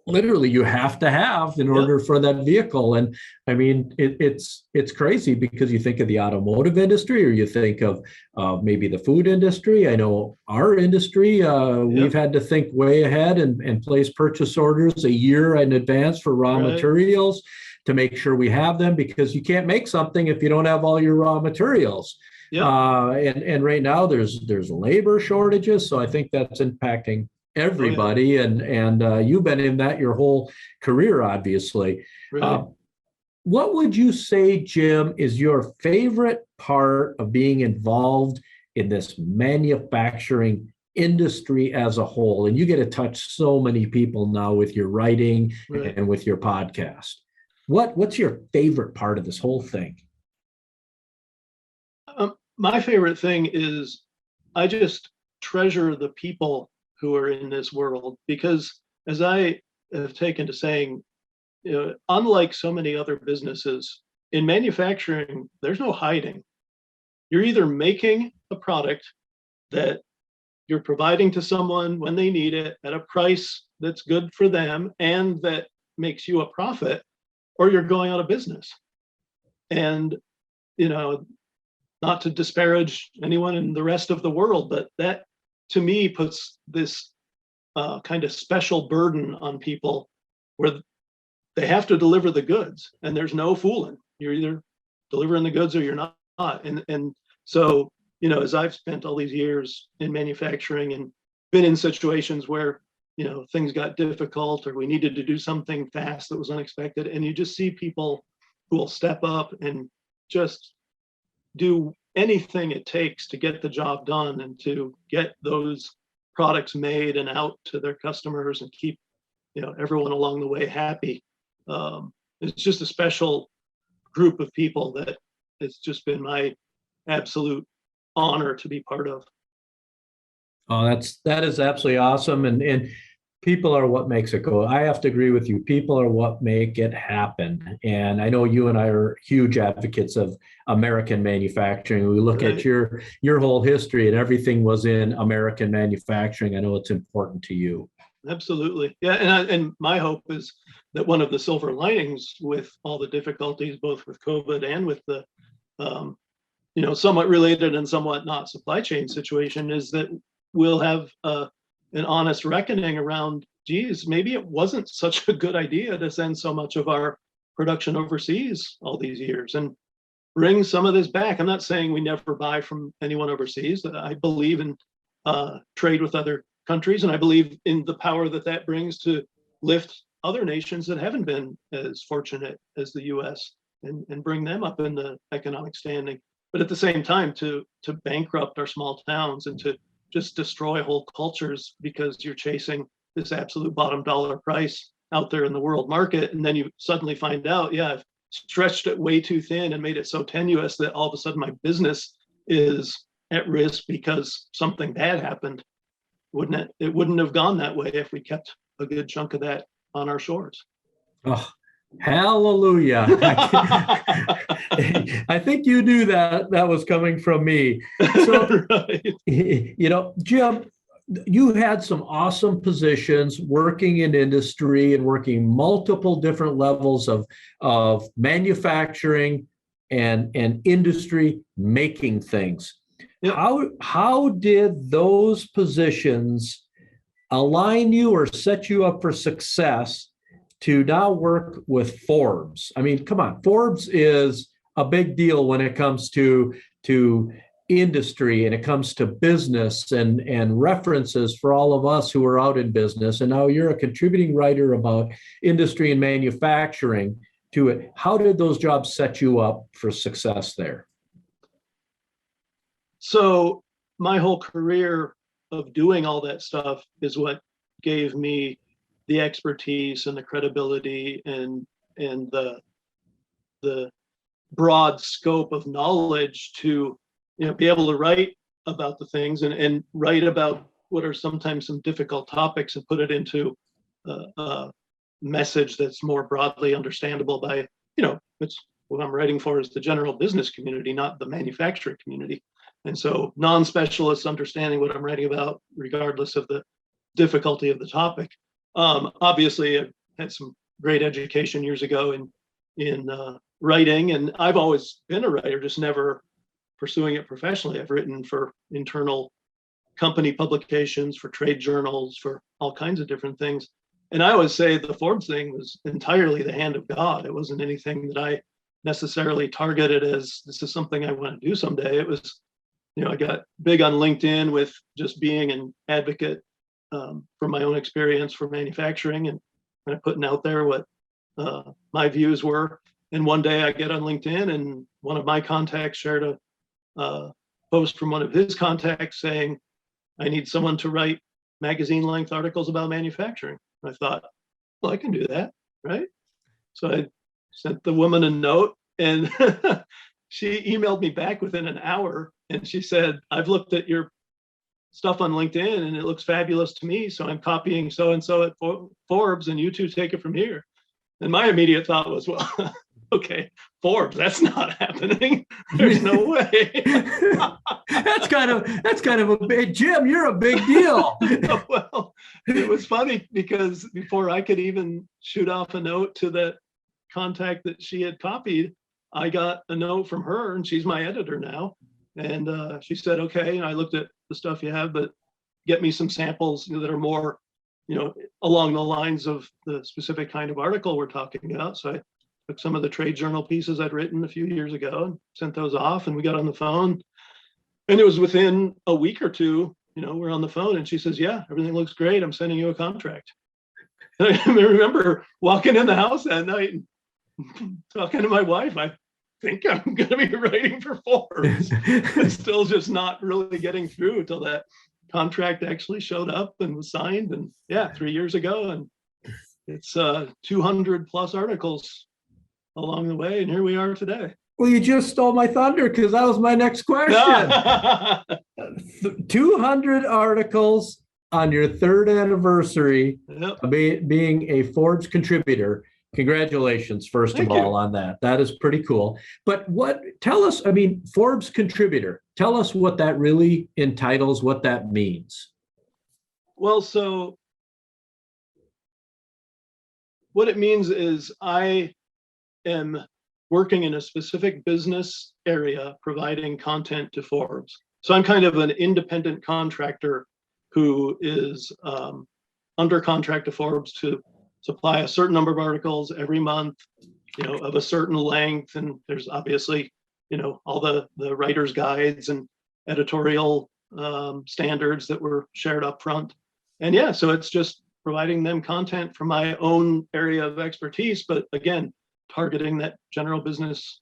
Speaker 4: literally you have to have in order for that vehicle. And I mean, it's crazy, because you think of the automotive industry, or you think of maybe the food industry. I know our industry, we've had to think way ahead and place purchase orders a year in advance for raw materials to make sure we have them, because you can't make something if you don't have all your raw materials. And right now there's labor shortages. So I think that's impacting everybody. And you've been in that your whole career, obviously. What would you say, Jim, is your favorite part of being involved in this manufacturing industry as a whole? And you get to touch so many people now with your writing and with your podcast. What's your favorite part of this whole thing?
Speaker 5: My favorite thing is I just treasure the people who are in this world, because as I have taken to saying, unlike so many other businesses, in manufacturing, there's no hiding. You're either making a product that you're providing to someone when they need it at a price that's good for them and that makes you a profit, or you're going out of business. And, not to disparage anyone in the rest of the world, but that to me puts this kind of special burden on people where they have to deliver the goods, and there's no fooling. You're either delivering the goods or you're not. And so, as I've spent all these years in manufacturing and been in situations where, things got difficult, or we needed to do something fast that was unexpected, and you just see people who will step up and just do anything it takes to get the job done and to get those products made and out to their customers and keep everyone along the way happy. It's just a special group of people that it's just been my absolute honor to be part of.
Speaker 4: Oh, that is absolutely awesome. And people are what makes it go. I have to agree with you. People are what make it happen. And I know you and I are huge advocates of American manufacturing. We look at your whole history, and everything was in American manufacturing. I know it's important to you.
Speaker 5: Absolutely. Yeah. And my hope is that one of the silver linings with all the difficulties, both with COVID and with the, somewhat related and somewhat not supply chain situation, is that we'll have an honest reckoning around, geez, maybe it wasn't such a good idea to send so much of our production overseas all these years, and bring some of this back. I'm not saying we never buy from anyone overseas. I believe in trade with other countries, and I believe in the power that brings to lift other nations that haven't been as fortunate as the U.S. and bring them up in the economic standing. But at the same time, to bankrupt our small towns and to just destroy whole cultures because you're chasing this absolute bottom dollar price out there in the world market. And then you suddenly find out, I've stretched it way too thin and made it so tenuous that all of a sudden my business is at risk because something bad happened. It wouldn't have gone that way if we kept a good chunk of that on our shores.
Speaker 4: Oh, hallelujah. I think you knew that was coming from me. So,
Speaker 5: Right.
Speaker 4: Jim, you had some awesome positions working in industry and working multiple different levels of manufacturing and industry making things.
Speaker 5: Yep.
Speaker 4: How did those positions align you or set you up for success to now work with Forbes? I mean, come on, Forbes is a big deal when it comes to industry and it comes to business and references for all of us who are out in business. And now you're a contributing writer about industry and manufacturing to it. How did those jobs set you up for success there?
Speaker 5: So my whole career of doing all that stuff is what gave me the expertise and the credibility and the broad scope of knowledge to be able to write about the things and write about what are sometimes some difficult topics and put it into a message that's more broadly understandable by it's what I'm writing for is the general business community, not the manufacturing community. And so non-specialists understanding what I'm writing about, regardless of the difficulty of the topic. Obviously, I had some great education years ago in writing, and I've always been a writer, just never pursuing it professionally. I've written for internal company publications, for trade journals, for all kinds of different things. And I always say the Forbes thing was entirely the hand of God. It wasn't anything that I necessarily targeted as this is something I want to do someday. It was, I got big on LinkedIn with just being an advocate from my own experience for manufacturing and kind of putting out there what my views were. And one day I get on LinkedIn and one of my contacts shared a post from one of his contacts saying, I need someone to write magazine length articles about manufacturing. I thought, well, I can do that, right? So I sent the woman a note and she emailed me back within an hour and she said, I've looked at your stuff on LinkedIn and it looks fabulous to me. So I'm copying so-and-so at Forbes and you two take it from here. And my immediate thought was, well, okay, Forbes, that's not happening. There's no way.
Speaker 4: That's kind of a big, Jim, you're a big deal.
Speaker 5: Well, it was funny because before I could even shoot off a note to that contact that she had copied, I got a note from her and she's my editor now. And she said, okay, I looked at the stuff you have, but get me some samples that are more, along the lines of the specific kind of article we're talking about. So I took some of the trade journal pieces I'd written a few years ago and sent those off and we got on the phone. And it was within a week or two, we're on the phone and she says, yeah, everything looks great. I'm sending you a contract. And I remember walking in the house that night and talking to my wife. I think I'm going to be writing for Forbes. It's still just not really getting through until that contract actually showed up and was signed. And 3 years ago. And it's 200 plus articles along the way. And here we are today.
Speaker 4: Well, you just stole my thunder because that was my next question. 200 articles on your third anniversary,
Speaker 5: Yep.
Speaker 4: Being a Forbes contributor. Congratulations, first
Speaker 5: Thank
Speaker 4: of all,
Speaker 5: you.
Speaker 4: on that. That is pretty cool. But tell us, Forbes contributor, tell us what that really entitles, what that means.
Speaker 5: Well, so what it means is I am working in a specific business area providing content to Forbes. So I'm kind of an independent contractor who is under contract to Forbes to supply a certain number of articles every month, of a certain length. And there's obviously, all the writer's guides and editorial standards that were shared up front. And so it's just providing them content from my own area of expertise, but again, targeting that general business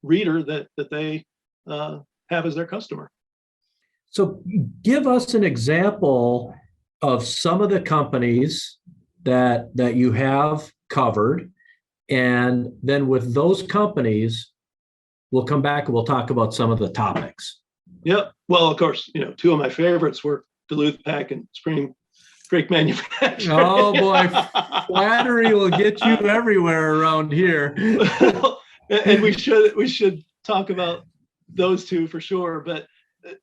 Speaker 5: reader that they have as their customer.
Speaker 4: So give us an example of some of the companies that you have covered. And then with those companies, we'll come back and we'll talk about some of the topics.
Speaker 5: Yep. Well, of course, two of my favorites were Duluth Pack and Spring Break Manufacturing.
Speaker 4: Oh boy, flattery will get you everywhere around here.
Speaker 5: And we should talk about those two for sure. But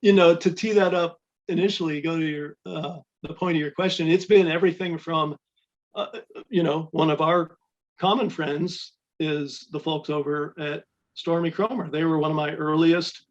Speaker 5: to tee that up initially, go to your the point of your question. It's been everything from one of our common friends is the folks over at Stormy Cromer. They were one of my earliest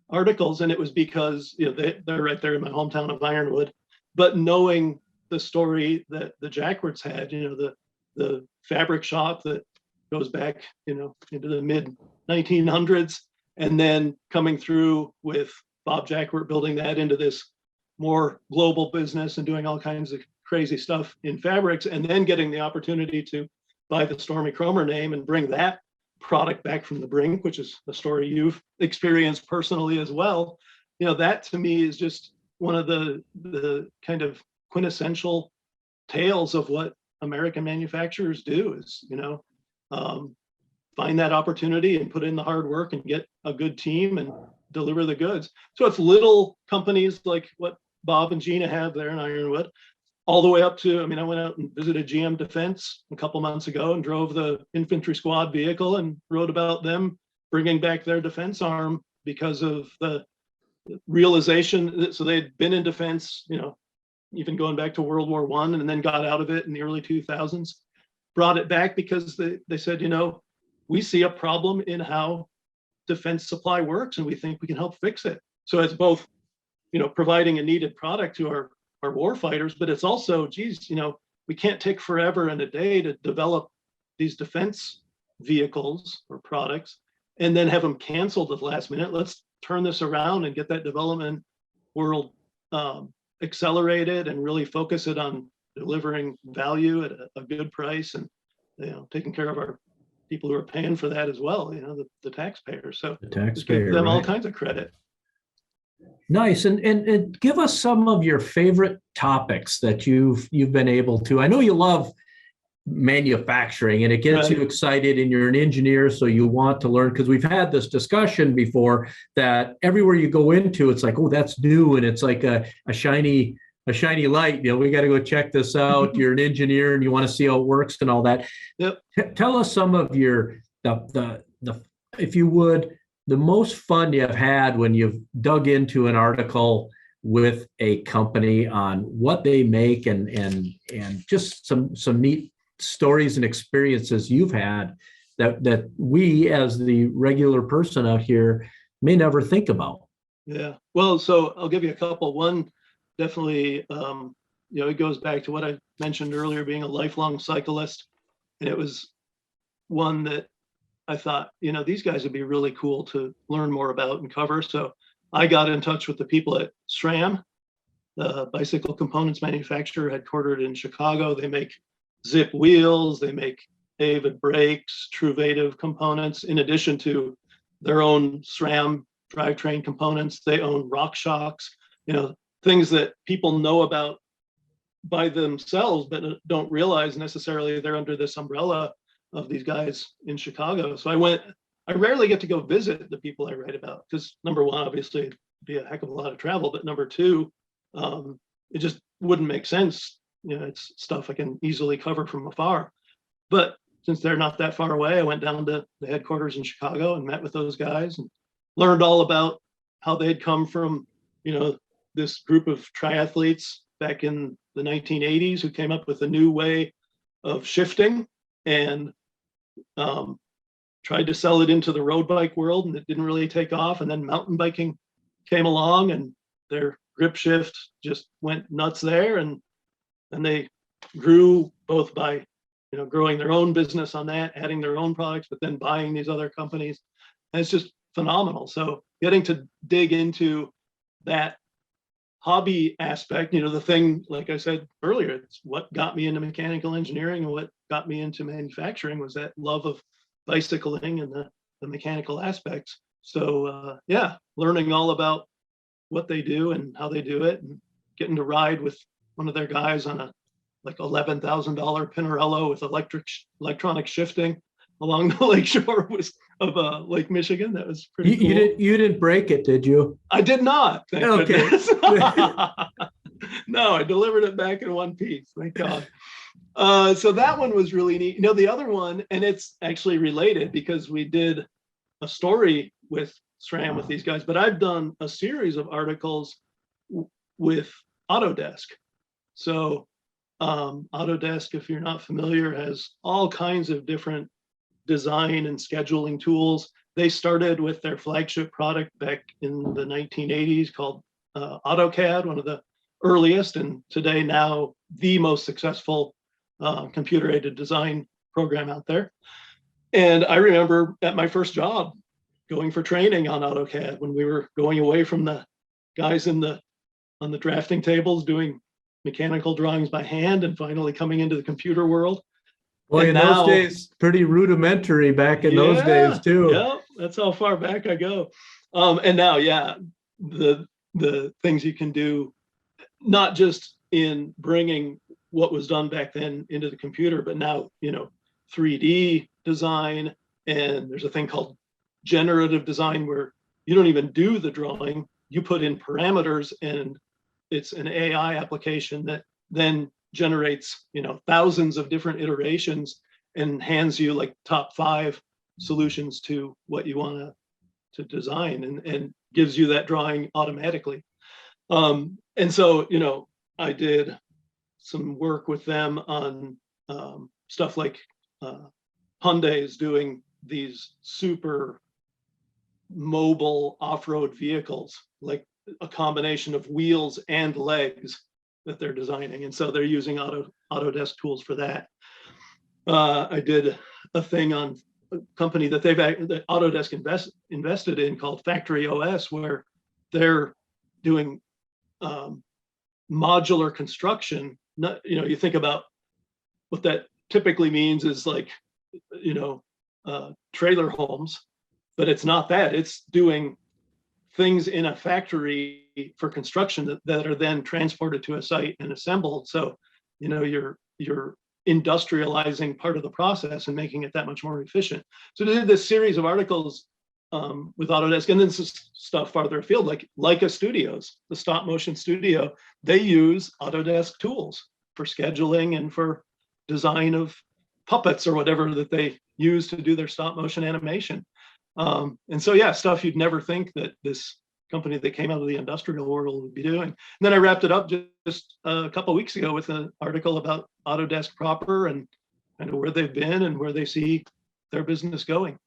Speaker 5: articles, and it was because they're right there in my hometown of Ironwood. But knowing the story that the Jackwards had, the fabric shop that goes back, into the mid 1900s, and then coming through with Bob Jackward building that into this more global business and doing all kinds of crazy stuff in fabrics, and then getting the opportunity to buy the Stormy Cromer name and bring that product back from the brink, which is a story you've experienced personally as well. That to me is just one of the kind of quintessential tales of what American manufacturers do is, find that opportunity and put in the hard work and get a good team and deliver the goods. So it's little companies like what Bob and Gina have there in Ironwood, all the way up to, I went out and visited GM Defense a couple months ago and drove the infantry squad vehicle and wrote about them bringing back their defense arm because of the realization that, so they'd been in defense, even going back to World War I, and then got out of it in the early 2000s, brought it back because they said, we see a problem in how defense supply works and we think we can help fix it. So it's both, providing a needed product to our war fighters, but it's also, we can't take forever and a day to develop these defense vehicles or products and then have them canceled at the last minute. Let's turn this around and get that development world accelerated and really focus it on delivering value at a good price and taking care of our people who are paying for that as well, the taxpayers. So
Speaker 4: The taxpayer,
Speaker 5: just give them all
Speaker 4: right.
Speaker 5: kinds of credit.
Speaker 4: Nice. And give us some of your favorite topics that you've been able to. I know you love manufacturing and it gets
Speaker 5: Right.
Speaker 4: you excited, and you're an engineer, so you want to learn, because we've had this discussion before that everywhere you go into, it's like, oh, that's new, and it's like a shiny light. We got to go check this out. You're an engineer and you want to see how it works and all that.
Speaker 5: Yep.
Speaker 4: Tell us some of your the if you would, the most fun you've had when you've dug into an article with a company on what they make and just some neat stories and experiences you've had that we as the regular person out here may never think about.
Speaker 5: Yeah. Well, so I'll give you a couple. One, definitely, it goes back to what I mentioned earlier, being a lifelong cyclist. And it was one that I thought, these guys would be really cool to learn more about and cover. So I got in touch with the people at SRAM, the bicycle components manufacturer headquartered in Chicago. They make Zip wheels, they make Avid brakes, Truvative components, in addition to their own SRAM drivetrain components. They own rock shocks, things that people know about by themselves, but don't realize necessarily they're under this umbrella of these guys in Chicago. So I rarely get to go visit the people I write about because, number one, obviously it'd be a heck of a lot of travel, but number two, it just wouldn't make sense. It's stuff I can easily cover from afar. But since they're not that far away, I went down to the headquarters in Chicago and met with those guys and learned all about how they'd come from, this group of triathletes back in the 1980s who came up with a new way of shifting and tried to sell it into the road bike world, and it didn't really take off. And then mountain biking came along and their grip shift just went nuts there. And they grew both by, growing their own business on that, adding their own products, but then buying these other companies. And it's just phenomenal. So getting to dig into that hobby aspect, the thing, like I said earlier, it's what got me into mechanical engineering and what got me into manufacturing was that love of bicycling and the mechanical aspects. So learning all about what they do and how they do it, and getting to ride with one of their guys on a like $11,000 Pinarello with electronic shifting along the lakeshore of Lake Michigan. That was pretty cool.
Speaker 4: You didn't break it, did you?
Speaker 5: I did not. Thank
Speaker 4: Okay.
Speaker 5: goodness. No, I delivered it back in one piece. Thank God. So that one was really neat. The other one, and it's actually related because we did a story with SRAM with these guys, but I've done a series of articles with Autodesk. So Autodesk, if you're not familiar, has all kinds of different design and scheduling tools. They started with their flagship product back in the 1980s called AutoCAD, one of the earliest, and today now the most successful computer-aided design program out there. And I remember at my first job going for training on AutoCAD when we were going away from the guys on the drafting tables doing mechanical drawings by hand and finally coming into the computer world.
Speaker 4: Boy,
Speaker 5: And
Speaker 4: in those days, pretty rudimentary back in those days too.
Speaker 5: Yeah, that's how far back I go. And now, yeah, the things you can do, not just in bringing what was done back then into the computer, but now, 3D design, and there's a thing called generative design where you don't even do the drawing, you put in parameters, and it's an AI application that then generates, thousands of different iterations and hands you like top 5 solutions to what you want to design, and gives you that drawing automatically. And so, I did some work with them on stuff like Hyundai's doing these super mobile off-road vehicles, like a combination of wheels and legs that they're designing. And so they're using Autodesk tools for that. I did a thing on a company that Autodesk invested in called Factory OS, where they're doing modular construction. You think about what that typically means is like, trailer homes, but it's not that. It's doing things in a factory for construction that are then transported to a site and assembled. So, you're industrializing part of the process and making it that much more efficient. So they did this series of articles with Autodesk, and then some stuff farther afield, like Leica Studios, the stop motion studio. They use Autodesk tools for scheduling and for design of puppets or whatever that they use to do their stop motion animation. And so, yeah, stuff you'd never think that this company that came out of the industrial world would be doing. And then I wrapped it up just a couple of weeks ago with an article about Autodesk proper and kind of where they've been and where they see their business going.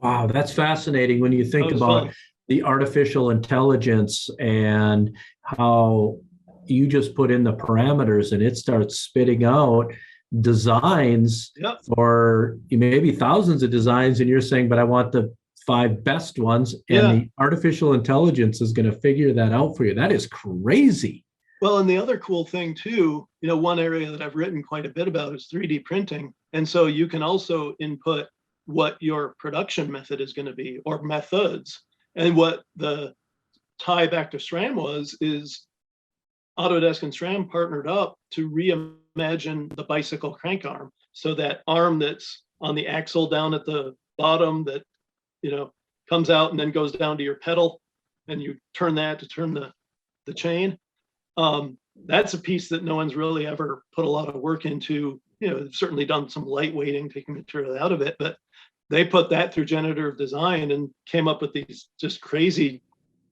Speaker 4: Wow, that's fascinating when you think about the artificial intelligence and how you just put in the parameters and it starts spitting out designs for maybe thousands of designs, and you're saying, but I want the 5 best ones, and the artificial intelligence is going to figure that out for you. That is crazy.
Speaker 5: Well, and the other cool thing too, one area that I've written quite a bit about is 3D printing. And so you can also input what your production method is going to be, or methods. And what the tie back to SRAM is Autodesk and SRAM partnered up to reimagine the bicycle crank arm. So that arm that's on the axle down at the bottom that, comes out and then goes down to your pedal, and you turn that to turn the chain. That's a piece that no one's really ever put a lot of work into. They've certainly done some lightweighting, taking material out of it, but they put that through generative design and came up with these just crazy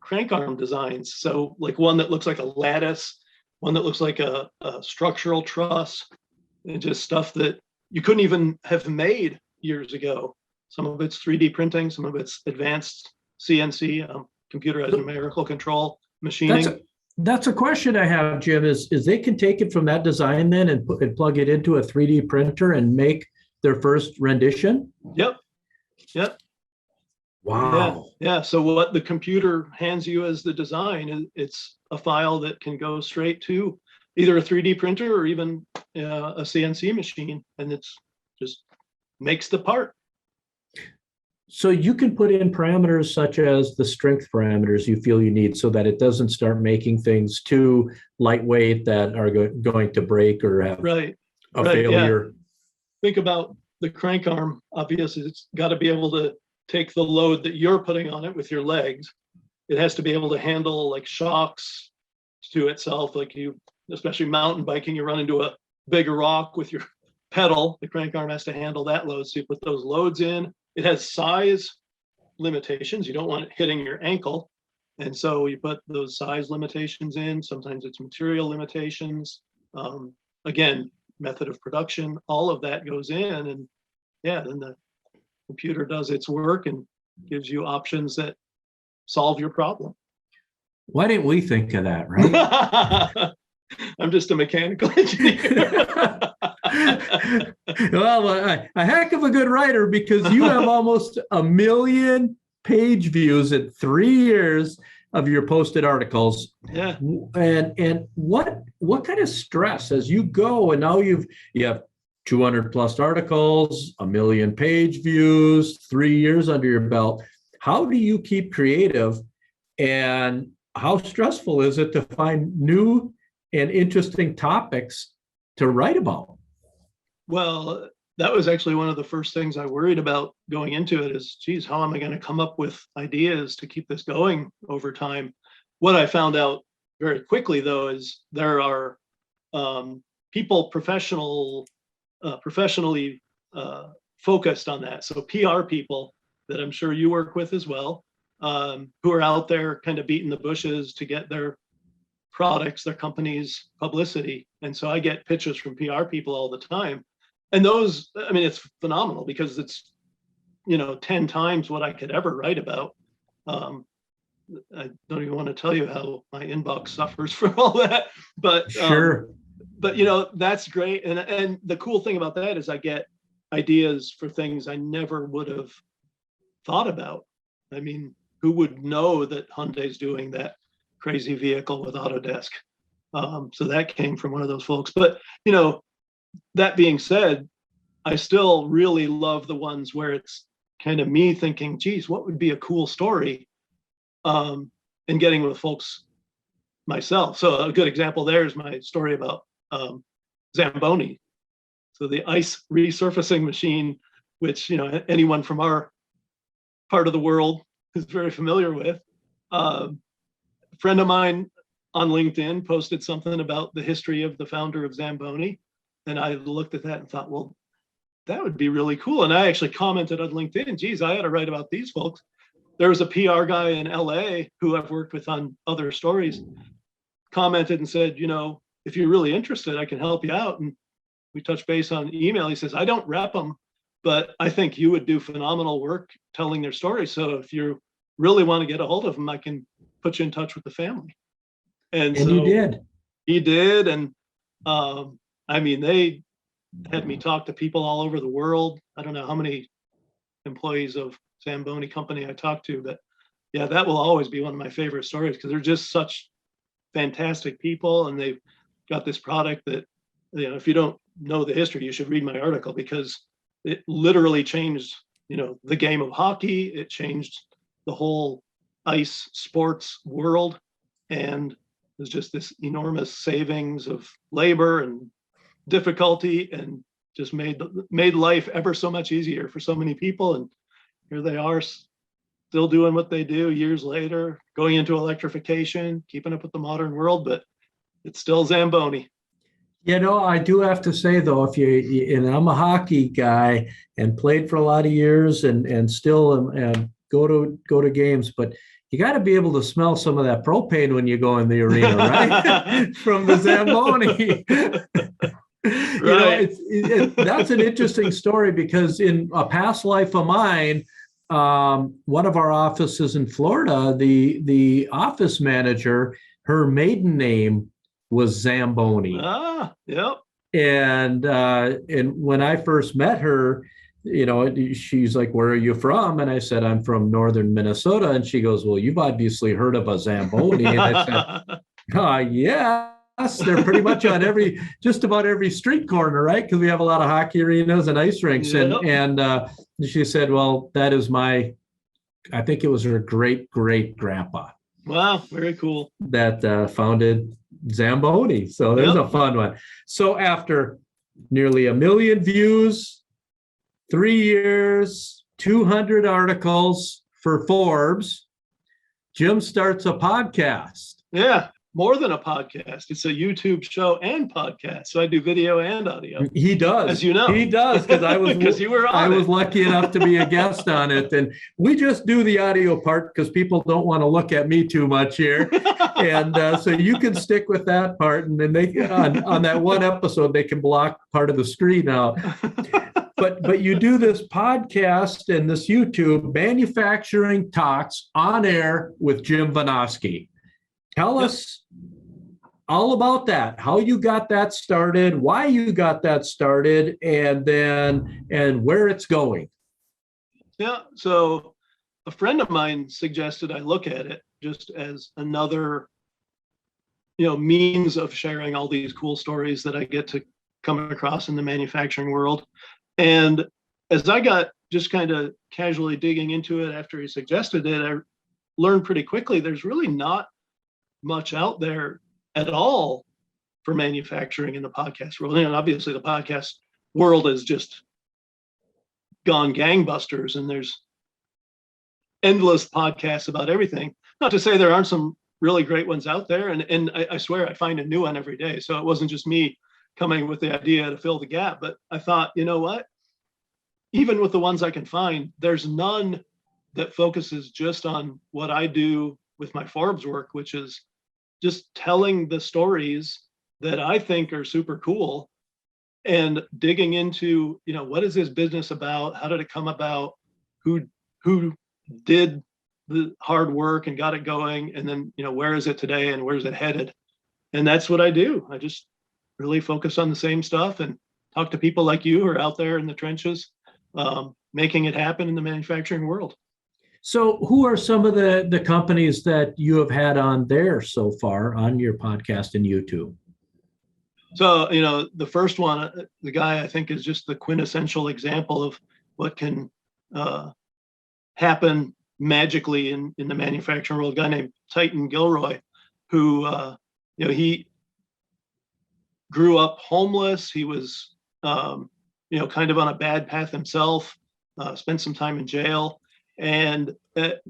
Speaker 5: crank arm designs. So like one that looks like a lattice, one that looks like a structural truss, and just stuff that you couldn't even have made years ago. Some of it's 3D printing, some of it's advanced CNC, computerized numerical control, machining.
Speaker 4: That's a question I have, Jim, is they can take it from that design then and plug it into a 3D printer and make their first rendition?
Speaker 5: Yep.
Speaker 4: Wow.
Speaker 5: Yeah. So what the computer hands you as the design, it's a file that can go straight to either a 3D printer or even a CNC machine, and it's just makes the part.
Speaker 4: So you can put in parameters such as the strength parameters you feel you need so that it doesn't start making things too lightweight that are going to break or have a failure.
Speaker 5: Yeah. Think about the crank arm. Obviously, it's got to be able to take the load that you're putting on it with your legs. It has to be able to handle like shocks to itself, like especially mountain biking, you run into a big rock with your pedal. The crank arm has to handle that load. So you put those loads in. It has size limitations. You don't want it hitting your ankle. And so you put those size limitations in. Sometimes it's material limitations. Again, method of production, all of that goes in. And yeah, then the computer does its work and gives you options that solve your problem.
Speaker 4: Why didn't we think of that, right?
Speaker 5: I'm just a mechanical engineer.
Speaker 4: Well, a heck of a good writer, because you have almost 1 million page views in 3 years of your posted articles.
Speaker 5: Yeah.
Speaker 4: And what kind of stress as you go, and now you have 200 plus articles, 1 million page views, 3 years under your belt. How do you keep creative, and how stressful is it to find new and interesting topics to write about?
Speaker 5: Well, that was actually one of the first things I worried about going into it is, geez, how am I going to come up with ideas to keep this going over time? What I found out very quickly, though, is there are people professionally focused on that. So PR people that I'm sure you work with as well, who are out there kind of beating the bushes to get their products, their companies' publicity. And so I get pitches from PR people all the time. And those, I mean, it's phenomenal because it's, 10 times what I could ever write about. I don't even want to tell you how my inbox suffers from all that, but
Speaker 4: Sure.
Speaker 5: But that's great. And the cool thing about that is I get ideas for things I never would have thought about. I mean, who would know that Hyundai's doing that crazy vehicle with Autodesk? So that came from one of those folks. But that being said, I still really love the ones where it's kind of me thinking, geez, what would be a cool story? And getting with folks myself. So a good example there is my story about Zamboni. So the ice resurfacing machine, which anyone from our part of the world is very familiar with. A friend of mine on LinkedIn posted something about the history of the founder of Zamboni. And I looked at that and thought, well, that would be really cool. And I actually commented on LinkedIn, geez, I had to write about these folks. There was a PR guy in LA who I've worked with on other stories, commented and said, if you're really interested, I can help you out. And we touched base on email. He says, I don't rep them, but I think you would do phenomenal work telling their story. So if you really want to get a hold of them, I can put you in touch with the family. And so
Speaker 4: you did.
Speaker 5: He did. And I mean, they had me talk to people all over the world. I don't know how many employees of Zamboni company I talked to, but yeah, that will always be one of my favorite stories because they're just such fantastic people. And they've got this product that, if you don't know the history, you should read my article because it literally changed, the game of hockey. It changed the whole ice sports world. And there's just this enormous savings of labor and difficulty and just made life ever so much easier for so many people. And here they are still doing what they do years later, going into electrification, keeping up with the modern world, but it's still Zamboni.
Speaker 4: I do have to say though, and I'm a hockey guy and played for a lot of years and still go to games, but you got to be able to smell some of that propane when you go in the arena, right? From the Zamboni.
Speaker 5: Right.
Speaker 4: That's an interesting story because in a past life of mine, one of our offices in Florida, the office manager, her maiden name was Zamboni.
Speaker 5: Yep.
Speaker 4: And when I first met her, she's like, "Where are you from?" And I said, "I'm from northern Minnesota." And she goes, "Well, you've obviously heard of a Zamboni." And I said, yes, they're pretty much on just about every street corner, right? Because we have a lot of hockey arenas and ice rinks.
Speaker 5: Yep.
Speaker 4: And she said, "Well, that is I think it was her great grandpa."
Speaker 5: Wow, very cool.
Speaker 4: That founded Zamboni. So there's a fun one. So after nearly 1 million views, 3 years, 200 articles for Forbes, Jim starts a podcast.
Speaker 5: Yeah. more than a podcast. It's a YouTube show and podcast. So I do video and audio.
Speaker 4: He does.
Speaker 5: As you know.
Speaker 4: He does, because I was
Speaker 5: because you were on
Speaker 4: I was
Speaker 5: it.
Speaker 4: lucky enough to be a guest on it. And we just do the audio part because people don't want to look at me too much here. And so you can stick with that part. And then they on that one episode, they can block part of the screen out. But you do this podcast and this YouTube, Manufacturing Talks on Air with Jim Vanosky. Tell us all about that, how you got that started, why you got that started, and where it's going.
Speaker 5: Yeah. So a friend of mine suggested I look at it just as another, means of sharing all these cool stories that I get to come across in the manufacturing world. And as I got just kind of casually digging into it after he suggested it, I learned pretty quickly there's really not much out there at all for manufacturing in the podcast world. And obviously the podcast world has just gone gangbusters, and there's endless podcasts about everything. Not to say there aren't some really great ones out there. And I swear I find a new one every day. So it wasn't just me coming with the idea to fill the gap, but I thought, you know what? Even with the ones I can find, there's none that focuses just on what I do with my Forbes work, which is just telling the stories that I think are super cool and digging into, what is this business about? How did it come about? Who did the hard work and got it going? And then, where is it today and where's it headed? And that's what I do. I just really focus on the same stuff and talk to people like you who are out there in the trenches, making it happen in the manufacturing world.
Speaker 4: So who are some of the companies that you have had on there so far on your podcast and YouTube?
Speaker 5: So, the first one, the guy I think is just the quintessential example of what can happen magically in the manufacturing world, a guy named Titan Gilroy, who, he grew up homeless. He was, kind of on a bad path himself, spent some time in jail. And at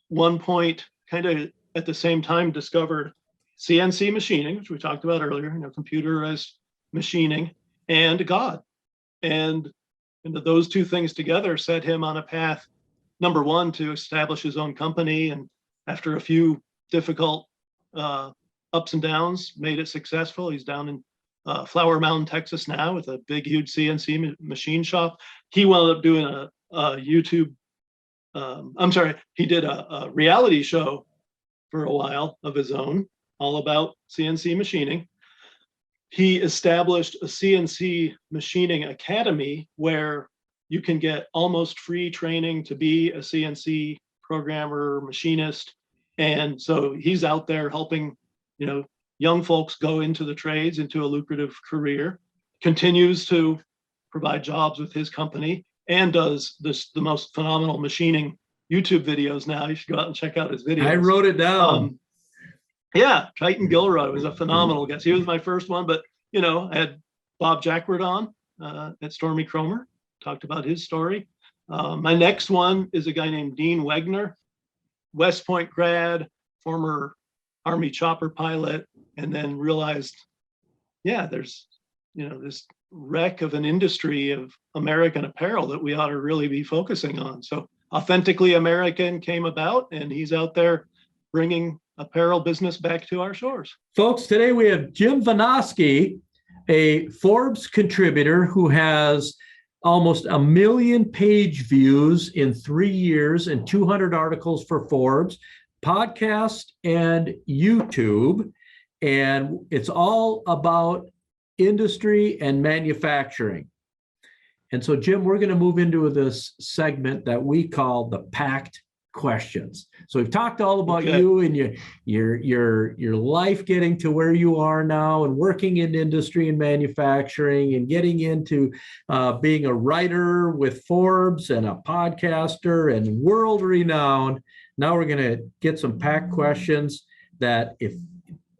Speaker 5: one point, kind of at the same time, discovered CNC machining, which we talked about earlier, computerized machining, and God. And those two things together set him on a path, number one, to establish his own company. And after a few difficult ups and downs, made it successful. He's down in Flower Mountain, Texas now with a big, huge CNC machine shop. He wound up doing a YouTube he did a reality show for a while of his own, all about CNC machining. He established a CNC machining academy where you can get almost free training to be a CNC programmer, machinist. And so he's out there helping, young folks go into the trades, into a lucrative career, continues to provide jobs with his company, and does the most phenomenal machining YouTube videos now. You should go out and check out his videos.
Speaker 4: I wrote it down.
Speaker 5: Titan Gilroy was a phenomenal guest. He was my first one, but I had Bob Jackward on at Stormy Cromer, talked about his story. My next one is a guy named Dean Wegner, West Point grad, former Army chopper pilot, and then realized, there's this wreck of an industry of American apparel that we ought to really be focusing on. So Authentically American came about, and he's out there bringing apparel business back to our shores.
Speaker 4: Folks, today we have Jim Vanosky, a Forbes contributor who has almost 1 million page views in 3 years and 200 articles for Forbes, podcast and YouTube. And it's all about industry and manufacturing. And so, Jim, we're going to move into this segment that we call the packed questions. So we've talked all about you and your life getting to where you are now and working in industry and manufacturing and getting into being a writer with Forbes and a podcaster and world renowned. Now we're going to get some packed questions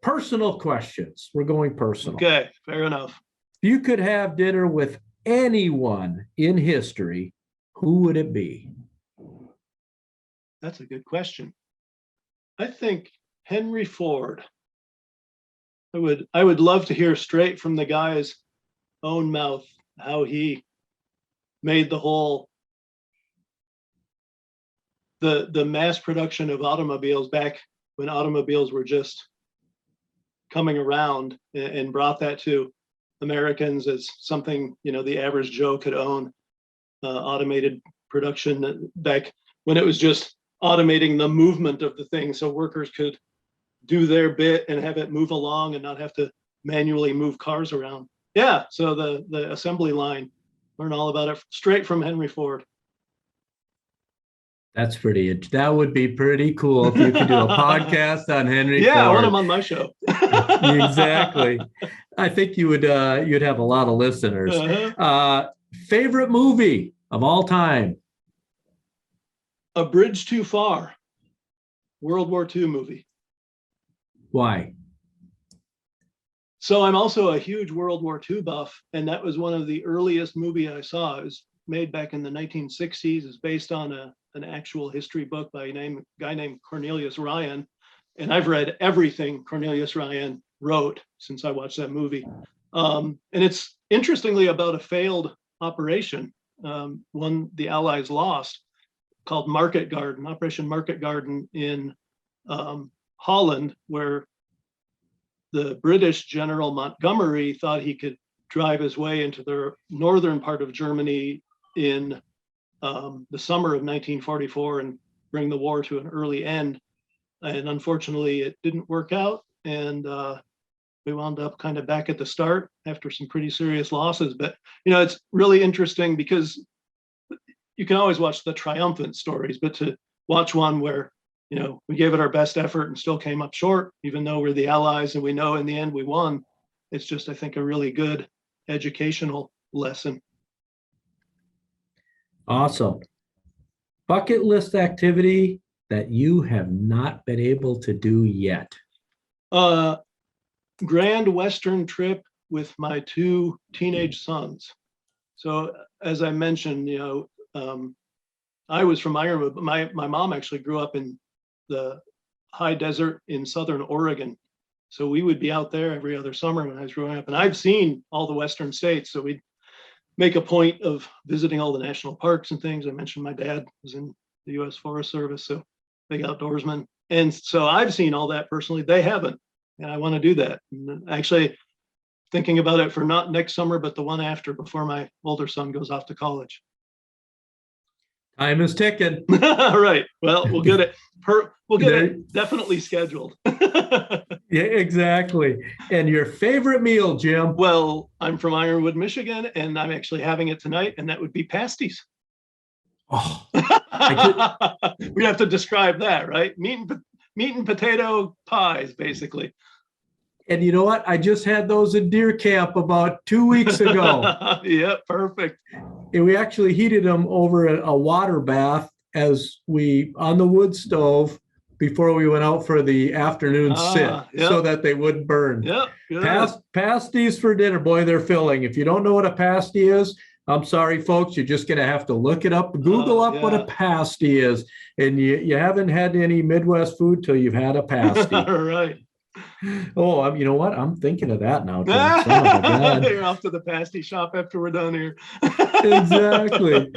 Speaker 4: personal questions. We're going personal.
Speaker 5: Okay, fair enough.
Speaker 4: If you could have dinner with anyone in history, who would it be?
Speaker 5: That's a good question. I think Henry Ford I would love to hear straight from the guy's own mouth how he made the whole the mass production of automobiles back when automobiles were just coming around, and brought that to Americans as something, the average Joe could own. Automated production back when it was just automating the movement of the thing so workers could do their bit and have it move along and not have to manually move cars around. Yeah, so the assembly line, learn all about it straight from Henry Ford.
Speaker 4: That would be pretty cool if you could do a podcast on Henry Ford.
Speaker 5: Yeah, I want him on my show.
Speaker 4: Exactly. I think you'd have a lot of listeners. Favorite movie of all time?
Speaker 5: A Bridge Too Far, World War II movie.
Speaker 4: Why?
Speaker 5: So I'm also a huge World War II buff, and that was one of the earliest movies I saw. It was made back in the 1960s. It's based on an actual history book by a guy named Cornelius Ryan. And I've read everything Cornelius Ryan wrote since I watched that movie. And it's interestingly about a failed operation, one the Allies lost, called Market Garden, Operation Market Garden in Holland, where the British General Montgomery thought he could drive his way into the northern part of Germany in the summer of 1944 and bring the war to an early end. And unfortunately, it didn't work out. And we wound up kind of back at the start after some pretty serious losses. But, it's really interesting because you can always watch the triumphant stories, but to watch one where, we gave it our best effort and still came up short, even though we're the Allies and we know in the end we won. It's just, I think, a really good educational lesson.
Speaker 4: Awesome. Bucket list activity that you have not been able to do yet?
Speaker 5: Grand Western trip with my 2 teenage sons. So as I mentioned, I was from Ironwood, but my mom actually grew up in the high desert in Southern Oregon. So we would be out there every other summer when I was growing up. And I've seen all the Western states. So we'd make a point of visiting all the national parks and things. I mentioned my dad was in the U.S. Forest Service, so big outdoorsman. And so I've seen all that personally. They haven't. And I want to do that. And actually thinking about it for not next summer, but the one after, before my older son goes off to college.
Speaker 4: Time is ticking.
Speaker 5: Right. Well, we'll get it. We'll get it definitely scheduled.
Speaker 4: Yeah, exactly. And your favorite meal, Jim?
Speaker 5: Well, I'm from Ironwood, Michigan, and I'm actually having it tonight, and that would be pasties.
Speaker 4: Oh,
Speaker 5: We have to describe that, right? Meat and potato pies, basically.
Speaker 4: And you know what? I just had those in deer camp about 2 weeks ago.
Speaker 5: Yeah, perfect.
Speaker 4: And we actually heated them over a water bath on the wood stove before we went out for the afternoon sit,
Speaker 5: yep.
Speaker 4: so that they wouldn't burn.
Speaker 5: Yep.
Speaker 4: Pasties for dinner. Boy, they're filling. If you don't know what a pasty is, I'm sorry, folks, you're just going to have to look it up, Google up what a pasty is. And you haven't had any Midwest food till you've had a pasty.
Speaker 5: Right.
Speaker 4: Oh, you know what? I'm thinking of that now. Son of a gun.
Speaker 5: You're off to the pasty shop after we're done here.
Speaker 4: Exactly.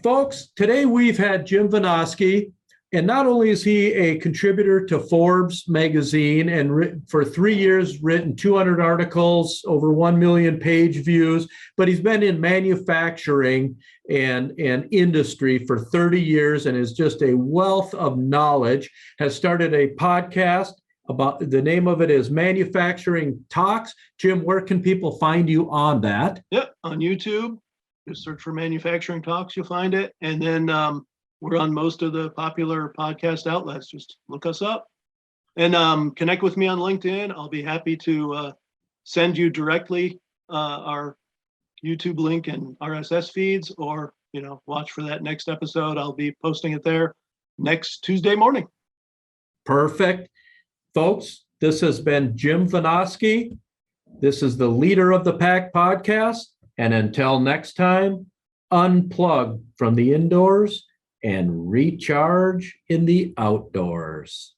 Speaker 4: Folks, today we've had Jim Vinosky, and not only is he a contributor to Forbes magazine and for 3 years written 200 articles, over 1 million page views, but he's been in manufacturing and industry for 30 years and is just a wealth of knowledge, has started a podcast about, the name of it is Manufacturing Talks. Jim, where can people find you on that?
Speaker 5: Yep, on YouTube. Just search for Manufacturing Talks, you'll find it. And then we're on most of the popular podcast outlets. Just look us up and connect with me on LinkedIn. I'll be happy to send you directly our YouTube link and RSS feeds, or watch for that next episode. I'll be posting it there next Tuesday morning.
Speaker 4: Perfect. Folks, this has been Jim Vinosky. This is the Leader of the Pack podcast. And until next time, unplug from the indoors and recharge in the outdoors.